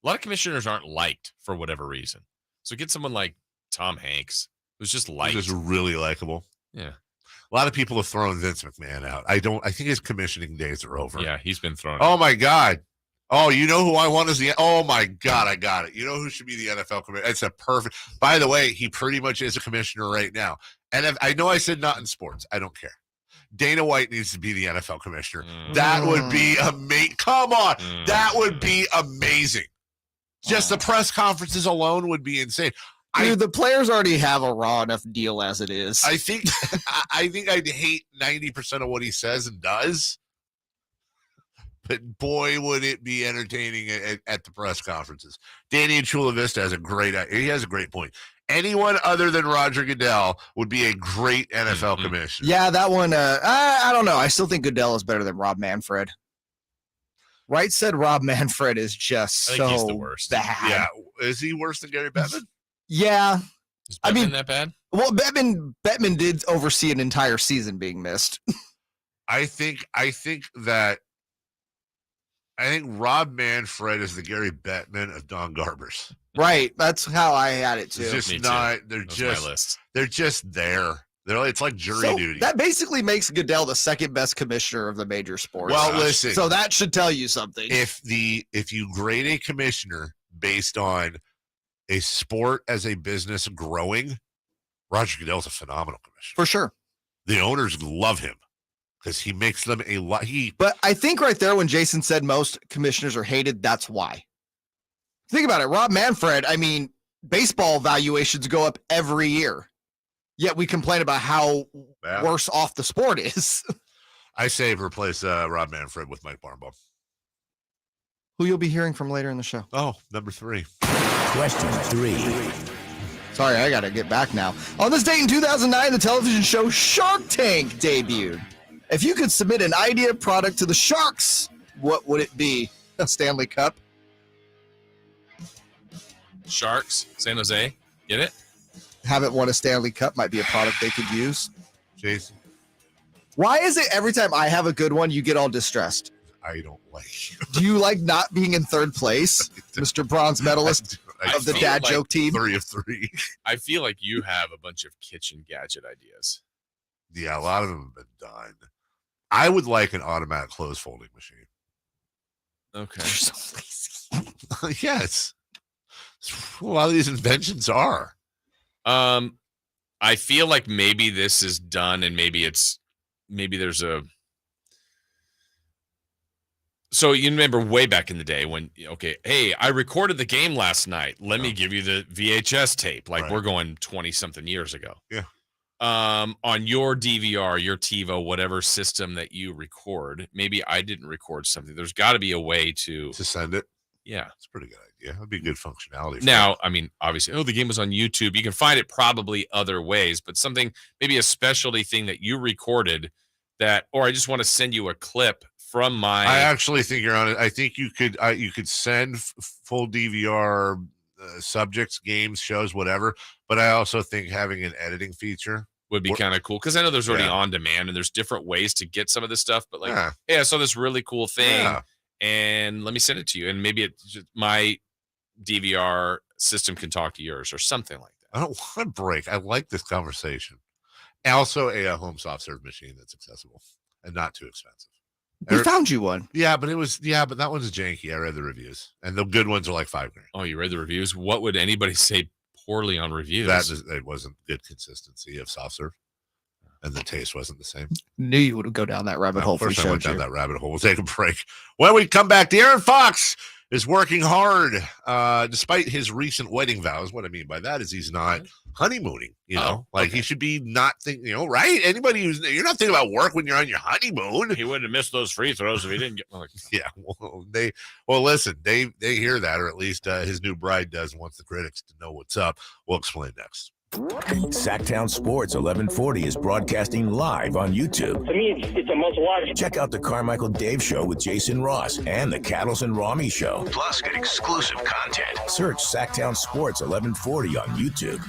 S3: lot of commissioners aren't liked for whatever reason. So get someone like Tom Hanks, who's just liked.
S2: Just really likable.
S3: Yeah.
S2: A lot of people have thrown Vince McMahon out. I think his commissioning days are over.
S3: Yeah, he's been thrown
S2: Oh
S3: out.
S2: my God. Oh, you know who I want as the oh my God, I got it. You know who should be the NFL commissioner? It's a perfect by the way, he pretty much is a commissioner right now. And I know I said not in sports. I don't care. Dana White needs to be the NFL commissioner. That would be amazing. Come on. That would be amazing. Just the press conferences alone would be insane.
S15: Dude, the players already have a raw enough deal as it is.
S2: I think I'd hate 90% of what he says and does. But boy, would it be entertaining at the press conferences. Danny in Chula Vista has a great point. Anyone other than Roger Goodell would be a great NFL commissioner.
S15: Yeah, that one. I don't know. I still think Goodell is better than Rob Manfred. Wright said Rob Manfred is just
S3: I think he's the
S15: so
S3: worst.
S15: bad.
S2: Yeah, is he worse than Gary Bettman?
S15: Yeah.
S3: Is Bettman that bad?
S15: Well, Bettman did oversee an entire season being missed.
S2: I think Rob Manfred is the Gary Bettman of Don Garbers.
S15: Right. That's how I had it too.
S2: It's just not. They're just there. It's like jury duty.
S15: That basically makes Goodell the second best commissioner of the major sports.
S2: Well, listen.
S15: So that should tell you something.
S2: If you grade a commissioner based on a sport as a business growing, Roger Goodell's a phenomenal commissioner.
S15: For sure.
S2: The owners love him because he makes them a lot.
S15: But I think right there when Jason said most commissioners are hated, that's why. Think about it. Rob Manfred, I mean, baseball valuations go up every year. Yet we complain about how worse off the sport is.
S2: I say replace Rob Manfred with Mike Barnbaum.
S15: Who you'll be hearing from later in the show.
S2: Oh, number 3.
S1: Question 3.
S15: Sorry, I got to get back now. On this date in 2009, the television show Shark Tank debuted. If you could submit an idea product to the Sharks, what would it be? A Stanley Cup?
S3: Sharks, San Jose. Get it?
S15: Haven't won a Stanley Cup might be a product they could use.
S2: Jason.
S15: Why is it every time I have a good one, you get all distressed?
S2: I don't like you.
S15: Do you like not being in third place, Mr. Bronze Medalist of the dad joke team?
S2: 3 of 3.
S3: I feel like you have a bunch of kitchen gadget ideas.
S2: Yeah, a lot of them have been done. I would like an automatic clothes folding machine.
S3: Okay.
S15: You're so lazy.
S2: Yes. A lot of these inventions are.
S3: I feel like maybe this is done and maybe there's a. So you remember way back in the day when, okay, hey, I recorded the game last night. Let me give you the VHS tape. Like we're going 20 something years ago.
S2: Yeah.
S3: On your DVR, your TiVo, whatever system that you record, maybe I didn't record something. There's got to be a way to
S2: send it.
S3: Yeah.
S2: It's a pretty good idea. That'd be good functionality.
S3: Now, I mean, obviously, the game was on YouTube. You can find it probably other ways, but something, maybe a specialty thing that you recorded that, or I just want to send you a clip from my.
S2: I actually think you're on it. I think you could send full DVR subjects, games, shows, whatever. But I also think having an editing feature
S3: would be kind of cool because I know there's already on demand and there's different ways to get some of this stuff. But like, hey, I saw this really cool thing, and let me send it to you. And maybe my DVR system can talk to yours or something like that.
S2: I don't want a break. I like this conversation. Also, a home soft serve machine that's accessible and not too expensive.
S15: We found you one.
S2: Yeah, but but that one's janky. I read the reviews, and the good ones are like $5,000.
S3: Oh, you read the reviews? What would anybody say poorly on reviews?
S2: It wasn't good consistency of soft serve, and the taste wasn't the same.
S15: Knew you would go down that rabbit hole.
S2: First, I went down that rabbit hole. We'll take a break. When we come back, De'Aaron Fox is working hard despite his recent wedding vows. What I mean by that is he's not honeymooning. He should be not thinking. Right? Anybody you're not thinking about work when you're on your honeymoon.
S3: He wouldn't have missed those free throws if he didn't get.
S2: Listen, they hear that, or at least his new bride does, and wants the critics to know what's up. We'll explain next.
S1: Sactown Sports 1140 is broadcasting live on YouTube.
S4: To me, it's a must-watch.
S1: Check out the Carmichael Dave Show with Jason Ross and the Cattles and Rami Show. Plus, get exclusive content. Search Sactown Sports 1140 on YouTube.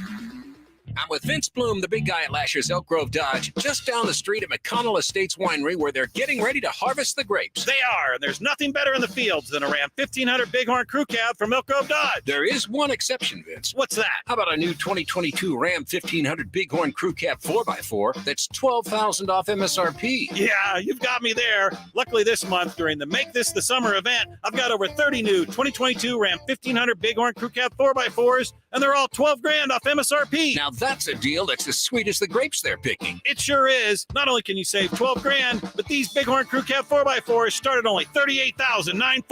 S5: I'm with Vince Bloom, the big guy at Lasher's Elk Grove Dodge, just down the street at McConnell Estates Winery, where they're getting ready to harvest the grapes.
S6: They are, and there's nothing better in the fields than a Ram 1500 Bighorn Crew Cab from Elk Grove Dodge.
S5: There is one exception, Vince.
S6: What's that?
S5: How about a new 2022 Ram 1500 Bighorn Crew Cab 4x4 that's $12,000 off MSRP?
S6: Yeah, you've got me there. Luckily this month, during the Make This the Summer event, I've got over 30 new 2022 Ram 1500 Bighorn Crew Cab 4x4s, and they're all $12,000 off MSRP.
S5: Now that's a deal that's as sweet as the grapes they're picking.
S6: It sure is. Not only can you save $12,000, but these Bighorn Crew Cab 4x4s start at only $38,940.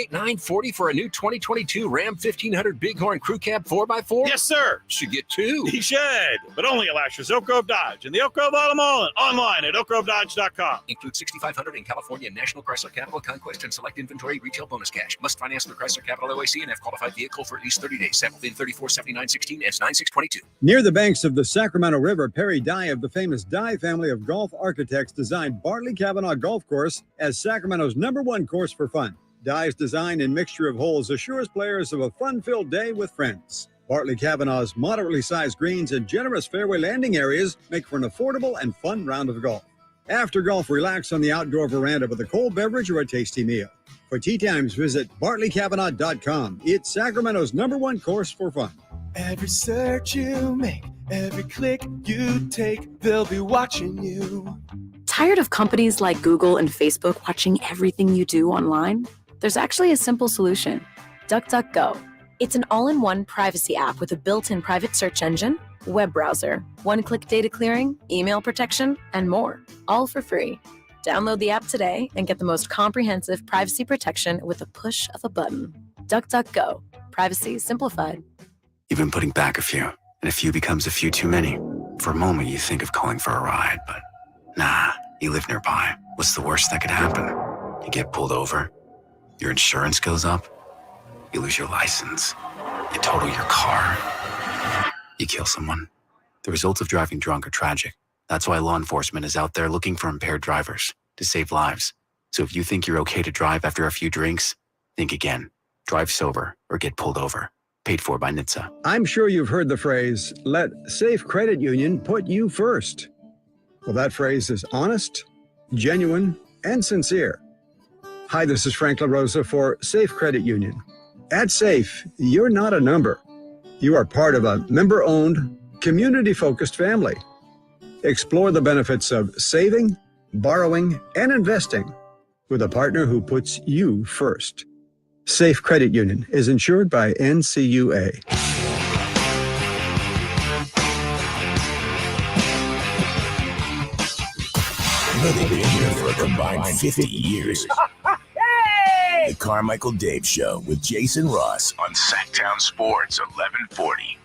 S5: $38,940 for a new 2022 Ram 1500 Bighorn Crew Cab 4x4?
S6: Yes, sir.
S5: Should get two.
S6: He should, but only at Lasher's Elk Grove Dodge and the Elk Grove Auto Mall and online at elkgrovedodge.com.
S5: Include 6,500 in California National Chrysler Capital Conquest and select inventory retail bonus cash. Must finance through Chrysler Capital OAC and have qualified vehicle for at least 30 days. Sample VIN 347916 S9622.
S7: Near the banks of the Sacramento River, Perry Dye of the famous Dye family of golf architects designed Bartley Kavanaugh Golf Course as Sacramento's #1 course for fun. Dye's design and mixture of holes assures players of a fun-filled day with friends. Bartley Kavanaugh's moderately sized greens and generous fairway landing areas make for an affordable and fun round of golf. After golf, relax on the outdoor veranda with a cold beverage or a tasty meal. For tee times, visit bartleykavanagh.com. It's Sacramento's #1 course for fun.
S25: Every search you make, every click you take, they'll be watching you.
S26: Tired of companies like Google and Facebook watching everything you do online? There's actually a simple solution. DuckDuckGo. It's an all-in-one privacy app with a built-in private search engine, web browser, one-click data clearing, email protection, and more, all for free. Download the app today and get the most comprehensive privacy protection with a push of a button. DuckDuckGo. Privacy simplified.
S27: You've been putting back a few, and a few becomes a few too many. For a moment, you think of calling for a ride, but nah, you live nearby. What's the worst that could happen? You get pulled over, your insurance goes up, you lose your license, you total your car, you kill someone. The results of driving drunk are tragic. That's why law enforcement is out there looking for impaired drivers to save lives. So if you think you're okay to drive after a few drinks, think again. Drive sober or get pulled over. Paid for by NHTSA.
S7: I'm sure you've heard the phrase, let Safe Credit Union put you first. Well, that phrase is honest, genuine, and sincere. Hi, this is Frank LaRosa for Safe Credit Union. At Safe, you're not a number. You are part of a member-owned, community-focused family. Explore the benefits of saving, borrowing, and investing with a partner who puts you first. Safe Credit Union is insured by NCUA.
S1: They've been here for a combined 50 years. The Carmichael Dave Show with Jason Ross on Sactown Sports 1140.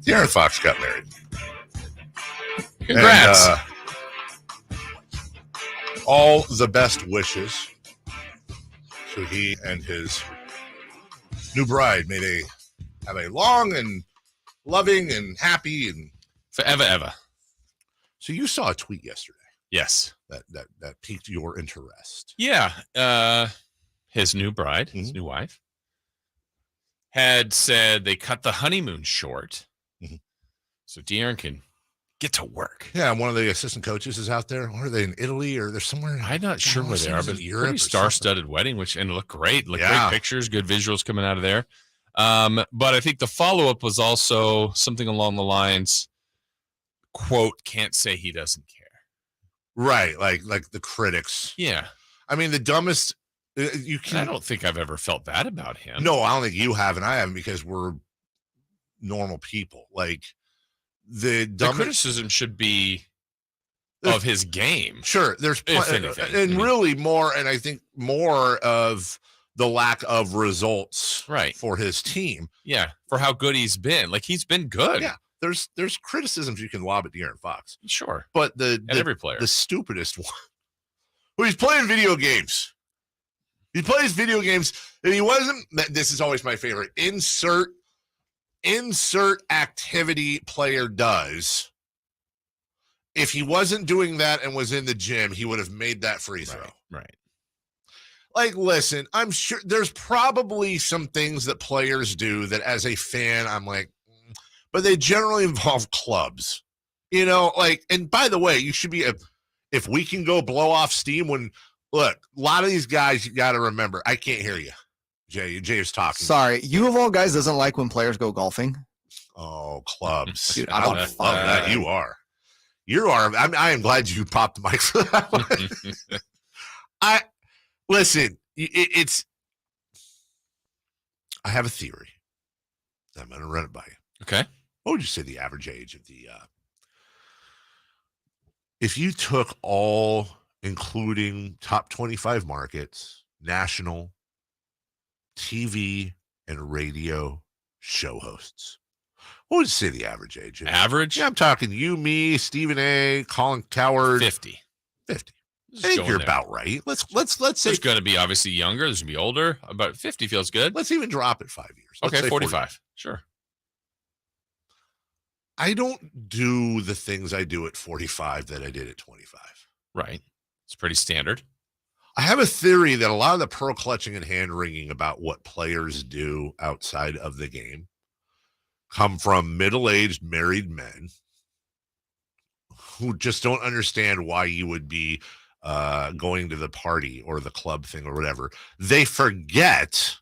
S2: De'Aaron Fox got married.
S3: Congrats.
S2: And, all the best wishes to he and his new bride. May they have a long and loving and happy and
S3: forever ever.
S2: So you saw a tweet yesterday.
S3: Yes.
S2: That piqued your interest.
S3: Yeah. His new bride, his new wife, had said they cut the honeymoon short. So De'Aaron can get to work.
S2: Yeah, one of the assistant coaches is out there. Or are they in Italy or they're somewhere?
S3: I'm not sure where they are, but pretty star-studded wedding, and it looked great. Great pictures, good visuals coming out of there. But I think the follow-up was also something along the lines, quote, can't say he doesn't care.
S2: Right, like the critics.
S3: Yeah.
S2: I mean, the dumbest you can.
S3: I don't think I've ever felt that about him.
S2: No, I don't think you have, and I haven't, because we're normal people. Like the
S3: criticism should be of his game.
S2: Sure, there's
S3: if anything,
S2: and really more, and I think more of the lack of results for his team.
S3: Yeah, for how good he's been. Like, he's been good.
S2: Yeah, there's criticisms you can lob at De'Aaron Fox.
S3: Sure,
S2: but
S3: every player,
S2: the stupidest one. Well, he's playing video games. He plays video games, and he wasn't. This is always my favorite. Insert activity player does. If he wasn't doing that and was in the gym, he would have made that free throw.
S3: Right.
S2: Like, listen, I'm sure there's probably some things that players do that as a fan, I'm like, but they generally involve clubs, like, and by the way, you should be, if we can go blow off steam look, a lot of these guys, you got to remember, I can't hear you. Jay is talking.
S15: Sorry, you of all guys doesn't like when players go golfing.
S2: Oh, clubs.
S15: Dude,
S2: I love that. You are. I am glad you popped the mic for that one. Listen, I have a theory. I'm going to run it by you.
S3: Okay.
S2: What would you say the average age of if you took all, including top 25 markets, national, TV, and radio show hosts, what would you say the average age is?
S3: Average?
S2: Yeah, I'm talking you, me, Stephen A., Colin Coward.
S3: 50.
S2: I think you're about right. Let's say
S3: there's going to be obviously younger. There's going to be older. About 50 feels good.
S2: Let's even drop it 5 years.
S3: Okay, 45. Sure.
S2: I don't do the things I do at 45 that I did at 25.
S3: Right. It's pretty standard.
S2: I have a theory that a lot of the pearl clutching and hand wringing about what players do outside of the game come from middle-aged married men who just don't understand why you would be going to the party or the club thing or whatever. They forget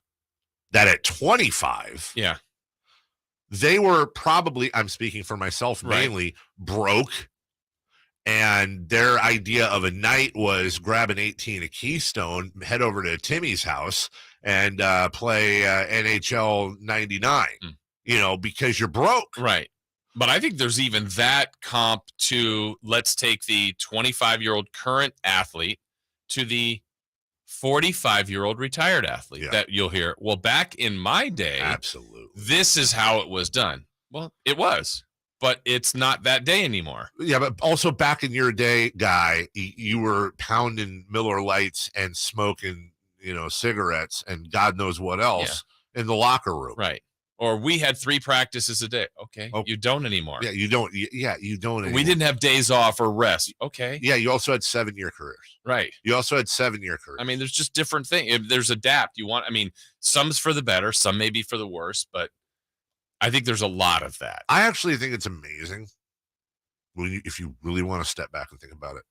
S2: that at 25, they were probably, I'm speaking for myself mainly, broke. And their idea of a night was grab an 18 at Keystone, head over to Timmy's house, and play NHL 99, because you're broke.
S3: Right. But I think there's even that comp to, let's take the 25-year-old current athlete to the 45-year-old retired athlete that you'll hear. Well, back in my day,
S2: absolutely,
S3: this is how it was done. Well, it was. But it's not that day anymore.
S2: Yeah, but also back in your day, Guy, you were pounding Miller Lights and smoking, cigarettes and God knows what else in the locker room.
S3: Right. Or we had 3 practices a day. Okay. Oh, you don't anymore.
S2: Yeah, you don't. Yeah, you don't anymore.
S3: We didn't have days off or rest. Okay.
S2: Yeah, you also had 7-year careers.
S3: Right.
S2: You also had 7-year careers.
S3: I mean, there's just different things. There's adapt. Some's for the better, some may be for the worse, but I think there's a lot of that.
S2: I actually think it's amazing if you really want to step back and think about it.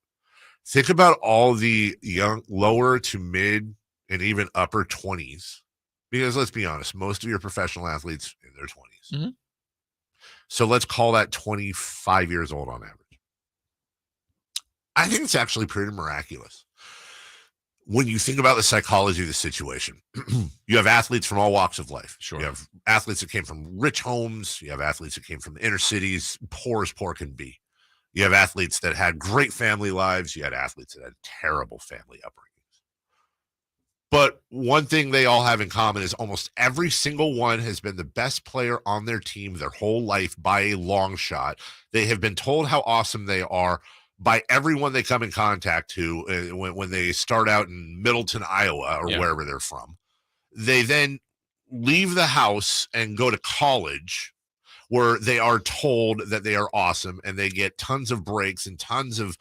S2: Think about all the young, lower to mid, and even upper 20s. Because let's be honest, most of your professional athletes in their 20s.
S3: Mm-hmm.
S2: So let's call that 25 years old on average. I think it's actually pretty miraculous. When you think about the psychology of the situation, you have athletes from all walks of life.
S3: Sure.
S2: You have athletes that came from rich homes. You have athletes that came from the inner cities, poor as poor can be. You have athletes that had great family lives. You had athletes that had terrible family upbringings. But one thing they all have in common is almost every single one has been the best player on their team their whole life by a long shot. They have been told how awesome they are by everyone they come in contact to when they start out in Middleton, Iowa, or wherever they're from. They then leave the house and go to college where they are told that they are awesome and they get tons of breaks and tons of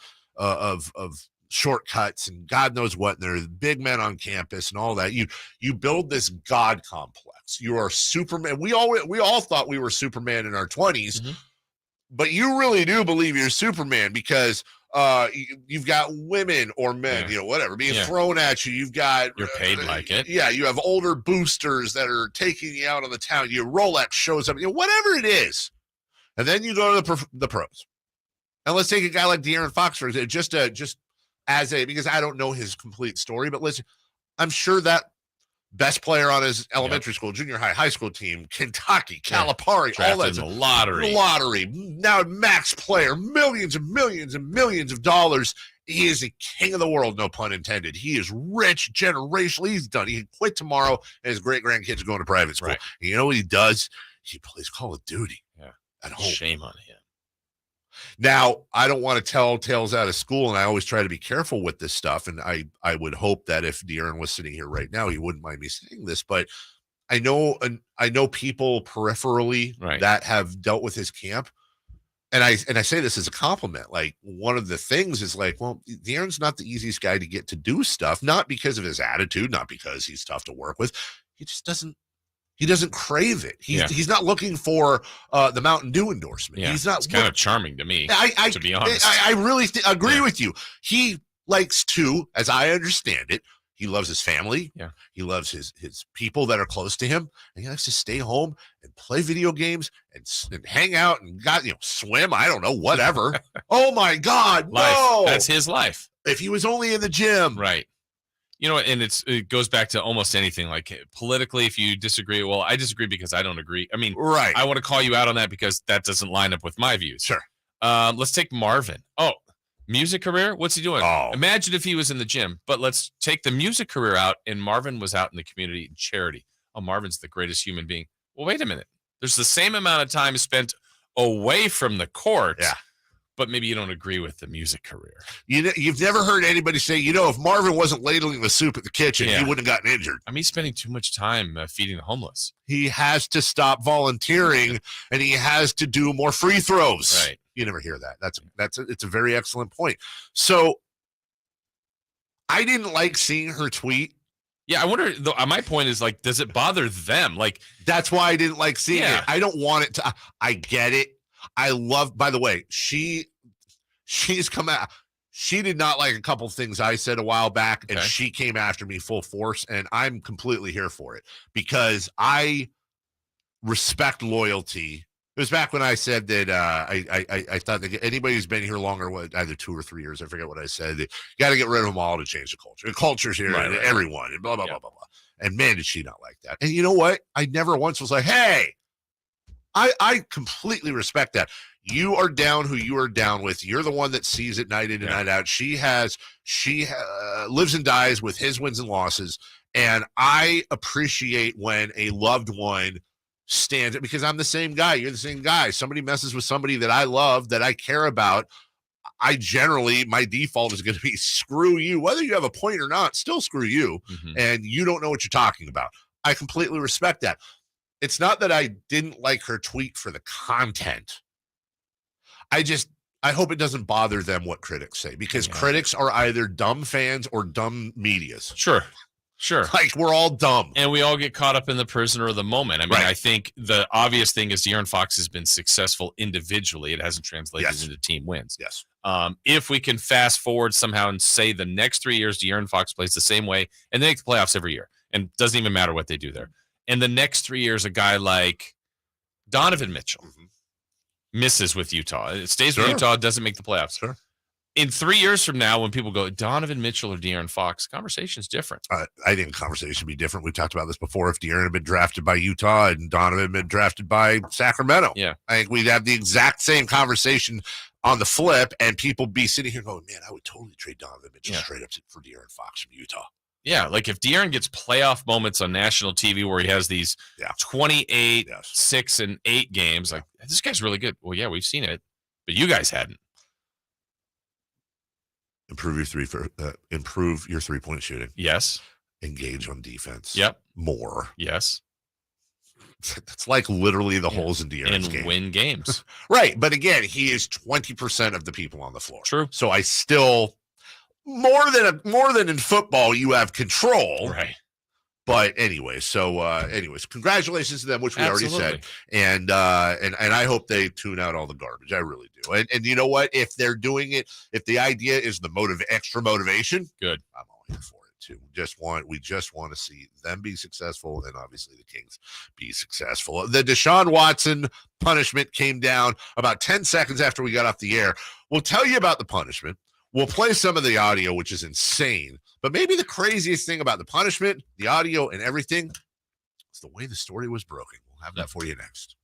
S2: shortcuts and God knows what. And they're big men on campus and all that. You build this God complex. You are Superman. We all thought we were Superman in our 20s.
S3: Mm-hmm.
S2: But you really do believe you're Superman because you've got women or men, whatever, being thrown at you. You've got
S3: you're paid like it.
S2: Yeah, you have older boosters that are taking you out on the town. Your Rolex shows up, whatever it is, and then you go to the pros. And let's take a guy like De'Aaron Fox for example, just as because I don't know his complete story, but listen, I'm sure that best player on his elementary school, junior high, high school team, Kentucky, Calipari, all that.
S3: The lottery.
S2: Now max player, millions and millions and millions of dollars. He is a king of the world, no pun intended. He is rich, generational. He's done. He can quit tomorrow, and his great-grandkids are going to private school. Right. And you know what he does? He plays Call of Duty at home.
S3: Shame on him.
S2: Now, I don't want to tell tales out of school, and I always try to be careful with this stuff. And I would hope that if De'Aaron was sitting here right now, he wouldn't mind me saying this. But I know people peripherally that have dealt with his camp, and I say this as a compliment. Like, one of the things is like, well, De'Aaron's not the easiest guy to get to do stuff, not because of his attitude, not because he's tough to work with. He just doesn't. He doesn't crave it. He's not looking for the Mountain Dew endorsement.
S3: Yeah.
S2: He's not.
S3: It's kind of charming to me, to be honest.
S2: I really agree with you. He likes to, as I understand it, he loves his family.
S3: Yeah.
S2: He loves his people that are close to him. And he likes to stay home and play video games and hang out and swim. I don't know, whatever. Oh my God, no!
S3: That's his life.
S2: If he was only in the gym,
S3: right? And it goes back to almost anything. Like, politically, if you disagree, well, I disagree because I don't agree. I mean,
S2: right.
S3: I want to call you out on that because that doesn't line up with my views.
S2: Sure.
S3: Let's take Marvin. Oh, music career? What's he doing?
S2: Oh.
S3: Imagine if he was in the gym, but let's take the music career out and Marvin was out in the community in charity. Oh, Marvin's the greatest human being. Well, wait a minute. There's the same amount of time spent away from the court.
S2: Yeah.
S3: But maybe you don't agree with the music career.
S2: You've never heard anybody say, if Marvin wasn't ladling the soup at the kitchen, he wouldn't have gotten injured.
S3: I mean, he's spending too much time feeding the homeless.
S2: He has to stop volunteering, and he has to do more free throws.
S3: Right.
S2: You never hear that. It's a very excellent point. So I didn't like seeing her tweet.
S3: Yeah, I wonder, though, my point is, like, does it bother them? Like,
S2: that's why I didn't like seeing it. I don't want it to. I get it. I love, by the way, she's come out. She did not like a couple things I said a while back, and she came after me full force, and I'm completely here for it because I respect loyalty. It was back when I said that I thought that anybody who's been here longer, either 2 or 3 years, I forget what I said, you got to get rid of them all to change the culture. The culture's here, and everyone, and blah, blah, blah, blah, blah. And man, did she not like that. And you know what? I never once was like, hey, I completely respect that. You are down who you are down with. You're the one that sees it night in and night out. She lives and dies with his wins and losses. And I appreciate when a loved one stands, because I'm the same guy. You're the same guy. Somebody messes with somebody that I love, that I care about. I generally, my default is going to be screw you. Whether you have a point or not, still screw you. Mm-hmm. And you don't know what you're talking about. I completely respect that. It's not that I didn't like her tweet for the content. I hope it doesn't bother them what critics say, because critics are either dumb fans or dumb medias.
S3: Sure.
S2: Like, we're all dumb.
S3: And we all get caught up in the prisoner of the moment. I mean, I think the obvious thing is De'Aaron Fox has been successful individually. It hasn't translated into team wins.
S2: Yes.
S3: If we can fast forward somehow and say the next 3 years, De'Aaron Fox plays the same way and they make the playoffs every year, and it doesn't even matter what they do there. And the next 3 years, a guy like Donovan Mitchell misses with Utah. It stays with Utah, doesn't make the playoffs.
S2: Sure.
S3: In 3 years from now, when people go, Donovan Mitchell or De'Aaron Fox, conversation's different.
S2: I think the conversation would be different. We've talked about this before. If De'Aaron had been drafted by Utah and Donovan had been drafted by Sacramento, I think we'd have the exact same conversation on the flip, and people be sitting here going, man, I would totally trade Donovan Mitchell straight up for De'Aaron Fox from Utah.
S3: Yeah, like if De'Aaron gets playoff moments on national TV where he has these 28, 6, and 8 games, like, this guy's really good. Well, yeah, we've seen it, but you guys hadn't.
S2: Improve your 3-point shooting.
S3: Yes.
S2: Engage on defense.
S3: Yep.
S2: More.
S3: Yes.
S2: That's like literally the holes in De'Aaron's game.
S3: And win games.
S2: Right, but again, he is 20% of the people on the floor.
S3: True.
S2: So I still... More than in football, you have control.
S3: Right.
S2: But anyway, anyways, congratulations to them, which we already said, and I hope they tune out all the garbage. I really do. And you know what? If they're doing it, if the idea is the extra motivation,
S3: good.
S2: I'm all here for it too. We just want to see them be successful, and obviously the Kings be successful. The Deshaun Watson punishment came down about 10 seconds after we got off the air. We'll tell you about the punishment. We'll play some of the audio, which is insane. But maybe the craziest thing about the punishment, the audio, and everything is the way the story was broken. We'll have that for you next.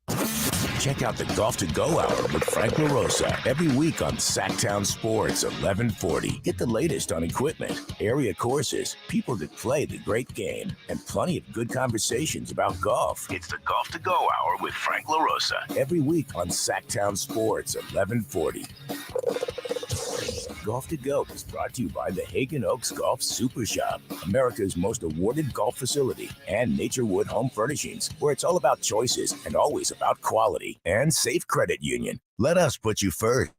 S1: Check out the Golf to Go Hour with Frank LaRosa every week on Sactown Sports 1140. Get the latest on equipment, area courses, people that play the great game, and plenty of good conversations about golf. It's the Golf to Go Hour with Frank LaRosa every week on Sactown Sports 1140. Golf to Go is brought to you by the Hagen Oaks Golf Super Shop, America's most awarded golf facility, and Naturewood Home Furnishings, where it's all about choices and always about quality, and Safe Credit Union. Let us put you first.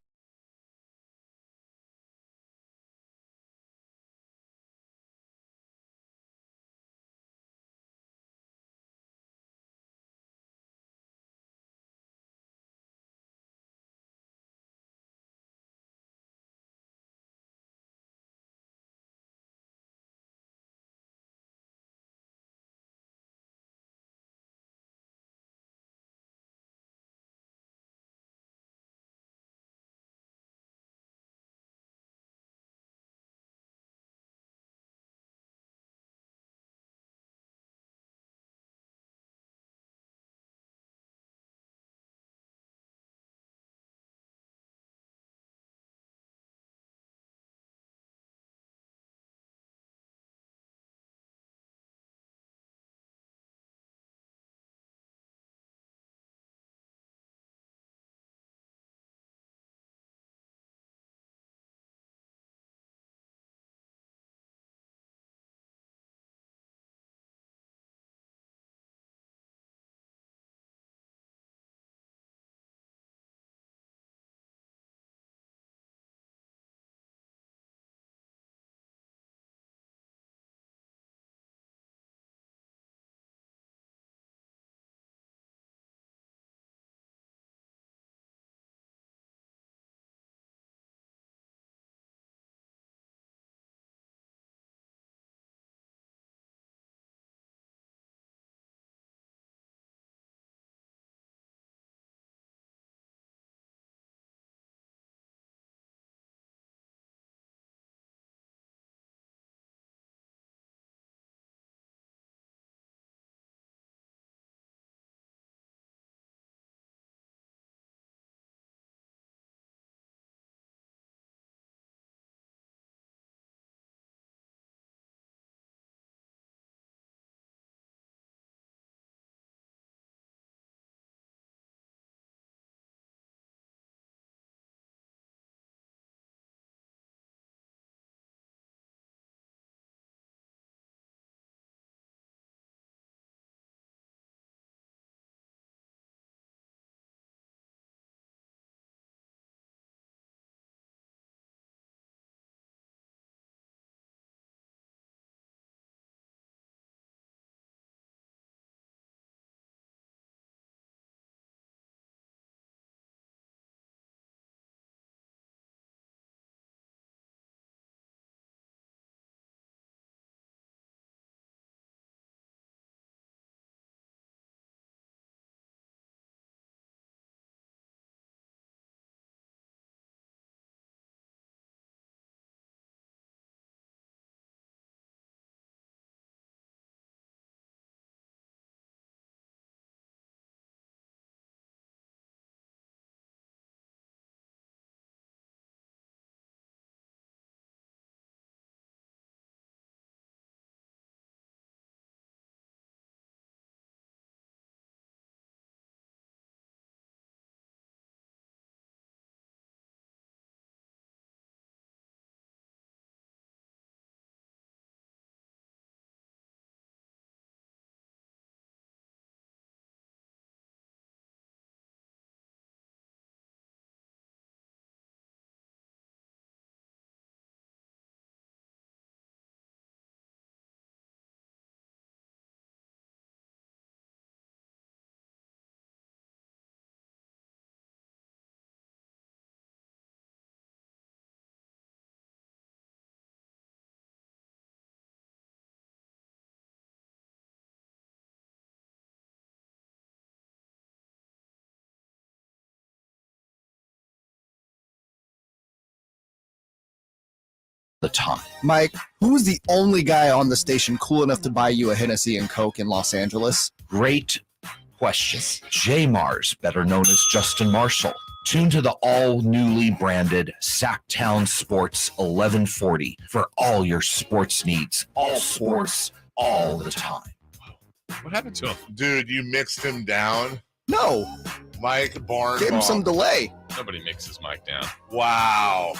S4: the time.
S15: Mike, who was the only guy on the station cool enough to buy you a Hennessy and Coke in Los Angeles?
S4: Great question. J Mars, better known as Justin Marshall. Tune to the all newly branded Sactown Sports 1140 for all your sports needs. All sports, all the time.
S3: What happened to him?
S2: Dude, you mixed him down.
S15: No.
S2: Mike Barnes.
S15: Gave him some delay.
S3: Nobody mixes Mike down.
S2: Wow.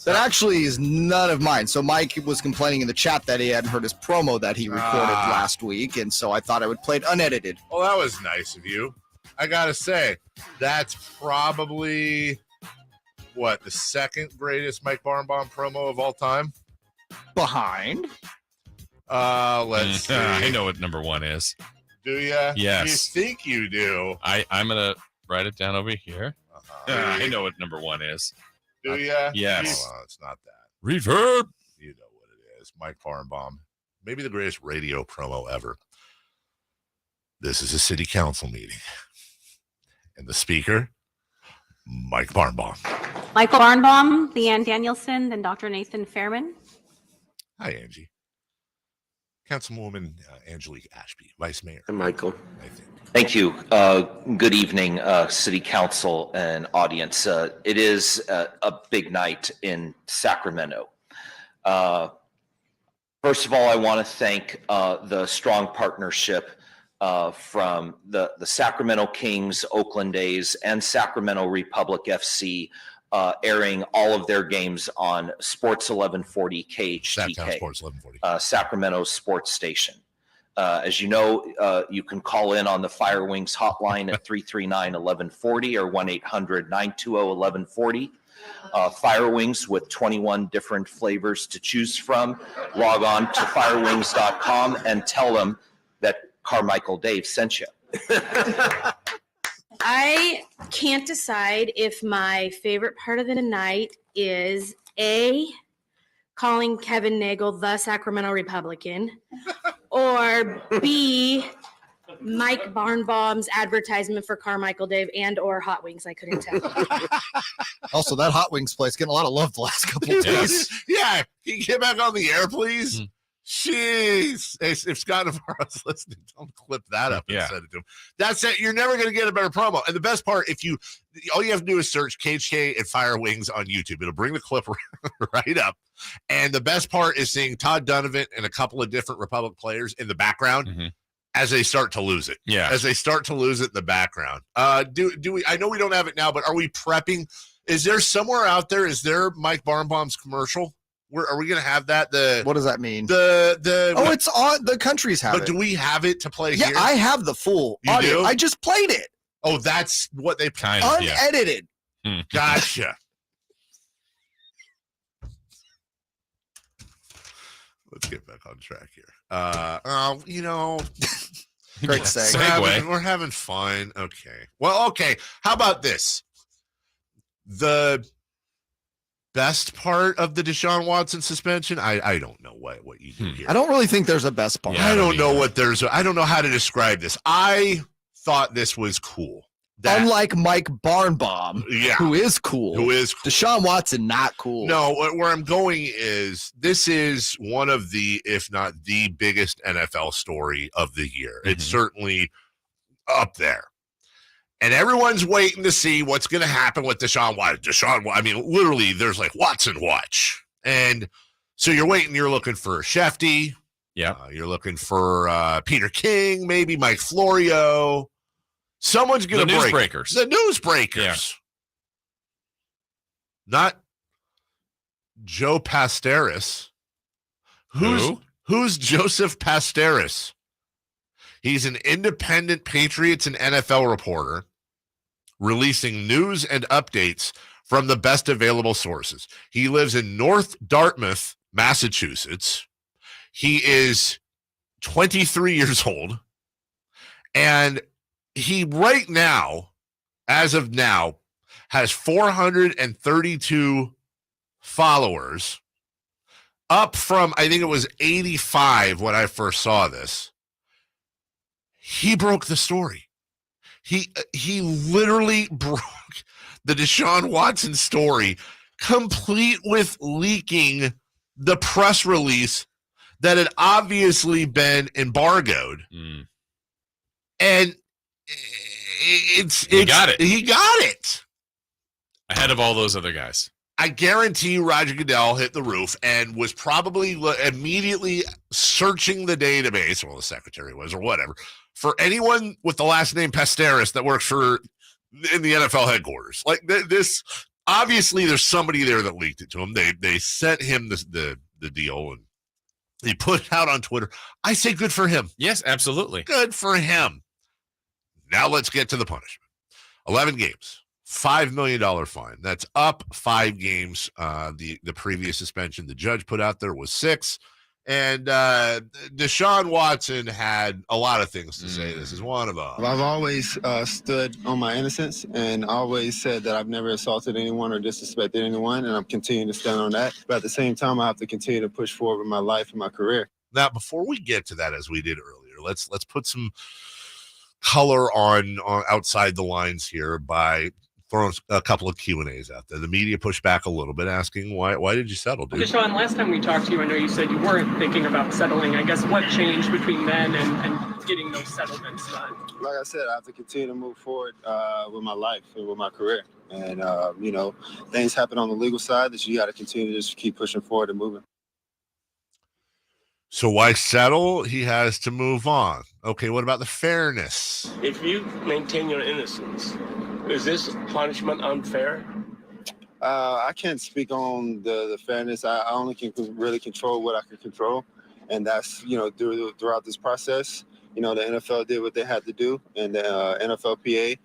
S15: That actually is none of mine. So Mike was complaining in the chat that he hadn't heard his promo that he recorded last week, and so I thought I would play it unedited.
S2: Well, that was nice of you. I gotta say, that's probably the second greatest Mike Barnbaum promo of all time.
S15: Behind.
S2: Let's see.
S3: I know what number one is.
S2: Do you?
S3: Yes.
S2: You think you do?
S3: I'm gonna write it down over here. I know what number one is.
S2: Do you?
S3: Yes.
S2: Well, it's not that.
S3: Reverb.
S2: You know what it is. Mike Barnbaum. Maybe the greatest radio promo ever. This is a city council meeting. And the speaker, Mike Barnbaum.
S8: Michael Barnbaum, Leanne Danielson, then Dr. Nathan Fairman.
S2: Hi, Angie. Councilwoman Angelique Ashby, Vice Mayor.
S9: Hi, Michael. Thank you. Good evening, City Council and audience. It is a big night in Sacramento. First of all, I want to thank the strong partnership from the Sacramento Kings, Oakland A's, and Sacramento Republic FC airing all of their games on Sports 1140 KHTK,
S2: Sactown Sports 1140.
S9: Sacramento Sports Station. As you know, you can call in on the Fire Wings hotline at 339-1140 or 1-800-920-1140. Fire Wings with 21 different flavors to choose from. Log on to firewings.com and tell them that Carmichael Dave sent you.
S10: I can't decide if my favorite part of the night is A, calling Kevin Nagel the Sacramento Republican, or B, Mike Barnbaum's advertisement for Carmichael Dave and or Hot Wings. I couldn't tell.
S15: Also, that Hot Wings place getting a lot of love the last couple of days.
S2: Yeah, can you get back on the air, please? Jeez. Hey, if Scott Navarro's listening, don't clip that up and send it to him. That's it. You're never going to get a better promo. And the best part, all you have to do is search KHK and Fire Wings on YouTube. It'll bring the clip right up. And the best part is seeing Todd Donovan and a couple of different Republic players in the background as they start to lose it.
S3: Yeah.
S2: As they start to lose it in the background. Do we, I know we don't have it now, but are we prepping? Is there somewhere out there, is there Mike Barnbaum's commercial? Are we going to have that?
S15: What does that mean?
S2: It's
S15: on the countries have
S2: but
S15: it.
S2: do we have it to play here?
S15: Yeah, I have the full audio.
S2: Do?
S15: I just played it.
S2: Oh, that's what they
S3: kind
S15: of unedited.
S3: Yeah.
S2: Gotcha. Let's get back on track here.
S15: Great segue.
S2: We're having fun. Okay. Well, okay. How about this? The best part of the Deshaun Watson suspension? I don't know what you do here.
S15: I don't really think there's a best part.
S2: Yeah, I don't know I don't know how to describe this. I thought this was cool.
S15: Unlike Mike Barnbaum, who is cool. Deshaun Watson, not cool.
S2: No, where I'm going is this is one of the, if not the biggest NFL story of the year. It's certainly up there. And everyone's waiting to see what's going to happen with Deshaun Watson. I mean, literally, there's like Watson watch. And so you're waiting, you're looking for Shefty.
S3: Yeah.
S2: You're looking for Peter King, maybe Mike Florio. Someone's going to break. The newsbreakers. Yeah. Not Joe Pasteris. Who's Joseph Pasteris? He's an independent Patriots and NFL reporter releasing news and updates from the best available sources. He lives in North Dartmouth, Massachusetts. He is 23 years old. And he right now, as of now, has 432 followers, up from, I think it was 85 when I first saw this. He broke the story. He literally broke the Deshaun Watson story complete with leaking the press release that had obviously been embargoed. And
S3: he got it.
S2: He got it.
S3: Ahead of all those other guys.
S2: I guarantee Roger Goodell hit the roof and was probably immediately searching the database, well, the secretary was, or whatever, for anyone with the last name Pasteris that works in the NFL headquarters. Like this, obviously there's somebody there that leaked it to him. They sent him the deal, and he put it out on Twitter. I say good for him.
S3: Yes, absolutely.
S2: Good for him. Now let's get to the punishment. 11 games. $5 million fine. That's up 5 games. The previous suspension the judge put out there was 6. And Deshaun Watson had a lot of things to say. This is one of them.
S11: I've always stood on my innocence and always said that I've never assaulted anyone or disrespected anyone, and I'm continuing to stand on that. But at the same time, I have to continue to push forward with my life and my career.
S2: Now, before we get to that, as we did earlier, let's put some color on outside the lines here by throwing a couple of Q&As out there. The media pushed back a little bit, asking, why did you settle, dude?
S12: Deshaun, last time we talked to you, I know you said you weren't thinking about settling. I guess what changed between then and getting those settlements done?
S11: Like I said, I have to continue to move forward with my life and with my career. And, things happen on the legal side that you got to continue to just keep pushing forward and moving.
S2: So why settle? He has to move on. Okay, what about the fairness?
S13: If you maintain your innocence, is this punishment unfair?
S11: I can't speak on the fairness. I only can really control what I can control. And that's, throughout this process, the NFL did what they had to do. And the NFLPA,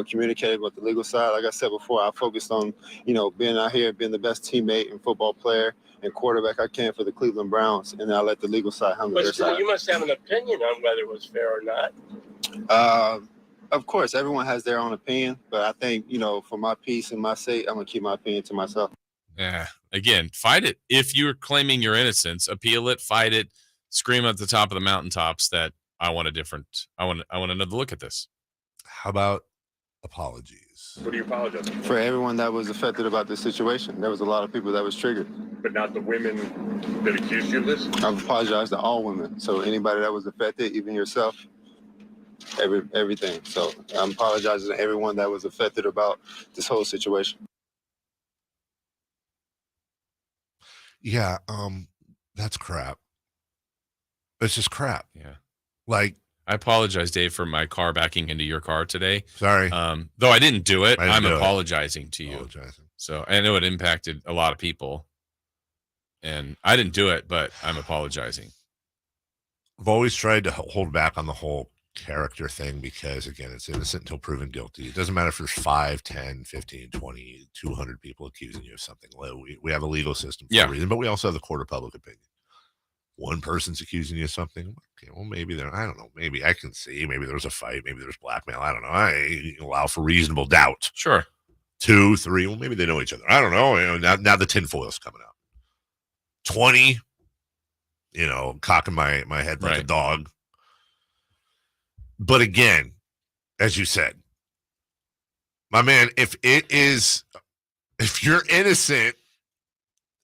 S11: communicated with the legal side. Like I said before, I focused on, being out here, being the best teammate and football player and quarterback I can for the Cleveland Browns. And I let the legal side handle their side.
S13: You must have an opinion on whether it was fair or not.
S11: Of course, everyone has their own opinion, but I think, for my peace and my sake, I'm going to keep my opinion to myself.
S3: Yeah. Again, fight it. If you're claiming your innocence, appeal it, fight it, scream at the top of the mountaintops that I want another look at this.
S2: How about apologies?
S13: What are you apologizing
S11: for? Everyone that was affected about this situation. There was a lot of people that was triggered.
S13: But not the women that accused you of this?
S11: I've apologized to all women. So anybody that was affected, even yourself, everything. So I'm apologizing to everyone that was affected about this whole situation.
S2: Yeah, that's crap. It's just crap.
S3: Yeah.
S2: Like,
S3: I apologize, Dave, for my car backing into your car today.
S2: Sorry.
S3: Though I didn't do it, I'm apologizing to you.
S2: Apologizing.
S3: So I know it impacted a lot of people. And I didn't do it, but I'm apologizing.
S2: I've always tried to hold back on the whole character thing because, again, it's innocent until proven guilty. It doesn't matter if there's 5, 10, 15, 20, 200 people accusing you of something. We have a legal system for a reason, but we also have the court of public opinion. One person's accusing you of something. Okay, well, maybe I don't know. Maybe I can see. Maybe there's a fight. Maybe there's blackmail. I don't know. I allow for reasonable doubt.
S3: Sure.
S2: 2, 3. Well, maybe they know each other. I don't know. Now the tinfoil's coming out. 20. Cocking my head like a dog. But again, as you said, my man, if you're innocent,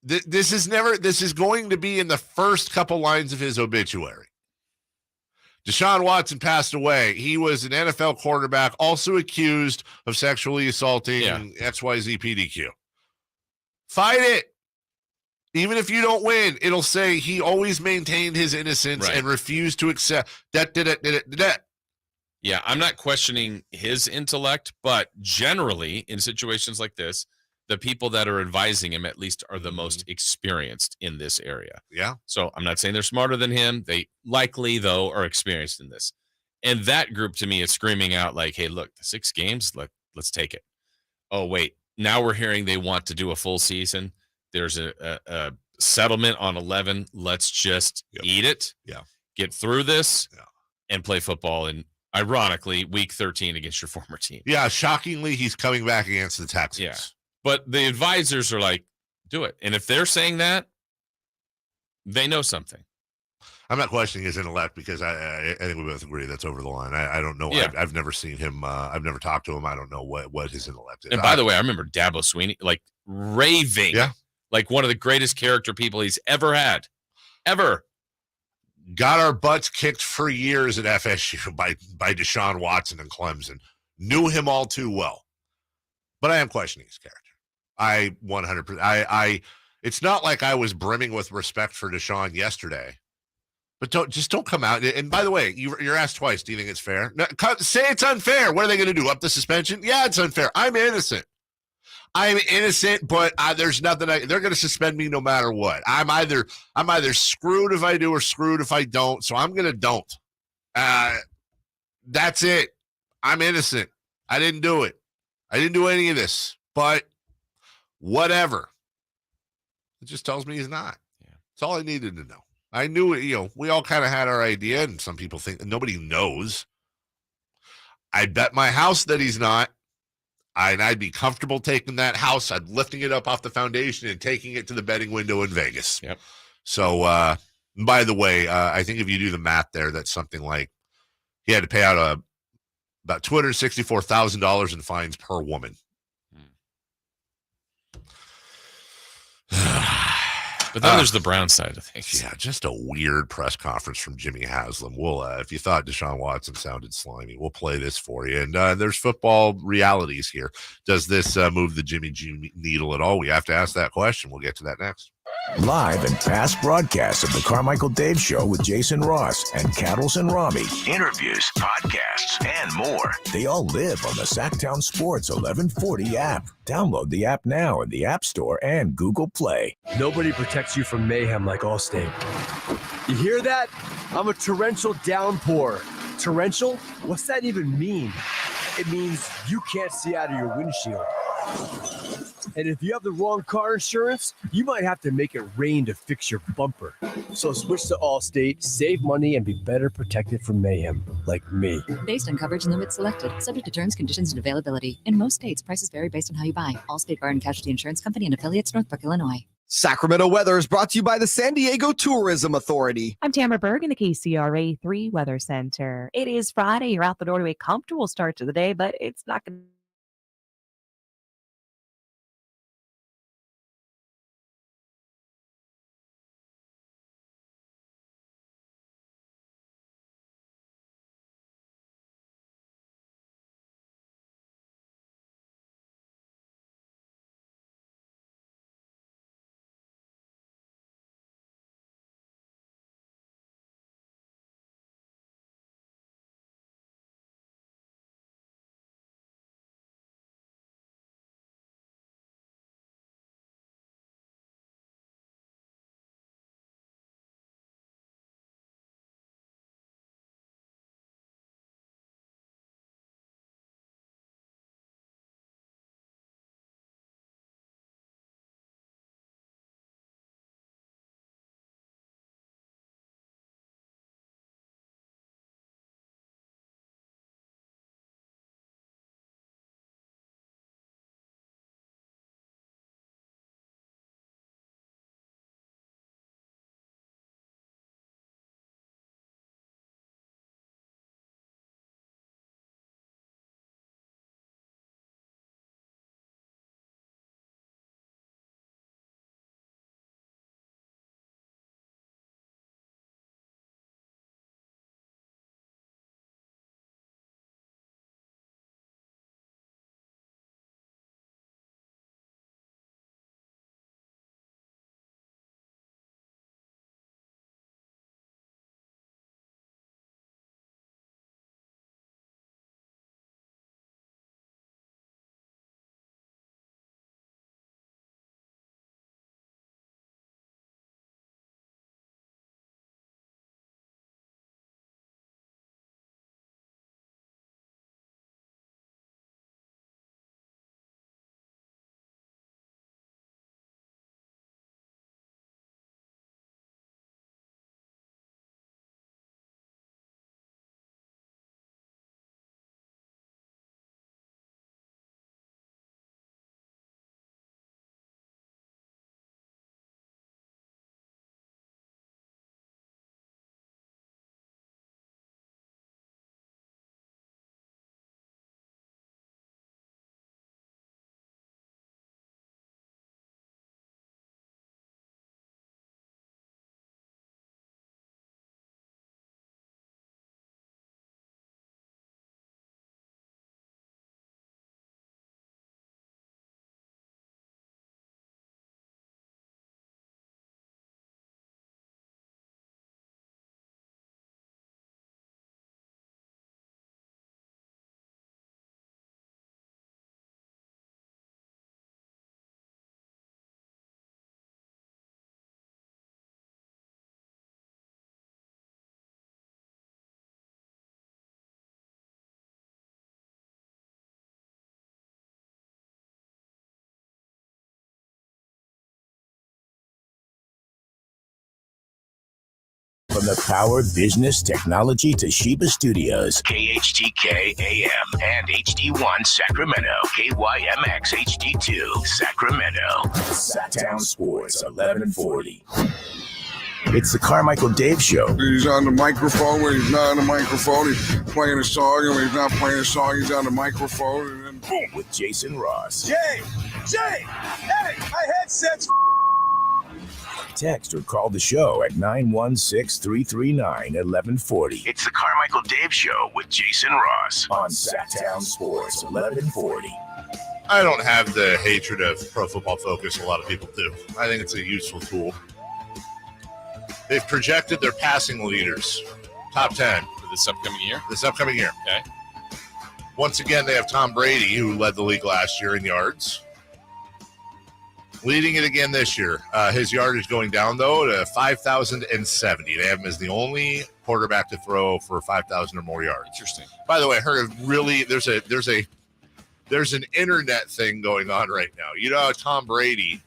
S2: this is going to be in the first couple lines of his obituary. Deshaun Watson passed away. He was an NFL quarterback, also accused of sexually assaulting XYZ PDQ. Fight it. Even if you don't win, it'll say he always maintained his innocence and refused to accept that.
S3: Yeah, I'm not questioning his intellect, but generally in situations like this, the people that are advising him at least are the most experienced in this area.
S2: Yeah.
S3: So I'm not saying they're smarter than him. They likely, though, are experienced in this. And that group to me is screaming out like, hey, look, 6 games, let's take it. Oh, wait, now we're hearing they want to do a full season. There's a settlement on 11. Let's just eat it.
S2: Yeah.
S3: Get through this and play football. And ironically, week 13 against your former team.
S2: Yeah. Shockingly, he's coming back against the Texans.
S3: Yeah. But the advisors are like, do it. And if they're saying that, they know something.
S2: I'm not questioning his intellect because I think we both agree that's over the line. I don't know.
S3: Yeah.
S2: I've never seen him. I've never talked to him. I don't know what his intellect is.
S3: And by the way, I remember Dabo Sweeney like raving, like one of the greatest character people he's ever had, ever.
S2: Got our butts kicked for years at FSU by Deshaun Watson and Clemson. Knew him all too well, but I am questioning his character. I 100%. It's not like I was brimming with respect for Deshaun yesterday. But don't come out. And by the way, you're asked twice. Do you think it's fair? No, say it's unfair. What are they going to do? Up the suspension? Yeah, it's unfair. I'm innocent. But there's nothing. They're going to suspend me no matter what. I'm either screwed if I do or screwed if I don't. So I'm going to don't. That's it. I'm innocent. I didn't do it. I didn't do any of this. But whatever. It just tells me he's not. Yeah. That's all I needed to know. I knew it, we all kind of had our idea, and some people think nobody knows. I bet my house that he's not. And I'd be comfortable taking that house. I'd lifting it up off the foundation and taking it to the betting window in Vegas.
S3: Yep.
S2: So, by the way, I think if you do the math there, that's something like he had to pay out about $264,000 in fines per woman.
S3: But then there's the Brown side of things.
S2: Yeah, just a weird press conference from Jimmy Haslam. We'll, if you thought Deshaun Watson sounded slimy, we'll play this for you. And there's football realities here. Does this move the Jimmy G needle at all? We have to ask that question. We'll get to that next.
S1: Live and past broadcasts of the Carmichael Dave Show with Jason Ross and Cattles and Rami. Interviews, podcasts, and more. They all live on the Sactown Sports 1140 app. Download the app now in the App Store and Google Play.
S14: Nobody protects you from mayhem like Allstate. You hear that? I'm a torrential downpour. Torrential? What's that even mean? It means you can't see out of your windshield. And if you have the wrong car insurance, you might have to make it rain to fix your bumper. So switch to Allstate, save money, and be better protected from mayhem, like me.
S16: Based on coverage and limits selected, subject to terms, conditions, and availability. In most states, prices vary based on how you buy. Allstate Bar and Casualty Insurance Company and affiliates, Northbrook, Illinois.
S15: Sacramento weather is brought to you by the San Diego Tourism Authority.
S17: I'm Tamara Berg in the KCRA 3 Weather Center. It is Friday. You're out the door to a comfortable start to the day, but it's not going to
S1: From the Power Business Technology Toshiba Studios, KHTK AM and HD1 Sacramento, KYMX HD2 Sacramento. Sactown Sports 1140. It's the Carmichael Dave Show.
S18: He's on the microphone when he's not on the microphone. He's playing a song, and when he's not playing a song, he's on the microphone. And then
S1: boom, with Jason Ross.
S18: Jay, hey, my headset's.
S1: Text or call the show at 916-339-1140. It's the Carmichael Dave Show with Jason Ross on Sactown Sports 1140.
S2: I don't have the hatred of Pro Football Focus a lot of people do. I think it's a useful tool. They've projected their passing leaders, top 10.
S3: For this upcoming year?
S2: This upcoming year.
S3: Okay.
S2: Once again, they have Tom Brady, who led the league last year in yards. Leading it again this year. His yardage going down, though, to 5,070. They have him as the only quarterback to throw for 5,000 or more yards.
S3: Interesting.
S2: By the way, I heard there's an internet thing going on right now. You know how Tom Brady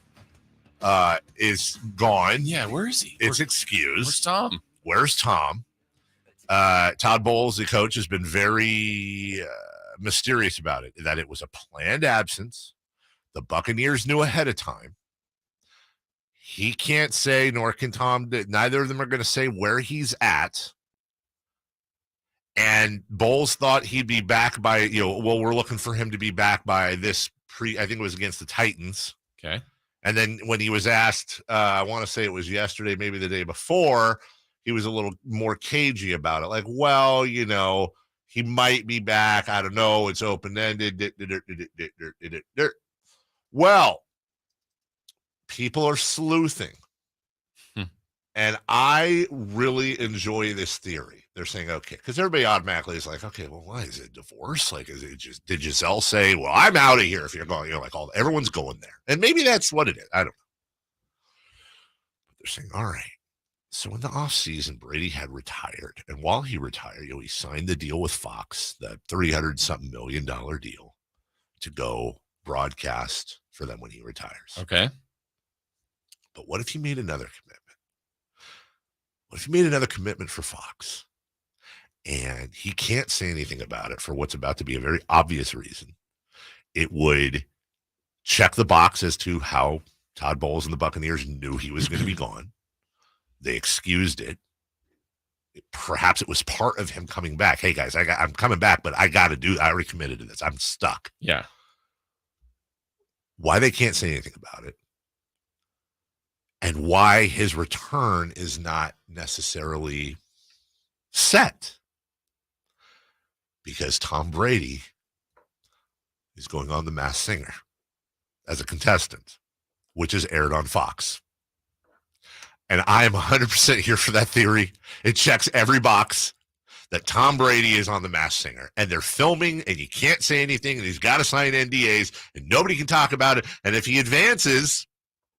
S2: is gone.
S3: Yeah, where is he?
S2: It's excused.
S3: Where's Tom?
S2: Where's Tom? Todd Bowles, the coach, has been very mysterious about it, that it was a planned absence. The Buccaneers knew ahead of time. He can't say, nor can Tom. Neither of them are going to say where he's at. And Bowles thought he'd be back by, we're looking for him to be back by this I think it was against the Titans.
S3: Okay.
S2: And then when he was asked, I want to say it was yesterday, maybe the day before, he was a little more cagey about it. Like, well, he might be back. I don't know. It's open-ended. Well, people are sleuthing. And I really enjoy this theory. They're saying, okay, because everybody automatically is like, okay, well, why is it divorce? Like, is it just, did Giselle say, well, I'm out of here if you're going, like, everyone's going there. And maybe that's what it is. I don't know. But they're saying, all right. So in the offseason, Brady had retired. And while he retired, he signed the deal with Fox, that $300-something million deal to go broadcast for them when he retires.
S3: Okay.
S2: But what if he made another commitment? What if he made another commitment for Fox? And he can't say anything about it for what's about to be a very obvious reason. It would check the box as to how Todd Bowles and the Buccaneers knew he was going to be gone. They excused it. Perhaps it was part of him coming back. Hey, guys, I'm coming back, but I already committed to this. I'm stuck.
S3: Yeah.
S2: Why they can't say anything about it, and why his return is not necessarily set. Because Tom Brady is going on The Masked Singer as a contestant, which is aired on Fox. And I am 100% here for that theory. It checks every box that Tom Brady is on The Masked Singer. And they're filming, and you can't say anything, and he's got to sign NDAs, and nobody can talk about it. And if he advances,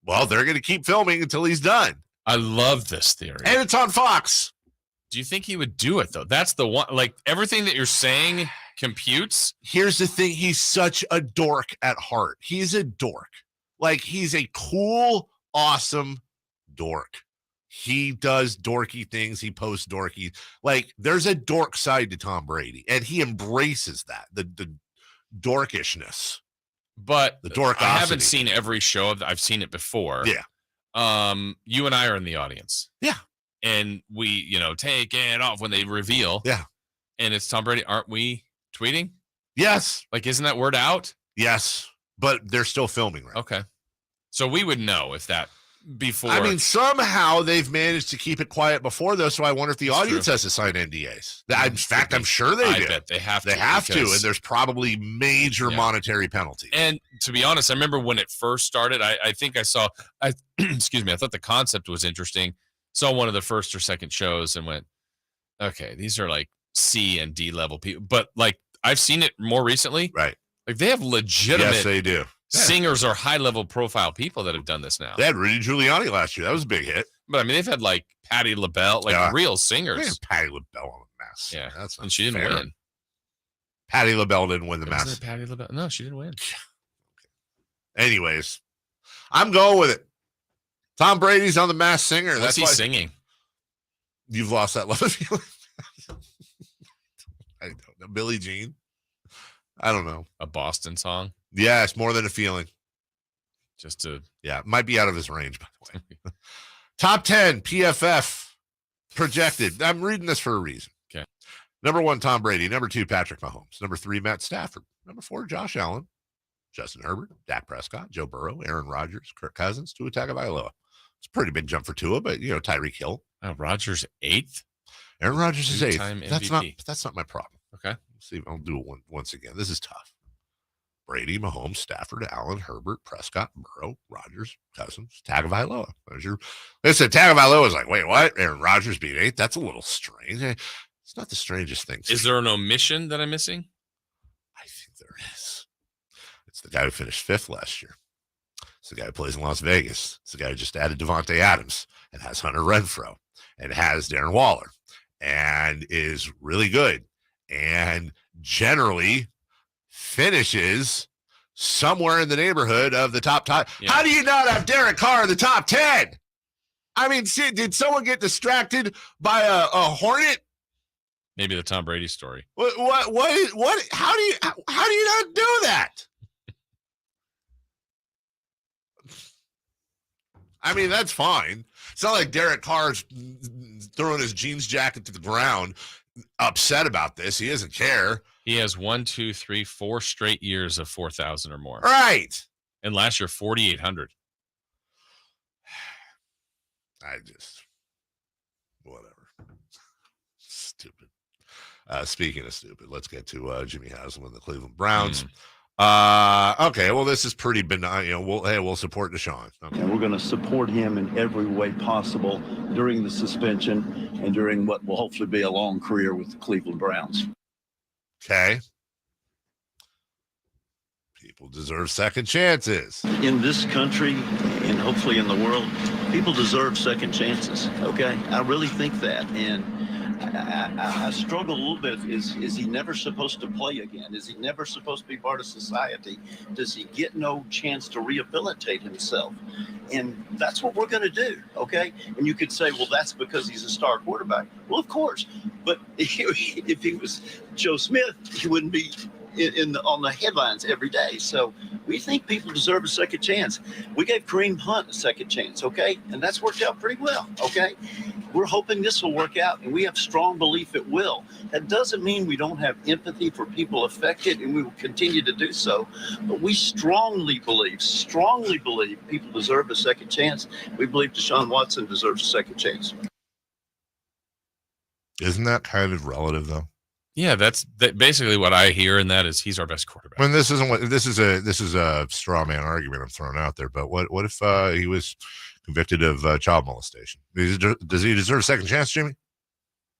S2: well, they're going to keep filming until he's done.
S3: I love this theory.
S2: And it's on Fox.
S3: Do you think he would do it, though? That's the one. Like, everything that you're saying computes.
S2: Here's the thing. He's such a dork at heart. He's a dork. Like, he's a cool, awesome dork. He does dorky things. He posts dorky. Like, there's a dork side to Tom Brady, and he embraces that, the dorkishness.
S3: But
S2: the dorkosity.
S3: I haven't seen every show. I've seen it before.
S2: Yeah.
S3: You and I are in the audience.
S2: Yeah.
S3: And we, take it off when they reveal.
S2: Yeah.
S3: And it's Tom Brady. Aren't we tweeting?
S2: Yes.
S3: Like, isn't that word out?
S2: Yes. But they're still filming, right?
S3: Okay. So we would know if that before.
S2: I mean, somehow they've managed to keep it quiet before, though. So I wonder if the audience has to sign NDAs. In fact, I'm sure they do.
S3: I bet they have to.
S2: They have to. And there's probably major monetary penalties.
S3: And to be honest, I remember when it first started, I think I saw, excuse me, I thought the concept was interesting. Saw one of the first or second shows and went, okay, these are like C and D level people. But like, I've seen it more recently.
S2: Right.
S3: Like, they have legitimate.
S2: Yes, they do.
S3: Singers or high level profile people that have done this now.
S2: They had Rudy Giuliani last year. That was a big hit.
S3: But I mean, they've had like Patti LaBelle, like real singers.
S2: They had Patti LaBelle on The Masked.
S3: Yeah,
S2: that's not
S3: and she didn't
S2: fair.
S3: win.
S2: Patti LaBelle didn't win The Masked.
S3: Patti LaBelle? No, she didn't win.
S2: Anyways, I'm going with it. Tom Brady's on The Masked Singer.
S3: What's he singing?
S2: You've lost that love of feeling. I don't know. Billie Jean. I don't know.
S3: A Boston song.
S2: Yeah, it's more than a feeling.
S3: It
S2: might be out of his range, by the way. Top 10 PFF projected. I'm reading this for a reason.
S3: Okay.
S2: Number 1, Tom Brady. Number 2, Patrick Mahomes. Number 3, Matt Stafford. Number 4, Josh Allen. Justin Herbert, Dak Prescott, Joe Burrow, Aaron Rodgers, Kirk Cousins, Tua Tagovailoa. It's a pretty big jump for Tua, but Tyreek Hill.
S3: Rodgers 8th.
S2: Aaron Rodgers is 8th.
S3: Two-time
S2: That's not my problem.
S3: Okay.
S2: See, I'll do it once again. This is tough. Brady, Mahomes, Stafford, Allen, Herbert, Prescott, Burrow, Rodgers, Cousins, Tagovailoa. They said Tagovailoa was like, wait, what? Aaron Rodgers beat 8th? That's a little strange. It's not the strangest thing.
S3: Is there an omission that I'm missing?
S2: I think there is. It's the guy who finished 5th last year. It's the guy who plays in Las Vegas. It's the guy who just added Devontae Adams and has Hunter Renfrow and has Darren Waller and is really good and generally finishes somewhere in the neighborhood of the top 10. Yeah. How do you not have Derek Carr in the top 10? I mean, did someone get distracted by a hornet?
S3: Maybe the Tom Brady story.
S2: What? How do you not do that? I mean, that's fine. It's not like Derek Carr's throwing his jeans jacket to the ground, upset about this. He doesn't care.
S3: He has 1, 2, 3, 4 straight years of 4,000 or more.
S2: Right.
S3: And last year, 4,800.
S2: Whatever. Stupid. Speaking of stupid, let's get to Jimmy Haslam and the Cleveland Browns. Okay, well, this is pretty benign. We'll support Deshaun. Okay.
S6: And we're going to support him in every way possible during the suspension and during what will hopefully be a long career with the Cleveland Browns.
S2: Okay. People deserve second chances.
S6: In this country and hopefully in the world, people deserve second chances. Okay, I really think that. And I struggle a little bit. Is he never supposed to play again? Is he never supposed to be part of society? Does he get no chance to rehabilitate himself? And that's what we're going to do, okay? And you could say, well, that's because he's a star quarterback. Well, of course. But if he was Joe Smith, he wouldn't be on the headlines every day. So we think people deserve a second chance. We gave Kareem Hunt a second chance, okay? And that's worked out pretty well, okay? We're hoping this will work out, and we have strong belief it will. That doesn't mean we don't have empathy for people affected, and we will continue to do so. But we strongly believe people deserve a second chance. We believe Deshaun Watson deserves a second chance.
S2: Isn't that kind of relative, though?
S3: Yeah, that's basically what I hear, and that is he's our best quarterback.
S2: When this is a straw man argument I'm throwing out there. But what if he was convicted of child molestation? Does he deserve a second chance, Jimmy?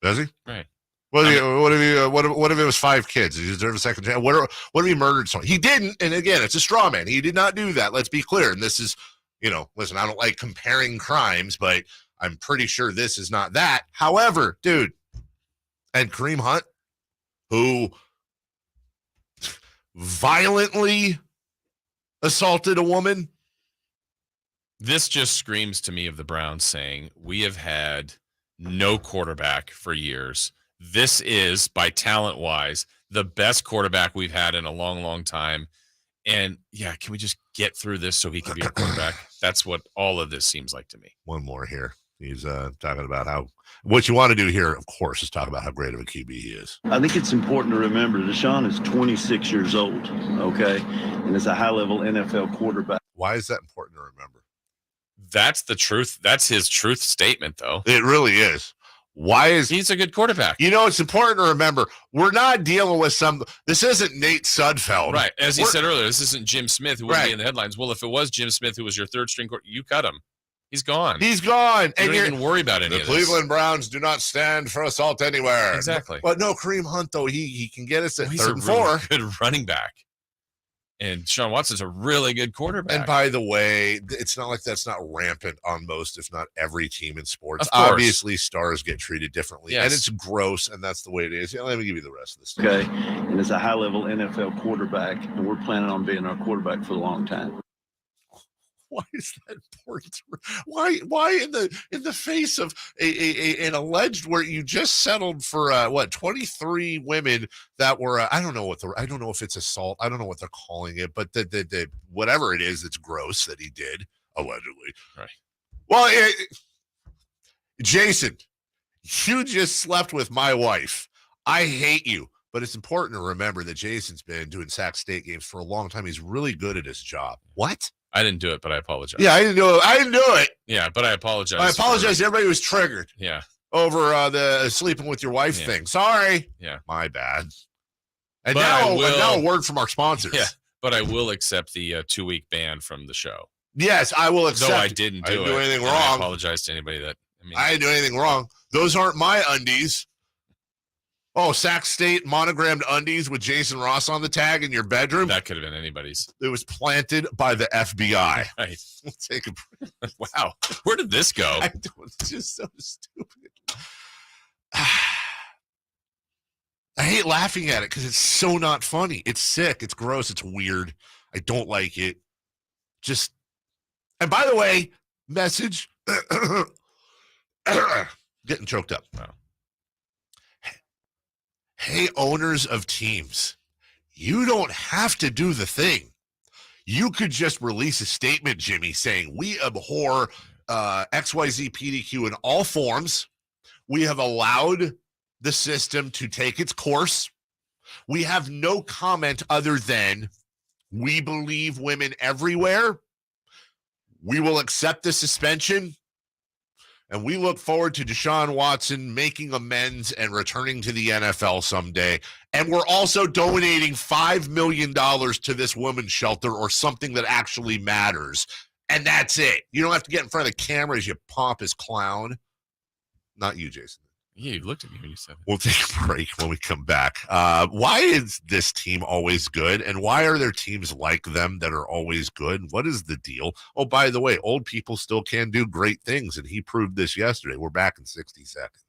S2: Does he?
S3: Right.
S2: What if it was 5 kids? Does he deserve a second chance? What if he murdered someone? He didn't. And again, it's a straw man. He did not do that. Let's be clear. And this is, listen, I don't like comparing crimes, but I'm pretty sure this is not that. However, dude, and Kareem Hunt, who violently assaulted a woman.
S3: This just screams to me of the Browns saying, we have had no quarterback for years. This is, by talent-wise, the best quarterback we've had in a long, long time. And, yeah, can we just get through this so he can be a quarterback? That's what all of this seems like to me.
S2: One more here. He's talking about what you want to do here, of course, is talk about how great of a QB he is.
S6: I think it's important to remember Deshaun is 26 years old, okay, and is a high-level NFL quarterback.
S2: Why is that important to remember?
S3: That's the truth. That's his truth statement, though.
S2: It really is.
S3: He's a good quarterback.
S2: It's important to remember, we're not dealing with this isn't Nate Sudfeld.
S3: Right. As he said earlier, this isn't Jim Smith who would be in the headlines. Well, if it was Jim Smith who was your third string quarterback, you cut him. He's gone.
S2: He's gone.
S3: You don't even worry about any of
S2: this. The Cleveland Browns do not stand for assault anywhere.
S3: Exactly.
S2: But no, Kareem Hunt, though, he can get us at
S3: he's
S2: 3rd and 4.
S3: Really good running back. And Deshaun Watson's a really good quarterback.
S2: And by the way, it's not like that's not rampant on most, if not every team in sports. Obviously, stars get treated differently. Yes. And it's gross, and that's the way it is. Let me give you the rest of this.
S6: Okay. And it's a high-level NFL quarterback, and we're planning on being our quarterback for a long time.
S2: Why is that important? Why in the face of an alleged where you just settled for 23 women that were I don't know if it's assault. I don't know what they're calling it, but the whatever it is, it's gross that he did allegedly.
S3: Right.
S2: Well, Jason, you just slept with my wife. I hate you. But it's important to remember that Jason's been doing Sac State games for a long time. He's really good at his job. What?
S3: I didn't do it, but I apologize.
S2: Yeah, I didn't do it.
S3: Yeah, but I apologize.
S2: I apologize. Everybody was triggered.
S3: Yeah.
S2: Over the sleeping with your wife thing. Sorry.
S3: Yeah.
S2: My bad. And
S3: but
S2: now a word from our sponsors.
S3: Yeah. But I will accept the 2-week ban from the show.
S2: Yes, I will accept.
S3: Though I didn't do
S2: anything wrong.
S3: I apologize to anybody that.
S2: I didn't do anything wrong. Those aren't my undies. Oh, Sac State monogrammed undies with Jason Ross on the tag in your bedroom?
S3: That could have been anybody's.
S2: It was planted by the FBI.
S3: Right.
S2: We'll take a break.
S3: Wow. Where did this go?
S2: It's just so stupid. I hate laughing at it because it's so not funny. It's sick. It's gross. It's weird. I don't like it. And by the way, message. Getting choked up.
S3: Wow.
S2: Hey, owners of teams, you don't have to do the thing. You could just release a statement, Jimmy, saying we abhor XYZ PDQ in all forms. We have allowed the system to take its course. We have no comment other than we believe women everywhere. We will accept the suspension. And we look forward to Deshaun Watson making amends and returning to the NFL someday. And we're also donating $5 million to this women's shelter or something that actually matters. And that's it. You don't have to get in front of the cameras, you pompous clown. Not you, Jason.
S3: Yeah, you looked at me when you said it.
S2: We'll take a break when we come back. Why is this team always good? And why are there teams like them that are always good? What is the deal? Oh, by the way, old people still can do great things, and he proved this yesterday. We're back in 60 seconds.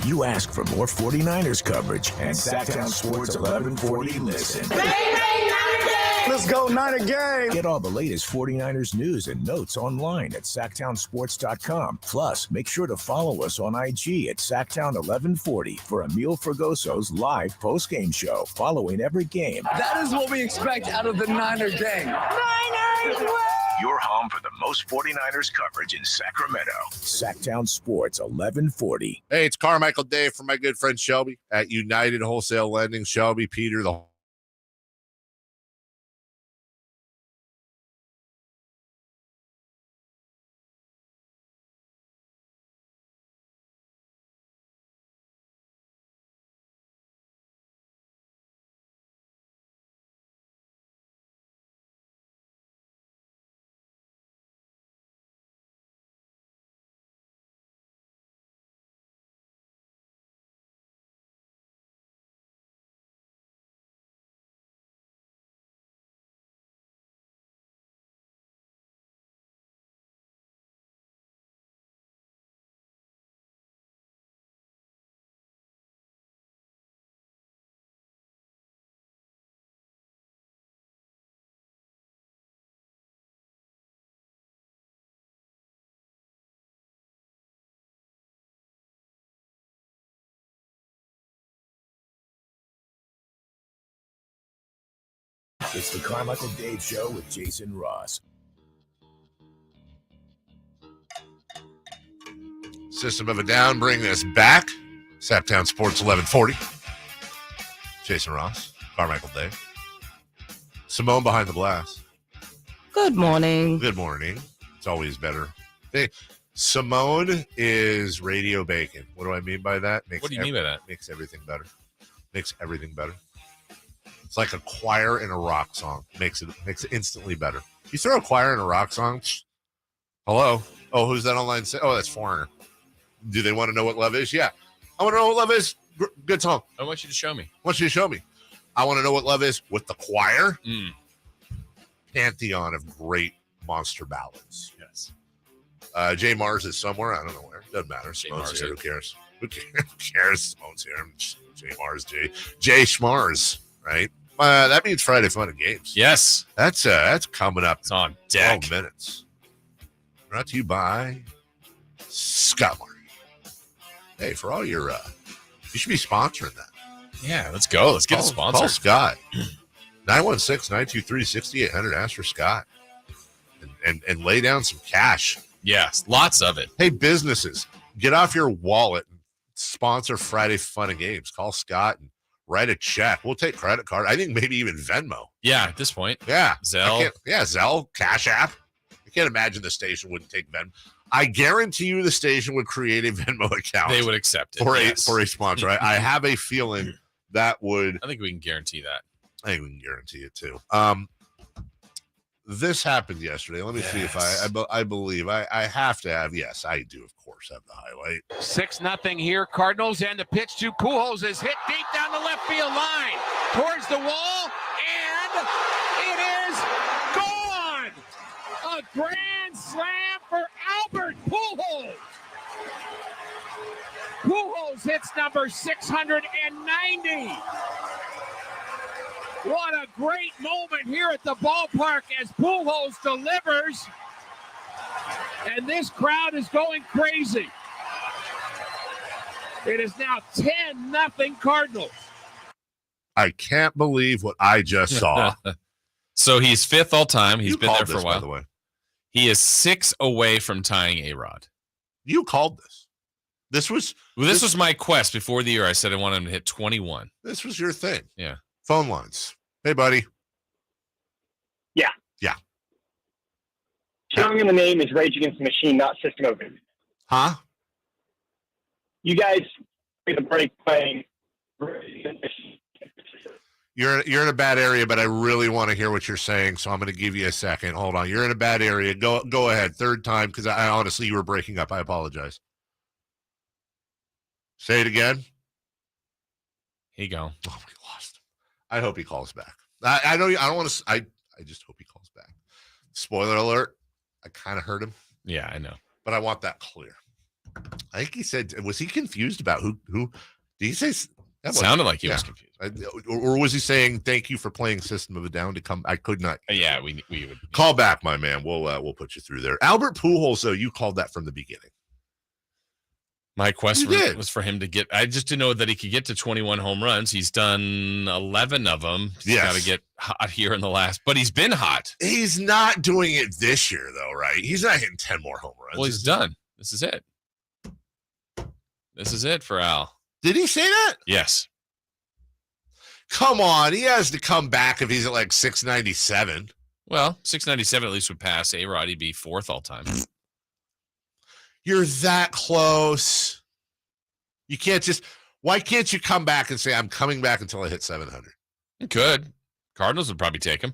S1: You ask for more 49ers coverage, and Sactown Sports 1140 listen.
S18: Let's go, Niner gang!
S1: Get all the latest 49ers news and notes online at SactownSports.com. Plus, make sure to follow us on IG at Sactown1140 for Emil Fergoso's live postgame show following every game.
S18: That is what we expect out of the Niner gang. Niners win!
S1: Your home for the most 49ers coverage in Sacramento. Sactown Sports 1140.
S2: Hey, it's Carmichael Day from my good friend Shelby at United Wholesale Lending. Shelby, Peter, the
S1: It's the Carmichael Dave Show with Jason Ross.
S2: System of a Down bring us back. Sactown Sports 1140. Jason Ross, Carmichael Dave. Simone behind the glass.
S5: Good morning.
S2: Good morning. It's always better. Hey, Simone is radio bacon. What do I mean by that?
S3: What do you mean by that?
S2: Makes everything better. Makes everything better. It's like a choir in a rock song. Makes it instantly better. You throw a choir in a rock song. Hello. Oh, who's that online? Oh, that's Foreigner. Do they want to know what love is? Yeah. I want to know what love is. Good song.
S3: I want you to show me.
S2: I want you to show me. I want to know what love is with the choir. Pantheon of great monster ballads.
S3: Yes.
S2: Jay Mars is somewhere. I don't know where. Doesn't matter. Simone's here. Who cares? Who cares? Simone's here. Jay Mars. Jay Schmars. Right? That means Friday Fun and Games.
S3: Yes.
S2: That's coming up.
S3: It's on deck.
S2: 12 minutes. Brought to you by Scott Martin. Hey, for all your, you should be sponsoring that.
S3: Yeah, let's go. Let's get a sponsor.
S2: Call Scott. 916-923-6800. Ask for Scott. And lay down some cash.
S3: Yes, lots of it.
S2: Hey, businesses, get off your wallet and sponsor Friday Fun and Games. Call Scott and write a check. We'll take credit card. I think maybe even Venmo.
S3: Yeah, at this point.
S2: Yeah.
S3: Zelle.
S2: Zelle, Cash App. I can't imagine the station wouldn't take Venmo. I guarantee you the station would create a Venmo account.
S3: They would accept it.
S2: For a sponsor. I have a feeling that would.
S3: I think we can guarantee that.
S2: I think we can guarantee it too. This happened yesterday. Let me see if I believe I have to have. Yes, I do. Of course, have the highlight.
S19: 6-0 here, Cardinals, and the pitch to Pujols is hit deep down the left field line towards the wall, and it is gone. A grand slam for Albert Pujols. Pujols hits number 690. What a great moment here at the ballpark as Pujols delivers. And this crowd is going crazy. It is now 10-0 Cardinals.
S2: I can't believe what I just saw.
S3: So he's 5th all time. He's been there for a while.
S2: By the way.
S3: He is 6 away from tying A-Rod.
S2: You called this. This was
S3: my quest before the year. I said I wanted him to hit 21.
S2: This was your thing.
S3: Yeah.
S2: Phone lines. Hey, buddy.
S20: Yeah.
S2: Yeah.
S20: Song in the name is Rage Against the Machine, not System of a Down.
S2: Huh?
S20: You guys made a break playing.
S2: You're in a bad area, but I really want to hear what you're saying, so I'm going to give you a second. Hold on. You're in a bad area. Go ahead. Third time, because I honestly, you were breaking up. I apologize. Say it again.
S3: Here you go.
S2: Oh, we lost him. I hope he calls back. I know. I don't want to. I just hope he calls back. Spoiler alert. I kind of heard him.
S3: Yeah, I know.
S2: But I want that clear. I think he said, was he confused about who did he say?
S3: That sounded like he was confused.
S2: Or was he saying, thank you for playing System of a Down to come? I could not.
S3: Yeah, we would.
S2: Call back, my man. We'll put you through there. Albert Pujols, though, you called that from the beginning.
S3: My quest was for him to get. I just didn't know that he could get to 21 home runs. He's done 11 of them. He's got to get hot here in the last, but he's been hot.
S2: He's not doing it this year, though, right? He's not hitting 10 more home runs.
S3: Well, he's done. This is it. This is it for Al.
S2: Did he say that?
S3: Yes.
S2: Come on. He has to come back if he's at like 697.
S3: Well, 697 at least would pass A-Rod. He'd be 4th all time.
S2: You're that close. You can't why can't you come back and say, I'm coming back until I hit 700?
S3: You could. Cardinals would probably take him.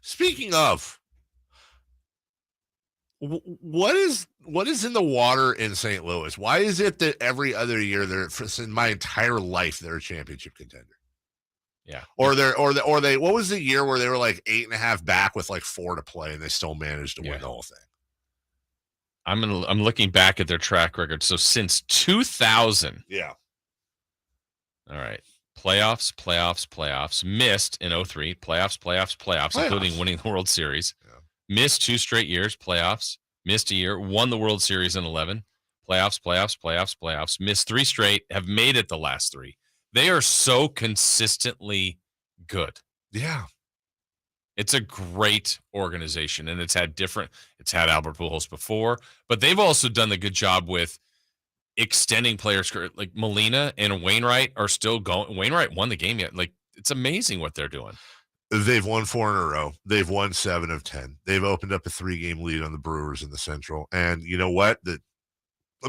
S2: Speaking of, what is in the water in St. Louis? Why is it that every other year in my entire life, they're a championship contender?
S3: Yeah.
S2: Or they, what was the year where they were like 8.5 back with like 4 to play and they still managed to win the whole thing?
S3: I'm looking back at their track record. So since 2000.
S2: Yeah.
S3: All right. Playoffs. Missed in 2003. Playoffs, including winning the World Series. Yeah. Missed 2 straight years. Playoffs. Missed a year. Won the World Series in 11. Playoffs. Missed 3 straight. Have made it the last 3. They are so consistently good.
S2: Yeah.
S3: It's a great organization, and it's had Albert Pujols before, but they've also done the good job with extending players. Like Molina and Wainwright are still going. Wainwright won the game yet. Like, it's amazing what they're doing.
S2: They've won 4 in a row. They've won 7 of 10. They've opened up a 3-game lead on the Brewers in the Central. And you know what? Let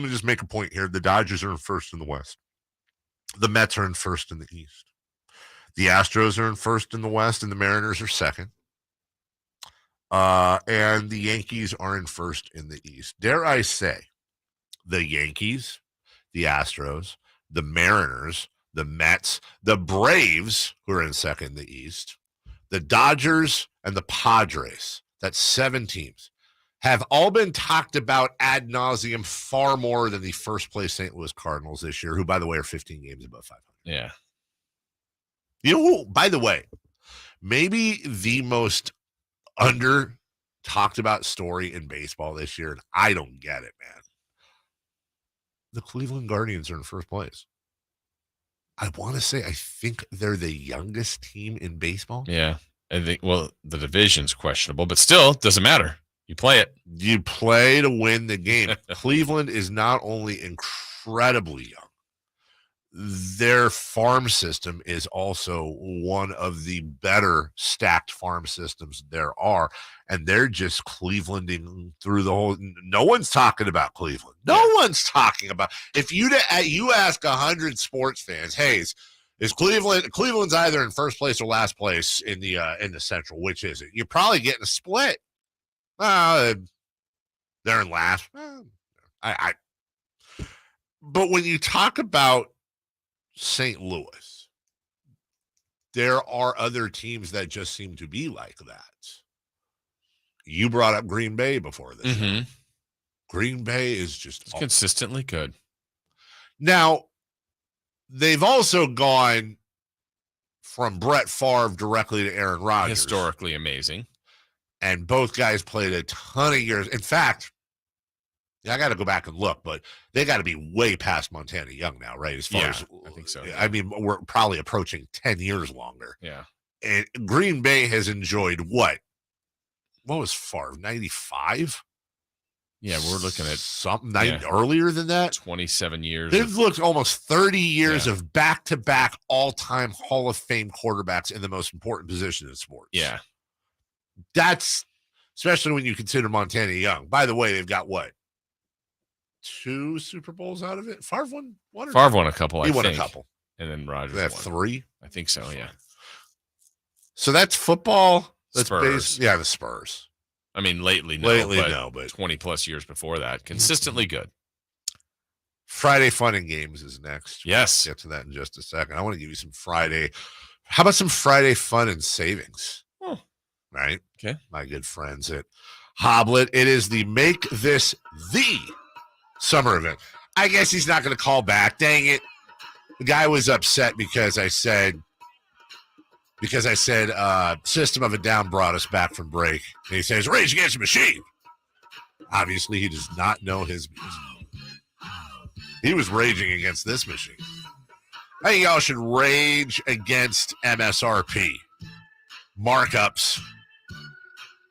S2: me just make a point here. The Dodgers are in first in the West. The Mets are in first in the East. The Astros are in first in the West, and the Mariners are second. And the Yankees are in first in the East. Dare I say, the Yankees, the Astros, the Mariners, the Mets, the Braves, who are in second in the East, the Dodgers, and the Padres, that's 7 teams, have all been talked about ad nauseum far more than the first place St. Louis Cardinals this year, who, by the way, are 15 games above 500.
S3: Yeah.
S2: You know who, by the way, maybe the most under talked about story in baseball this year, and I don't get it, man. The Cleveland Guardians are in first place. I want to say, I think they're the youngest team in baseball.
S3: Yeah. I think, well, the division's questionable, but still, doesn't matter. You play it.
S2: You play to win the game. Cleveland is not only incredibly young, their farm system is also one of the better stacked farm systems there are. And they're just Clevelanding through the whole. No one's talking about Cleveland. No one's talking about. If you ask 100 sports fans, hey, is Cleveland's either in first place or last place in the Central? Which is it? You're probably getting a split. They're in last. But when you talk about St. Louis, there are other teams that just seem to be like that. You brought up Green Bay before this.
S3: Mm-hmm.
S2: Green Bay is just
S3: consistently good.
S2: Now, they've also gone from Brett Favre directly to Aaron Rodgers.
S3: Historically amazing.
S2: And both guys played a ton of years. In fact, I got to go back and look, but they got to be way past Montana Young now, right? As far as
S3: I think so.
S2: I mean, we're probably approaching 10 years longer.
S3: Yeah.
S2: And Green Bay has enjoyed what? What was Favre? 95?
S3: Yeah, we're looking at
S2: something earlier than that.
S3: 27 years.
S2: They've looked almost 30 years of back-to-back all-time Hall of Fame quarterbacks in the most important position in sports.
S3: Yeah.
S2: That's especially when you consider Montana Young. By the way, they've got what? 2 Super Bowls out of it? Favre won one?
S3: Favre won a couple,
S2: He won a couple.
S3: And then Rodgers
S2: They have
S3: won.
S2: 3?
S3: I think so, yeah.
S2: So that's football. That's
S3: Spurs.
S2: the Spurs.
S3: I mean, lately, but 20 plus years before that, consistently good.
S2: Friday Fun and Games is next.
S3: Yes.
S2: We'll get to that in just a second. I want to give you some Friday. How about some Friday Fun and Savings?
S3: Oh.
S2: Right?
S3: Okay.
S2: My good friends at Hoblet. It is the Make This the Summer event. I guess he's not going to call back. Dang it. The guy was upset because I said System of a Down brought us back from break. And he says, Rage Against the Machine. Obviously, he does not know his music. He was raging against this machine. I think y'all should rage against MSRP. Markups.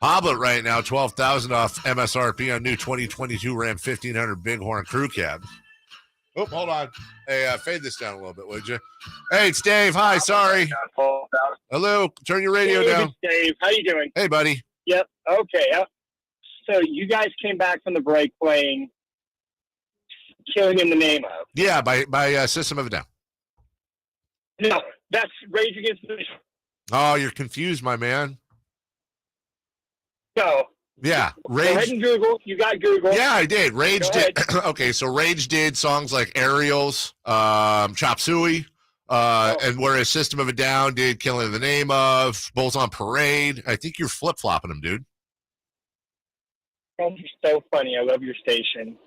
S2: Hoblet right now, $12,000 off MSRP on new 2022 Ram 1500 Bighorn Crew Cab. Oh, hold on. Hey, fade this down a little bit, would you? Hey, it's Dave. Hi, sorry. Hello. Turn your radio down.
S20: Dave, how you doing?
S2: Hey, buddy.
S20: Yep. Okay. So you guys came back from the break playing Killing in the Name of.
S2: Yeah, by System of a Down.
S20: No, that's Rage Against the Machine.
S2: Oh, you're confused, my man.
S20: No.
S2: Yeah,
S20: Rage. Go ahead and Google. You got Google.
S2: Yeah, I did. Rage did. Okay, so Rage did songs like Aerials, Chop Suey, and whereas System of a Down did Killing in the Name of, Bulls on Parade. I think you're flip-flopping them, dude.
S20: You're so funny. I love your station.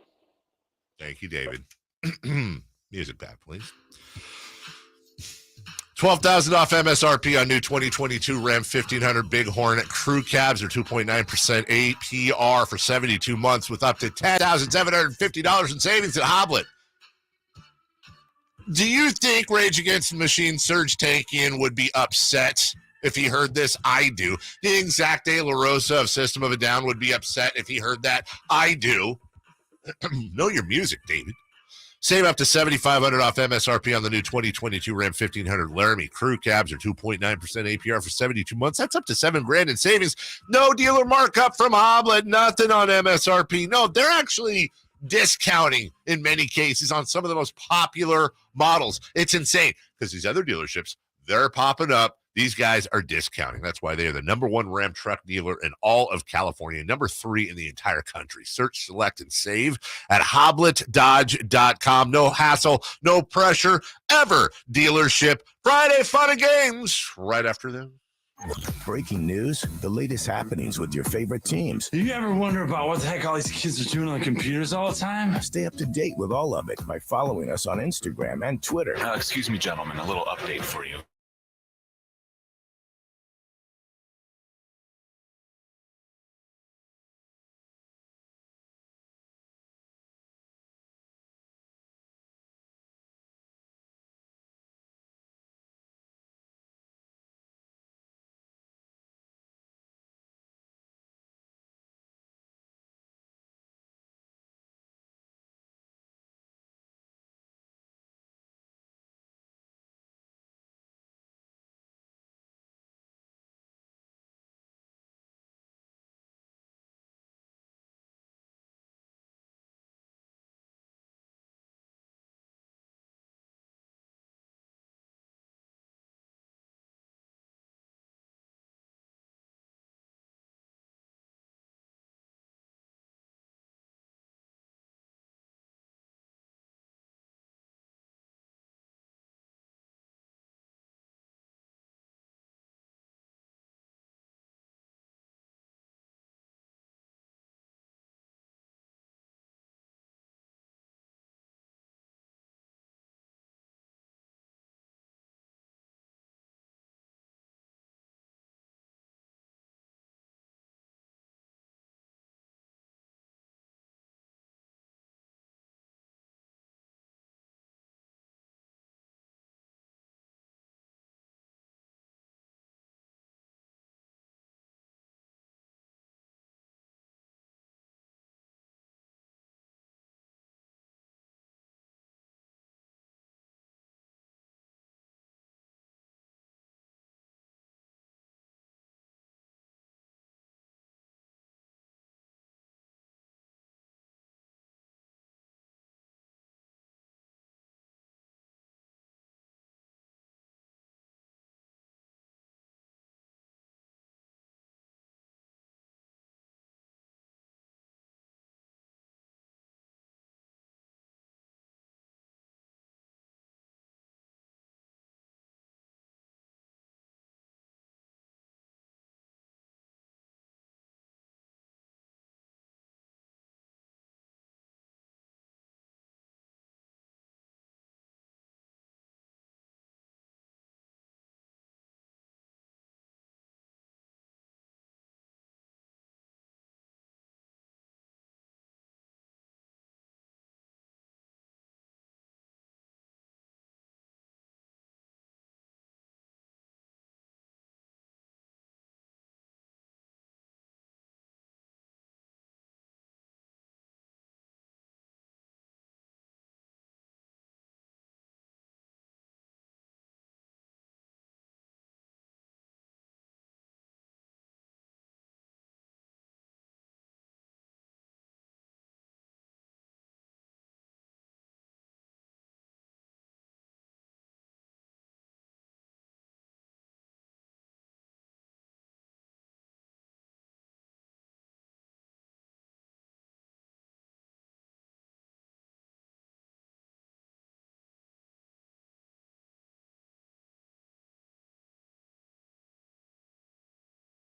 S2: Thank you, David. Music back, please. $12,000 off MSRP on new 2022 Ram 1500 Bighorn Crew Cabs are 2.9% APR for 72 months with up to $10,750 in savings at Hoblet. Do you think Rage Against the Machine Serge Tankian would be upset if he heard this? I do. Do you think Zach De La Rosa of System of a Down would be upset if he heard that? I do. Know your music, David. Save up to $7,500 off MSRP on the new 2022 Ram 1500 Laramie. Crew Cabs are 2.9% APR for 72 months. That's up to $7,000 in savings. No dealer markup from Hoblet. Nothing on MSRP. No, they're actually discounting in many cases on some of the most popular models. It's insane because these other dealerships, they're popping up. These guys are discounting. That's why they are the #1 Ram truck dealer in all of California, #3 in the entire country. Search, select, and save at HobletDodge.com. No hassle, no pressure, ever dealership. Friday Fun and Games right after them.
S1: Breaking news, the latest happenings with your favorite teams.
S21: You ever wonder about what the heck all these kids are doing on computers all the time?
S1: Stay up to date with all of it by following us on Instagram and Twitter.
S22: Excuse me, gentlemen, a little update for you.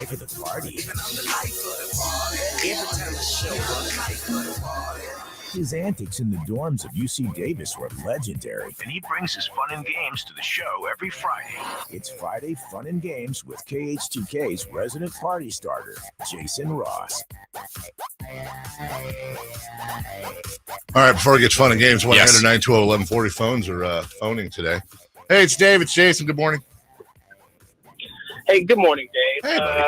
S1: For the party. Every time I show up, his antics in the dorms of UC Davis were legendary, and he brings his fun and games to the show every Friday. It's Friday Fun and Games with KH2K's resident party starter, Jason Ross.
S2: All right, before it gets fun and games, 1-800-912-1140 phones are phoning today. Hey, it's Dave. It's Jason. Good morning.
S7: Hey, good morning, Dave.
S2: Hey, buddy.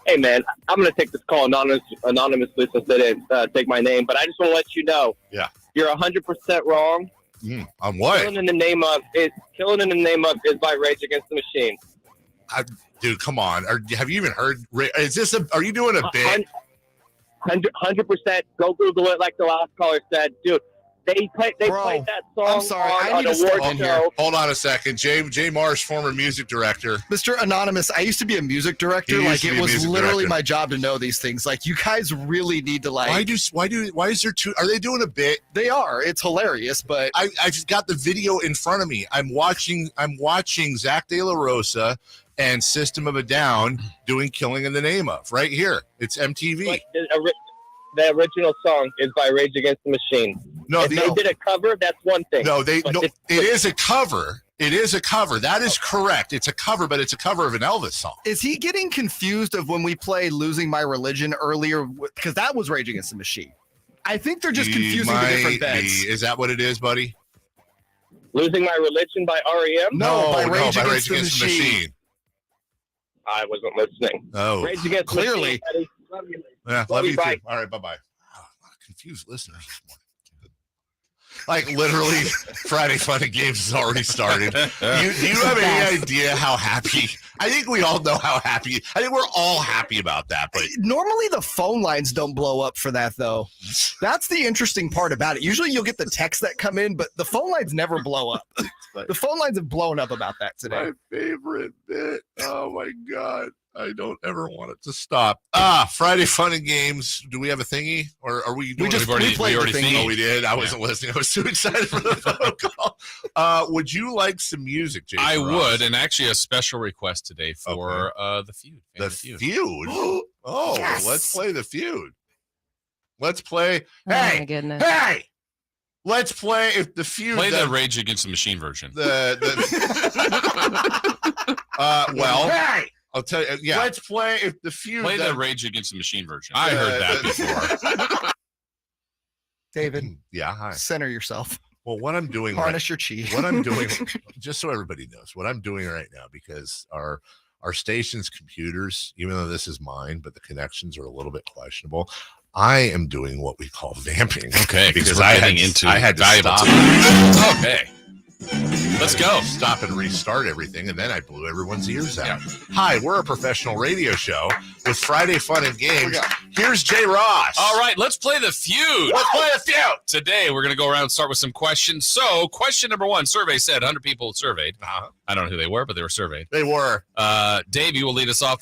S7: Hey, man, I'm going to take this call anonymously since they didn't take my name, but I just want to let you know.
S2: Yeah.
S7: You're 100% wrong.
S2: On what?
S7: Killing in the name of is by Rage Against the Machine.
S2: Dude, come on. Have you even heard? Are you doing a bit?
S7: 100%. Go Google it like the last caller said. Dude, they played that song
S15: I'm sorry,
S7: on
S15: I need
S7: an
S15: to step
S7: award
S15: in
S7: show.
S15: here.
S2: Hold on a second. Jay Marsh, former music director.
S15: Mr. Anonymous, I used to be a music director. Like, it was literally my job to know these things. Like, you guys really need to, like...
S2: Why is there two... Are they doing a bit?
S15: They are. It's hilarious, but...
S2: I've got the video in front of me. I'm watching Zach De La Rosa and System of a Down doing Killing in the Name of. Right here. It's MTV.
S7: Like, the original song is by Rage Against the Machine.
S2: No,
S7: if they did a cover, that's one thing.
S2: It is a cover. It is a cover. That is correct. It's a cover, but it's a cover of an Elvis song.
S15: Is he getting confused of when we played Losing My Religion earlier? Because that was Rage Against the Machine. I think they're just confusing the different beds.
S2: Is that what it is, buddy?
S7: Losing My Religion by R.E.M.?
S15: No, by Rage
S2: Against the Machine.
S7: I wasn't listening.
S2: Oh,
S7: Rage Against
S15: clearly.
S7: The Machine. Love you.
S2: Yeah, love you
S7: bye.
S2: too. All right, bye-bye. Oh, a lot of confused listeners this morning. Like, literally, Friday Fun and Games has already started. Do you have any idea how happy? I think we all know how happy. I think we're all happy about that. But
S15: normally the phone lines don't blow up for that, though. That's the interesting part about it. Usually you'll get the texts that come in, but the phone lines never blow up. The phone lines have blown up about that today.
S2: My favorite bit. Oh, my God. I don't ever want it to stop. Friday Fun and Games. Do we have a thingy? Or are we doing
S3: we already thingy.
S2: Oh, we did? I wasn't listening. I was too excited for the phone call. Would you like some music, Jason
S3: I
S2: Ross?
S3: would, and actually a special request today for the feud.
S2: The feud? Oh,
S3: yes.
S2: Let's play the feud. Let's play.
S5: Oh,
S2: Hey,
S5: my goodness.
S2: hey! Let's play if the feud.
S3: Play the Rage Against the Machine version.
S2: Well, hey! I'll tell you. Yeah. Let's play if the feud.
S3: Play the Rage Against the Machine version. I heard that before.
S15: David.
S2: Yeah. Hi.
S15: Center yourself.
S2: Well, what I'm doing.
S15: Harness your chi.
S2: What I'm doing, just so everybody knows, what I'm doing right now, because our station's computers, even though this is mine, but the connections are a little bit questionable. I am doing what we call vamping.
S3: Okay,
S2: because
S3: we're
S2: I
S3: getting
S2: had to
S3: valuable
S2: stop.
S3: time. Okay. Let's go.
S2: Stop and restart everything, and then I blew everyone's ears out. Yeah. Hi, we're a professional radio show with Friday Fun and Games. Here's Jay Ross.
S3: All right, let's play the feud.
S2: Let's play the feud.
S3: Today, we're going to go around and start with some questions. So, question number one, survey said 100 people surveyed. I don't know who they were, but they were surveyed.
S2: They were.
S3: Dave, you will lead us off.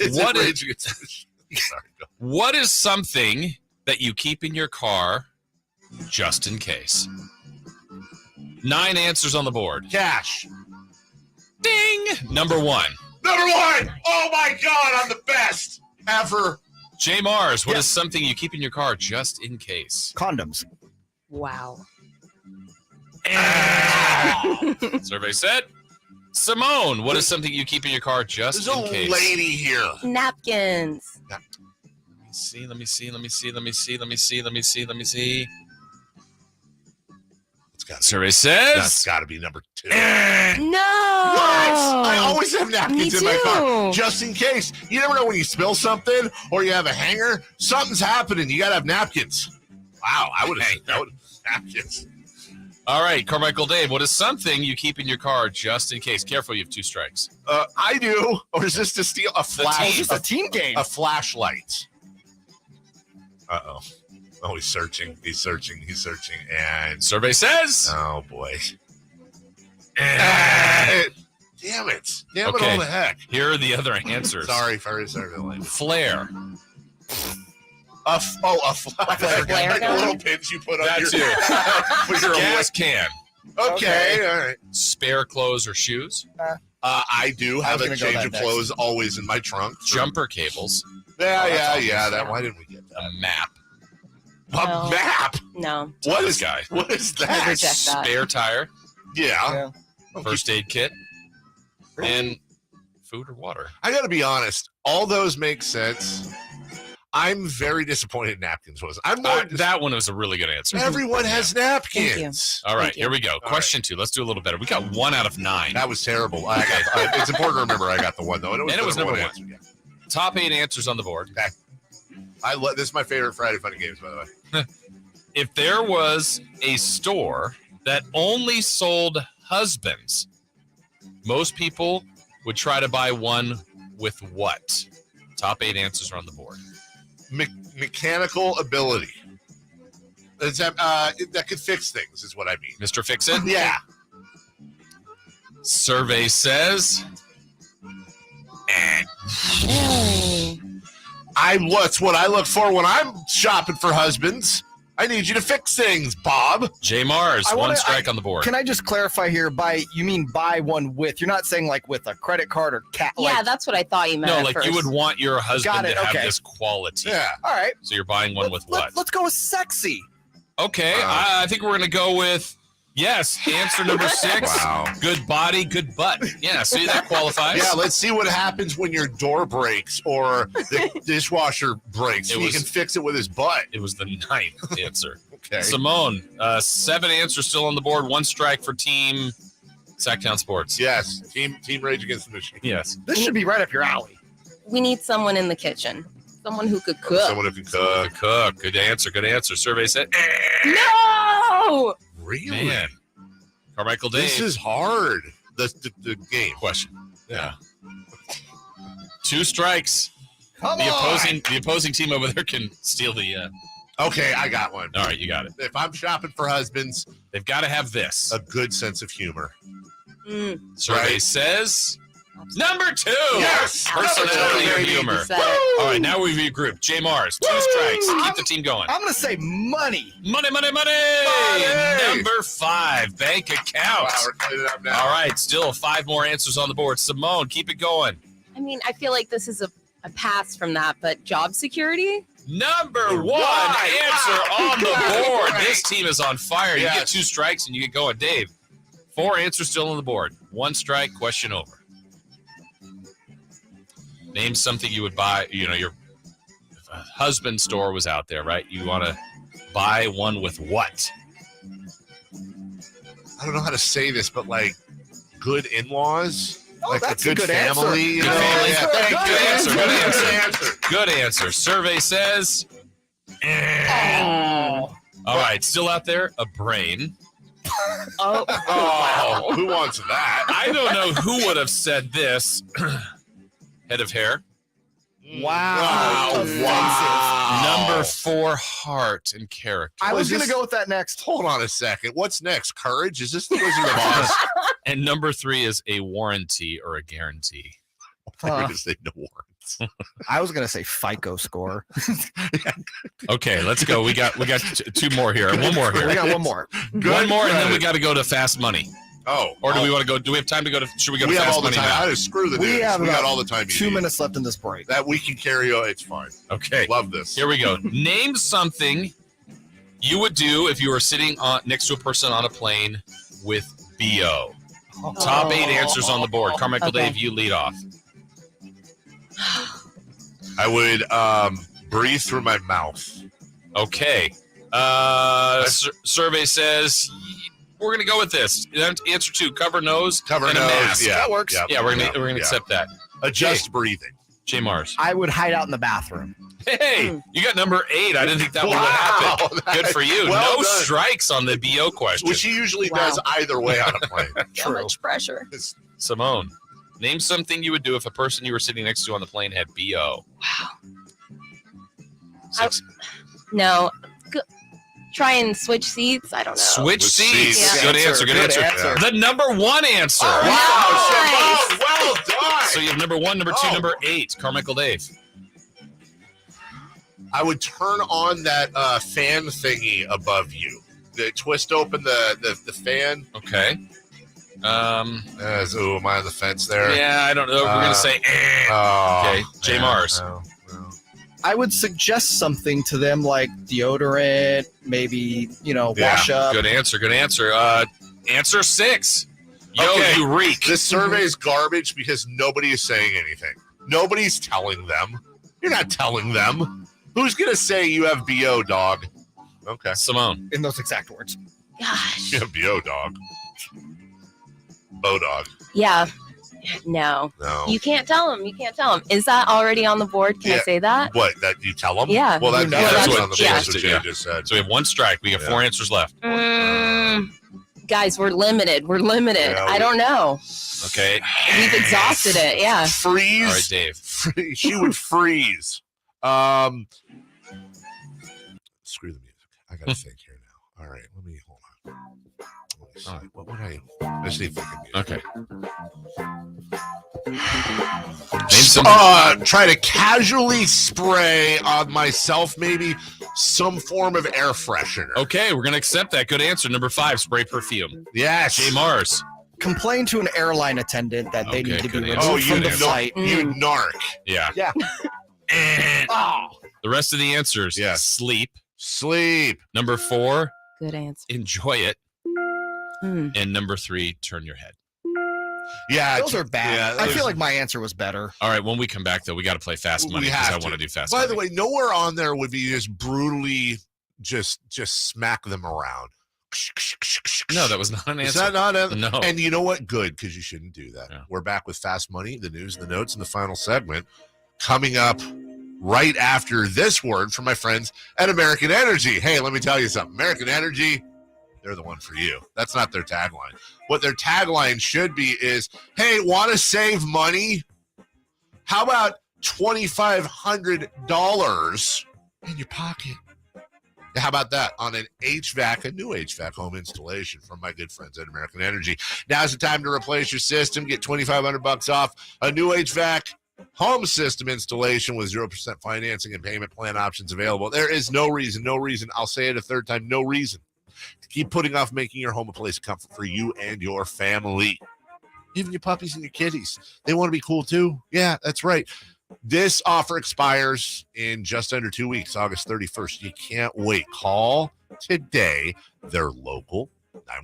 S3: What is something that you keep in your car just in case? 9 answers on the board.
S2: Cash.
S3: Ding! Number one.
S2: Oh, my God. I'm the best ever.
S3: Jay Mars, what is something you keep in your car just in case?
S15: Condoms.
S5: Wow.
S3: Survey said. Simone, what is something you keep in your car just in case?
S2: There's a lady here.
S5: Napkins.
S3: Let me see. Survey says
S2: That's got to be number 2.
S5: No.
S2: I always have napkins in my car
S5: too.
S2: just in case. You never know when you spill something or you have a hanger. Something's happening. You got to have napkins. Wow, I would have napkins.
S3: All right, Carmichael Dave, what is something you keep in your car just in case? Careful, you have 2 strikes.
S2: I do. Or is this to steal a flash?
S15: It's a team game.
S2: A flashlight. Uh-oh. Oh, he's searching. And
S3: survey says.
S2: Oh, boy. Damn it. Damn it all the heck.
S3: Here are the other answers.
S2: Sorry.
S3: Flare.
S2: A flare gun. Like the little pins you put on your...
S3: Gas can.
S2: Okay, all right.
S3: Spare clothes or shoes.
S2: I do have a change of
S15: next.
S2: clothes always in my trunk.
S3: Jumper cables.
S2: Yeah. That. Why didn't we get that?
S3: A map.
S2: A map?
S5: No.
S2: What is
S3: guy?
S2: What is
S5: I
S2: that?
S5: reject that.
S3: Spare tire.
S2: Yeah.
S3: First aid kit. And food or water.
S2: I got to be honest. All those make sense. I'm very disappointed napkins was. I'm more
S3: that one was a really good answer.
S2: Everyone has napkins.
S3: All right,
S5: Thank you.
S3: here we go. Question 2. Let's do a little better. We got 1 out of 9.
S2: That was terrible. It's important to remember I got the one though. And it was number one. Answer. Yeah.
S3: Top 8 answers on the board.
S2: Okay. This is my favorite Friday Funny Games, by the way.
S3: If there was a store that only sold husbands, most people would try to buy one with what? Top 8 answers are on the board.
S2: Mechanical ability. That could fix things, is what I mean.
S3: Mr. Fix-It?
S2: Yeah.
S3: Survey says...
S2: What's what I look for when I'm shopping for husbands. I need you to fix things, Bob.
S3: J. Mars, one strike on the board.
S15: Can I just clarify here? You mean buy one with? You're not saying like with a credit card or
S5: Yeah, that's what I thought you meant.
S3: No,
S5: at
S3: like
S5: first.
S3: you would want your husband to have this quality.
S2: Yeah.
S15: All right.
S3: So you're buying one with what?
S15: Let's go with sexy.
S3: Okay, I think we're going to go with, yes, answer number 6.
S2: Wow.
S3: Good body, good butt. Yeah, see, that qualifies.
S2: Yeah, let's see what happens when your door breaks or the dishwasher breaks. He can fix it with his butt.
S3: It was the 9th answer.
S2: Okay.
S3: Simone, 7 answers still on the board. 1 strike for Team Sactown Sports.
S2: Yes, Team Rage Against the Machine.
S3: Yes.
S15: This should be right up your alley.
S5: We need someone in the kitchen. Someone who could cook.
S2: Someone who can cook.
S3: Good answer. Survey said.
S5: No!
S2: Really?
S3: Man. Carmichael Dave.
S2: This is hard. The game.
S3: Question. Yeah. 2 strikes.
S15: Come
S3: the opposing team over there can steal the.
S2: Okay, I got one.
S3: All right, you got it.
S2: If I'm shopping for husbands,
S3: they've got to have this.
S2: A good sense of humor.
S3: Survey says number 2.
S2: Yes.
S3: Personality and humor. All right, now we've regrouped. J. Mars, 2 strikes. Keep the team going.
S15: I'm going to say money.
S3: Money. Number 5, bank account.
S2: Wow, we're cleaning it up now.
S3: All right, still 5 more answers on the board. Simone, keep it going.
S5: I mean, I feel like this is a pass from that, but job security?
S3: Number 1 answer on the board. This team is on fire. You get 2 strikes and you get going. Dave, 4 answers still on the board. 1 strike, question over. Name something you would buy. Your husband's store was out there, right? You want to buy one with what?
S2: I don't know how to say this, but like good in-laws. Like
S15: that's
S2: a good family.
S15: Answer.
S3: Good answer. Survey says. All right, still out there, a brain.
S2: Oh, who wants that?
S3: I don't know who would have said this. Head of hair.
S15: Wow.
S3: Number 4, heart and character.
S15: I was going to go with that next.
S2: Hold on a second. What's next? Courage? Is this the Wizard of Oz?
S3: And number 3 is a warranty or a guarantee.
S2: I was going to say no warrants.
S15: I was going to say FICO score.
S3: Okay, let's go. We got 2 more here. One more here.
S15: We got one more.
S3: One more, and then we got to go to fast money.
S2: Oh,
S3: or do we want to go? Do we have time to go to? Should we go to
S2: we have
S3: fast
S2: all the
S3: money
S2: time.
S3: now?
S2: I just screw the
S15: We
S2: news.
S15: have
S2: We got
S15: about
S2: all the time.
S15: 2 minutes left in this break.
S2: That we can carry on. It's fine.
S3: Okay,
S2: love this.
S3: Here we go. Name something you would do if you were sitting next to a person on a plane with BO. Top 8 answers on the board. Carmichael Dave, you lead off.
S2: I would breathe through my mouth.
S3: Okay. Survey says we're going to go with this. Answer 2: cover nose,
S2: cover
S3: and
S2: nose.
S3: a mask.
S2: Yeah,
S15: that works.
S3: Yeah, we're going to accept that.
S2: Adjust breathing.
S3: J. Mars.
S15: I would hide out in the bathroom.
S3: Hey, you got number 8. I didn't think that would happen. Good for you.
S2: Well
S3: no
S2: done.
S3: Strikes on the BO question.
S2: Which he usually does either way on a plane.
S5: So much pressure.
S3: Simone, name something you would do if a person you were sitting next to on the plane had BO.
S5: Wow. No. Try and switch seats. I don't know.
S3: Switch seats.
S5: Yeah.
S3: Good answer. Good answer. The number 1 answer.
S2: Wow. Well done.
S3: So you have number 1, number 2, number 8. Carmichael Dave.
S2: I would turn on that fan thingy above you. twist open the fan.
S3: Okay.
S2: Am I on the fence there?
S3: Yeah, I don't know. We're gonna say. Okay, J Mars.
S15: I would suggest something to them like deodorant, maybe, wash up.
S3: Good answer. Answer 6. Yo, you reek.
S2: This survey is garbage because nobody is saying anything. Nobody's telling them. You're not telling them. Who's going to say you have BO, dog? Okay.
S3: Simone.
S15: In those exact words.
S5: Gosh.
S2: You have BO, dog. Bo dog.
S5: Yeah. No. You can't tell them. Is that already on the board? Can I say that?
S2: What? That you tell them?
S5: Yeah.
S2: Well, that's
S3: what
S2: on the board. That's what you just said.
S3: So we have 1 strike. We have 4 answers left.
S5: Guys, we're limited.
S2: Yeah,
S5: I don't know.
S3: Okay.
S5: We've exhausted it. Yeah.
S2: Freeze.
S3: All right, Dave.
S2: She would freeze. Screw the music. I got to think here now. All right. Let me hold on. Let me see. What would I just need thinking music.
S3: Okay.
S2: Try to casually spray on myself, maybe some form of air freshener.
S3: Okay, we're gonna accept that. Good answer. Number 5, spray perfume.
S2: Yes.
S3: J Mars.
S15: Complain to an airline attendant that they need to be removed from the flight.
S2: You narc.
S3: Yeah.
S15: Yeah.
S3: The rest of the answers.
S2: Yeah.
S3: Sleep.
S2: Number
S3: 4.
S5: Good answer.
S3: Enjoy it. And number 3, turn your head.
S2: Yeah,
S15: those are bad. I feel like my answer was better.
S3: All right, when we come back, though, we got to play Fast Money because I want to do Fast Money.
S2: By the way, nowhere on there would be just brutally just smack them around.
S3: No, that was not an answer.
S2: Is that not a,
S3: No.
S2: And you know what? Good, because you shouldn't do that.
S3: Yeah.
S2: We're back with Fast Money, the news, the notes, and the final segment coming up right after this word from my friends at American Energy. Hey, let me tell you something. American Energy, they're the one for you. That's not their tagline. What their tagline should be is, hey, want to save money? How about $2,500 in your pocket? How about that on an HVAC, a new HVAC home installation from my good friends at American Energy? Now's the time to replace your system. Get $2,500 off a new HVAC home system installation with 0% financing and payment plan options available. There is no reason. I'll say it a third time, no reason to keep putting off making your home a place of comfort for you and your family. Even your puppies and your kitties. They want to be cool too. Yeah, that's right. This offer expires in just under 2 weeks, August 31st. You can't wait. Call today. They're local,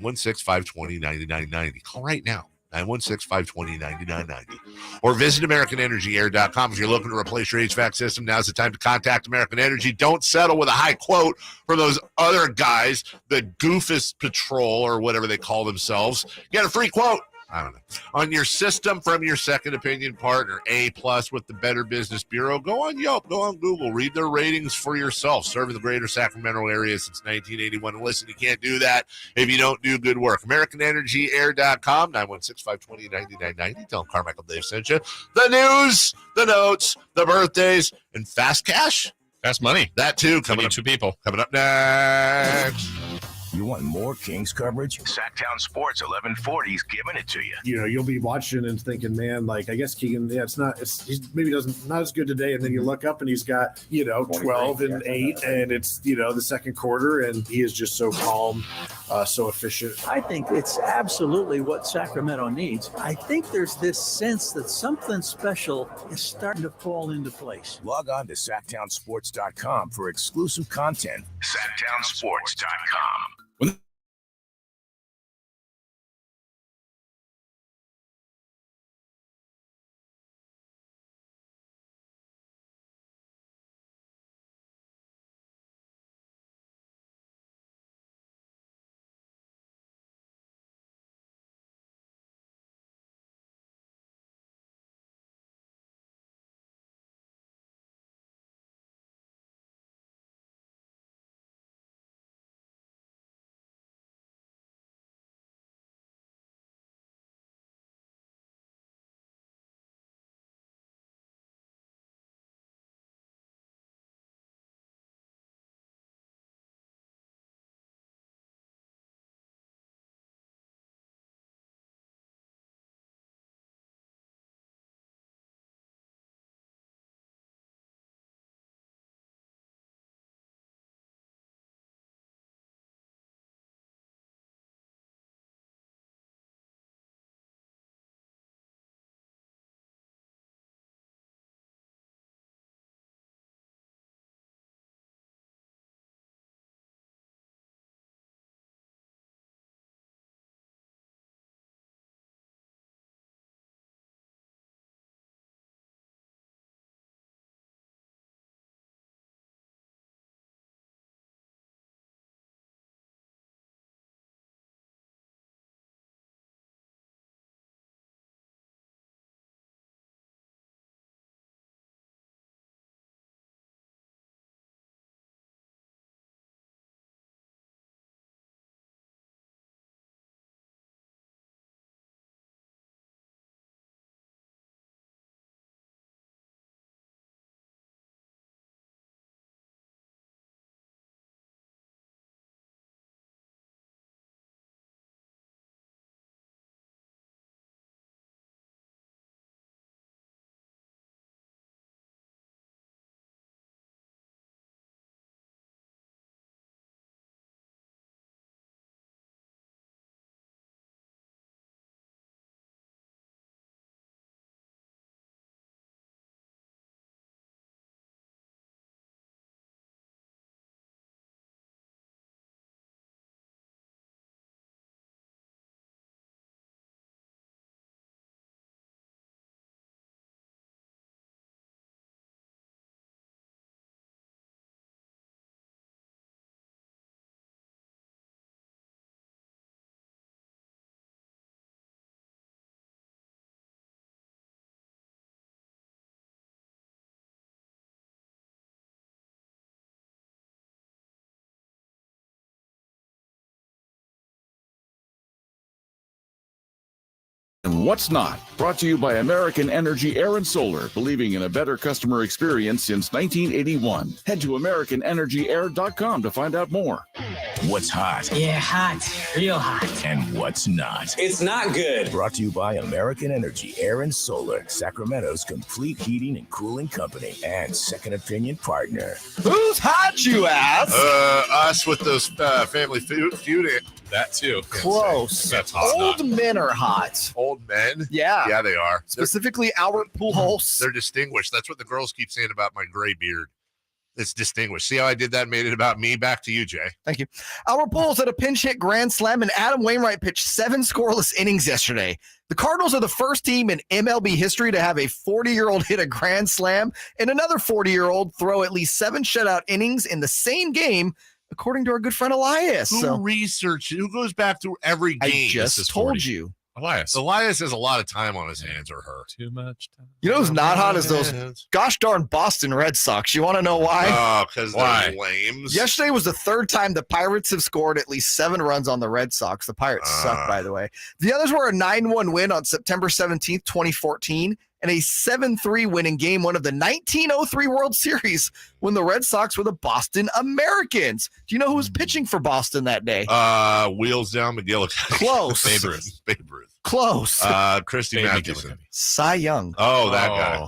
S2: 916-520-9990. Call right now, 916-520-9990. Or visit AmericanEnergyAir.com. If you're looking to replace your HVAC system, now's the time to contact American Energy. Don't settle with a high quote from those other guys, the Goofus Patrol or whatever they call themselves. Get a free quote. I don't know. On your system from your second opinion partner, A+ with the Better Business Bureau. Go on Yelp, go on Google, read their ratings for yourself. Serving the greater Sacramento area since 1981. And listen, you can't do that if you don't do good work. AmericanEnergyAir.com, 916-520-9990. Tell them Carmichael Dave sent you. The news, the notes, the birthdays, and fast cash.
S3: Fast money.
S2: That too. Coming up,
S3: 2 people.
S2: Coming up next.
S1: You want more Kings coverage?
S4: Sactown Sports 1140's giving it to you.
S22: You know, you'll be watching and thinking, man, like, I guess Keegan, he's maybe not as good today. And then you look up and he's got, 12 and 8, and it's, the second quarter, and he is just so calm, so efficient.
S23: I think it's absolutely what Sacramento needs. I think there's this sense that something special is starting to fall into place.
S1: Log on to SactownSports.com for exclusive content.
S4: SactownSports.com.
S8: What's Not, brought to you by American Energy Air and Solar, believing in a better customer experience since 1981. Head to AmericanEnergyAir.com to find out more.
S1: What's hot?
S9: Yeah, hot. Real hot.
S1: And what's not?
S9: It's not good.
S1: Brought to you by American Energy Air and Solar, Sacramento's complete heating and cooling company and second opinion partner.
S15: Who's hot, you ask?
S2: Us with those family feud.
S3: That too.
S15: Close.
S2: That's hot.
S15: Old men are hot.
S2: Old men?
S15: Yeah.
S2: Yeah, they are.
S15: Specifically, Albert Pujols.
S2: They're distinguished. That's what the girls keep saying about my gray beard. It's distinguished. See how I did that? Made it about me. Back to you, Jay.
S15: Thank you. Albert Pujols had a pinch hit grand slam, and Adam Wainwright pitched 7 scoreless innings yesterday. The Cardinals are the first team in MLB history to have a 40-year-old hit a grand slam and another 40-year-old throw at least 7 shutout innings in the same game, according to our good friend Elias.
S2: Who goes back through every game?
S15: I just told you.
S2: Elias has a lot of time on his hands, or her.
S3: Too much time.
S15: You know who's not hot is those gosh darn Boston Red Sox. You want to know why?
S2: Oh, because they're lames.
S15: Yesterday was the 3rd time the Pirates have scored at least 7 runs on the Red Sox. The Pirates suck, by the way. The others were a 9-1 win on September 17th, 2014, and a 7-3 win in Game 1 of the 1903 World Series when the Red Sox were the Boston Americans. Do you know who was pitching for Boston that day?
S2: Wheels down McGillicuddy.
S15: Close.
S2: Babe Ruth.
S15: Close.
S2: Christy Mathewson.
S15: Cy Young.
S2: Oh, that guy.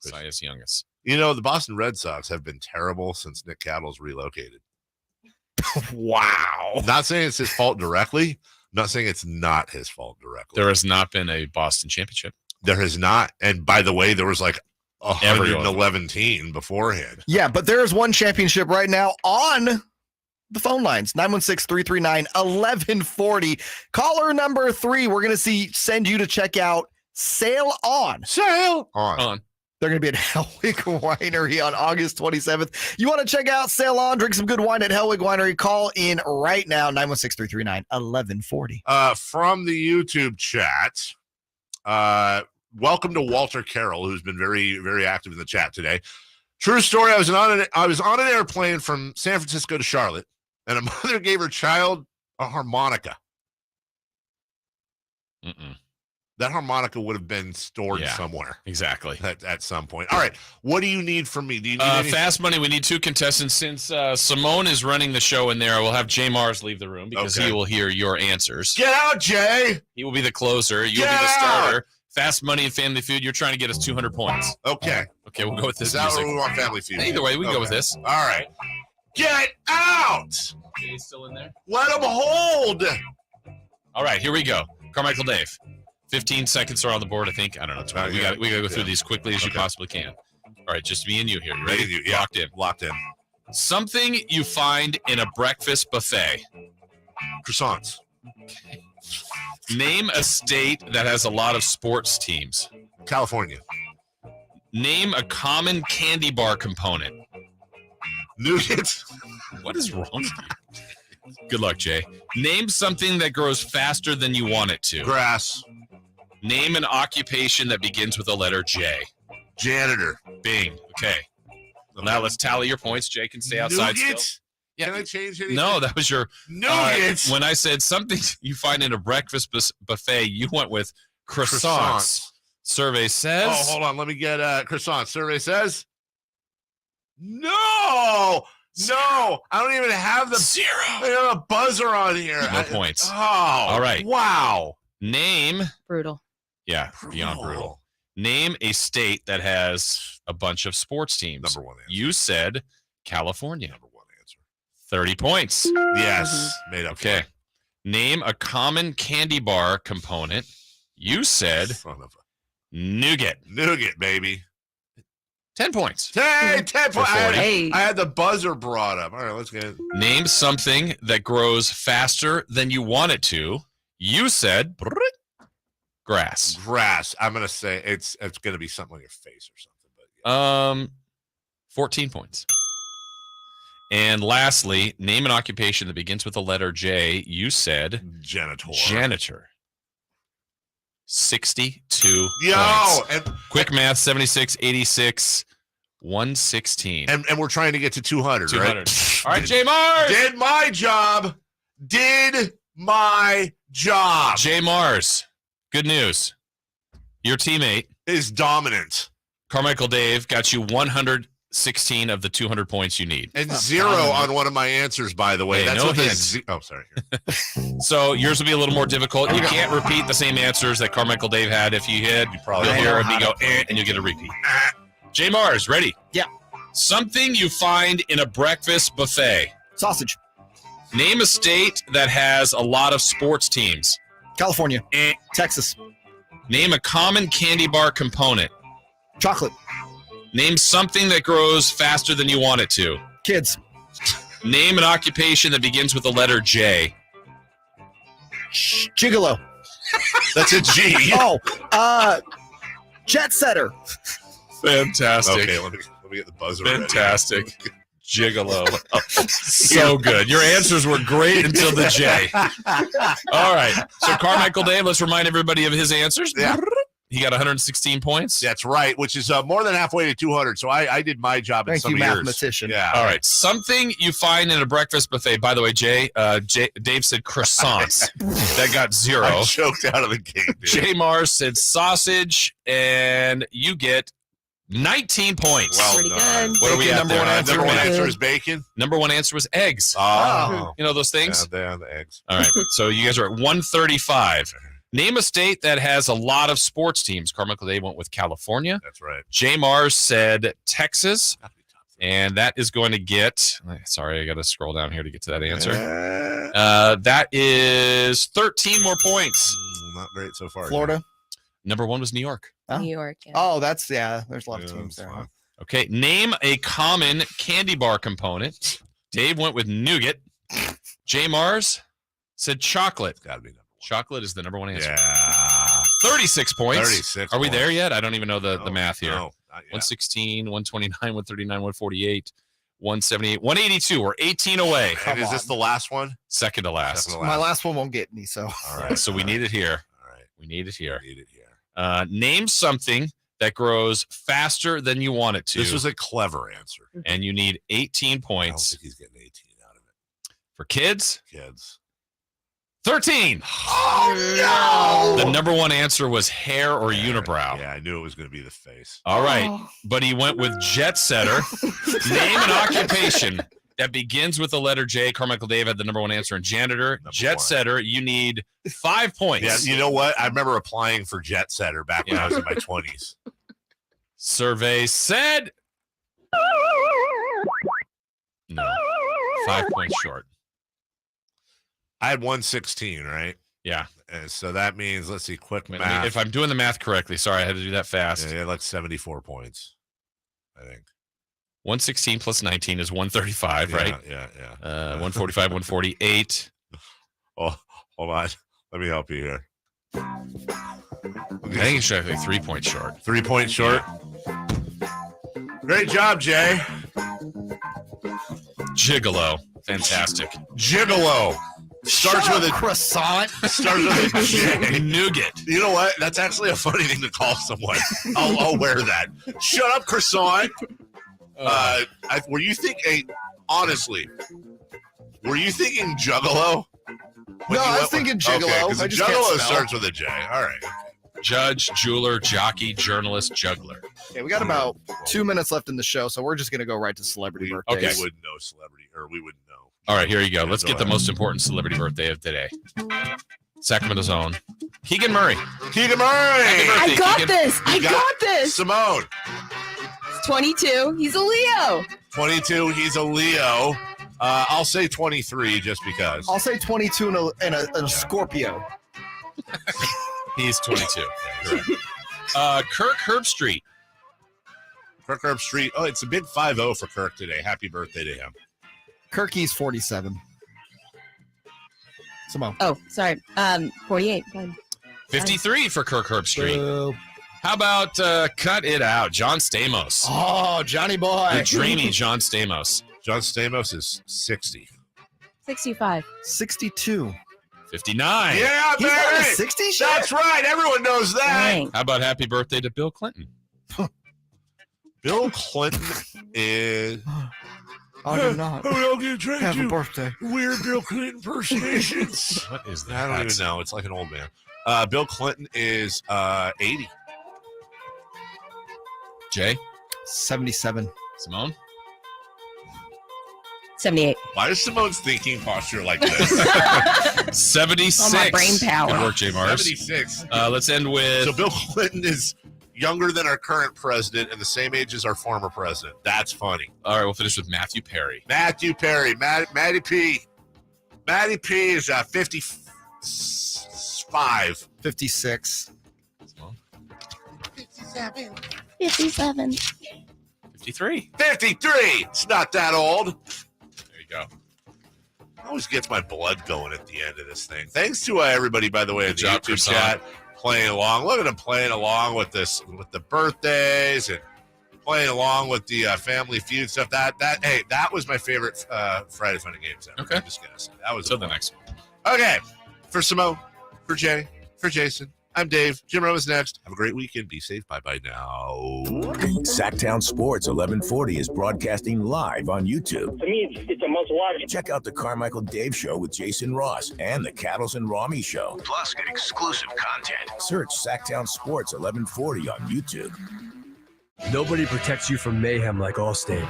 S3: Cy's youngest.
S2: You know, the Boston Red Sox have been terrible since Nick Cattle's relocated.
S15: Wow.
S2: Not saying it's his fault directly. I'm not saying it's not his fault directly.
S3: There has not been a Boston championship.
S2: There has not. And by the way, there was like 111 team beforehand.
S15: Yeah, but there is one championship right now on the phone lines, 916-339-1140. Caller number 3, we're going to send you to check out Sail On.
S2: Sail On.
S15: They're going to be at Hellwig Winery on August 27th. You want to check out Sail On, drink some good wine at Hellwig Winery, call in right now, 916-339-1140.
S2: From the YouTube chat, welcome to Walter Carroll, who's been very, very active in the chat today. True story, I was on an airplane from San Francisco to Charlotte, and a mother gave her child a harmonica. That harmonica would have been stored somewhere.
S3: Exactly.
S2: At some point. All right. What do you need from me? Do you need
S3: Fast Money? We need 2 contestants. Since Simone is running the show in there, we'll have Jay Mars leave the room because he will hear your answers.
S2: Get out, Jay.
S3: He will be the closer. You'll be the starter. Fast Money and Family Feud, you're trying to get us 200 points.
S2: Okay.
S3: Okay, we'll go with this.
S2: Is that
S3: music.
S2: what we want, Family Feud?
S3: Either way, we can go with this.
S2: All right. Get out.
S3: Jay's still in there?
S2: Let him hold.
S3: All right, here we go. Carmichael Dave. 15 seconds are on the board, I think. I don't know. 20. We got to go through these quickly as you possibly can. All right, just me and you here. You ready? Locked in.
S2: Locked in.
S3: Something you find in a breakfast buffet.
S2: Croissants.
S3: Okay. Name a state that has a lot of sports teams.
S2: California.
S3: Name a common candy bar component.
S2: Nougats.
S3: What is wrong with you? Good luck, Jay. Name something that grows faster than you want it to.
S2: Grass.
S3: Name an occupation that begins with the letter J.
S2: Janitor.
S3: Bing. Okay. Well, now let's tally your points. Jay can stay outside still.
S2: Yeah. Can I change anything?
S3: No, that was your
S2: Nuggets.
S3: When I said something you find in a breakfast buffet, you went with croissants. Survey says.
S2: Oh, hold on. Let me get croissants. Survey says. No, I don't even have the
S3: 0.
S2: I have a buzzer on here.
S3: No points.
S2: Oh,
S3: all right.
S2: Wow.
S3: Name.
S5: Brutal.
S3: Yeah, beyond brutal. Name a state that has a bunch of sports teams.
S2: Number 1 answer.
S3: You said California.
S2: Number 1 answer.
S3: 30 points.
S2: Yes, made up.
S3: Okay. Name a common candy bar component. You said
S2: Son of a
S3: nougat.
S2: Nougat, baby.
S3: 10 points.
S2: Hey, 10 points.
S5: Hey.
S2: I had the buzzer brought up. All right, let's get it.
S3: Name something that grows faster than you want it to. You said grass.
S2: Grass. I'm gonna say it's gonna be something on your face or something. But
S3: 14 points. And lastly, name an occupation that begins with the letter J. You said
S2: janitor.
S3: 62
S2: Yo,
S3: points.
S2: and
S3: quick math, 76, 86, 116.
S2: And we're trying to get to 200,
S3: 200.
S2: right?
S3: All right, Jay Mars.
S2: Did my job. Did my job.
S3: Jay Mars, good news. Your teammate
S2: is dominant.
S3: Carmichael Dave got you 116 of the 200 points you need.
S2: And 0 on one of my answers, by the way.
S3: Hey,
S2: That's
S3: no
S2: what they
S3: hints.
S2: Oh, sorry.
S3: So yours will be a little more difficult. You can't repeat the same answers that Carmichael Dave had. If you hit, you'll hear me go, and you'll get a repeat. J. Mars, ready?
S15: Yeah.
S3: Something you find in a breakfast buffet.
S15: Sausage.
S3: Name a state that has a lot of sports teams.
S15: California. Texas.
S3: Name a common candy bar component.
S15: Chocolate.
S3: Name something that grows faster than you want it to.
S15: Kids.
S3: Name an occupation that begins with the letter J.
S15: Gigolo.
S2: That's a G.
S15: Jet setter.
S3: Fantastic.
S2: Okay, let me get the buzzer
S3: Fantastic. Ready. Gigolo. So good. Your answers were great until the J. All right. So Carmichael Dave, let's remind everybody of his answers.
S2: Yeah.
S3: He got 116 points.
S2: That's right, which is more than halfway to 200. So I did my job in some
S15: Thank you,
S2: years.
S15: mathematician.
S2: Yeah.
S3: All right. Something you find in a breakfast buffet. By the way, Dave said croissants. That got 0.
S2: I choked out of the game, dude.
S3: J. Mars said sausage, and you get 19 points.
S2: Well
S5: Pretty
S2: done.
S5: good.
S3: What are we at
S15: Number
S3: there?
S15: one answer.
S2: Number one
S5: Good.
S2: answer is bacon.
S3: Number one answer was eggs.
S2: Oh.
S3: You know those things?
S2: Yeah, they are the eggs.
S3: All right. So you guys are at 135. Name a state that has a lot of sports teams. Carmichael Dave went with California.
S2: That's right.
S3: J. Mars said Texas. And that is going to get, sorry, I got to scroll down here to get to that answer. That is 13 more points.
S2: Not great so far.
S15: Florida.
S3: Number one was New York.
S5: New York. Yeah.
S15: Oh, there's a lot of teams there. Huh?
S3: Okay. Name a common candy bar component. Dave went with nougat. J. Mars said chocolate.
S2: Got to be number one.
S3: Chocolate is the number one answer.
S2: Yeah.
S3: 36 points.
S2: 36
S3: Are we there
S2: points.
S3: yet? I don't even know the math here.
S2: No, not yet.
S3: 116, 129, 139, 148, 178, 182. We're 18 away.
S2: And is this the last one?
S3: Second to last.
S2: Second to
S15: My last one won't get me, so.
S3: All right. So we need it here.
S2: All right.
S3: We need it here.
S2: Need it here.
S3: Name something that grows faster than you want it to.
S2: This was a clever answer.
S3: And you need 18
S2: I don't
S3: points.
S2: think he's getting 18 out of it.
S3: For kids,
S2: Kids.
S3: 13.
S2: Oh, no!
S3: The number one answer was hair or unibrow.
S2: Yeah, I knew it was going to be the face.
S3: All right. But he went with jet setter. Name an occupation that begins with the letter J. Carmichael Dave had the number one answer. And janitor, jet setter, you need 5 points.
S2: Yeah, you know what? I remember applying for jet setter back when I was in my 20s.
S3: Survey said no. 5 points short.
S2: I had 116, right?
S3: Yeah.
S2: And so that means, let's see, quick
S3: Wait,
S2: math.
S3: if I'm doing the math correctly, sorry, I had to do that fast.
S2: Yeah, like 74 points, I think.
S3: 116 plus 19 is 135, right?
S2: Yeah.
S3: 145, 148.
S2: Oh, hold on. Let me help you here.
S3: I think it's actually 3 points short.
S2: 3 points short. Great job, Jay.
S3: Gigolo. Fantastic.
S2: Gigolo. Starts with a
S15: croissant.
S2: Starts with a J.
S3: Nougat.
S2: You know what? That's actually a funny thing to call someone. I'll wear that. Shut up, croissant. Were you thinking? Honestly, were you thinking Juggalo?
S15: No, I was thinking Gigolo.
S2: Because
S15: I just
S2: Juggalo
S15: can't spell.
S2: starts with a J. All right.
S3: Judge, jeweler, jockey, journalist, juggler.
S15: Okay, we got about 2 minutes left in the show, so we're just going to go right to celebrity birthdays.
S3: Okay.
S2: We wouldn't know celebrity, or we wouldn't know.
S3: All right, here you go. Let's
S2: go
S3: get the
S2: ahead.
S3: most important celebrity birthday of today. Sacramento's own Keegan Murray.
S2: Keegan Murray.
S5: I got
S3: Keegan.
S5: this. I got this.
S2: Simone.
S5: 22. He's a Leo.
S2: 22. He's a Leo. I'll say 23 just because.
S15: I'll say 22 and a Scorpio.
S3: He's 22. Kirk Herbstreit.
S2: Kirk Herbstreit. Oh, it's a big 5-0 for Kirk today. Happy birthday to him.
S15: Kirky's 47. Simone.
S5: Oh, sorry. 48. Fine.
S3: 53 for Kirk Herbstreit.
S15: Boo.
S3: How about cut it out, John Stamos?
S15: Oh, Johnny boy.
S3: The dreamy John Stamos.
S2: John Stamos is 60.
S5: 65.
S15: 62.
S3: 59.
S2: Yeah,
S15: He's not a
S2: baby.
S15: 60 shit?
S2: That's right. Everyone knows that.
S5: Dang.
S3: How about happy birthday to Bill Clinton?
S2: Bill Clinton is.
S15: I did not
S2: I'm not going to
S15: have a birthday.
S2: weird Bill Clinton impersonations.
S3: What is
S2: I don't even know. It's like an old man. Bill Clinton is 80.
S3: Jay?
S15: 77.
S3: Simone?
S5: 78.
S2: Why is Simone's thinking posture like this?
S3: 76.
S5: All my brain power.
S3: Good work, Jay Mars.
S2: 76.
S3: Let's end with...
S2: So Bill Clinton is younger than our current president and the same age as our former president. That's funny.
S3: All right, we'll finish with Matthew Perry.
S2: Matthew Perry. Matty P. Matty P is 55.
S15: 56.
S5: 57.
S3: 53.
S2: 53. It's not that old.
S3: There you go.
S2: Always gets my blood going at the end of this thing. Thanks to everybody, by the way, in the
S3: job,
S2: YouTube chat playing along. Look at them playing along with this, with the birthdays and playing along with the Family Feud stuff. That was my favorite Friday Fun and Games ever.
S3: Okay.
S2: I'm just gonna say that was
S3: Until the next one.
S2: Okay. For Simone, for Jay, for Jason, I'm Dave. Jim Rome is next. Have a great weekend. Be safe. Bye now.
S1: Sactown Sports 1140 is broadcasting live on YouTube.
S20: To me, it's a must-watch.
S1: Check out the Carmichael Dave Show with Jason Ross and the Cattles and Rami Show.
S4: Plus, get exclusive content.
S1: Search Sactown Sports 1140 on YouTube.
S14: Nobody protects you from mayhem like Allstate.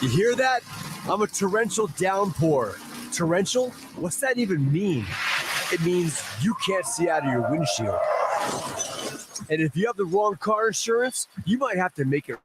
S14: You hear that? I'm a torrential downpour. Torrential? What's that even mean? It means you can't see out of your windshield. And if you have the wrong car insurance, you might have to make it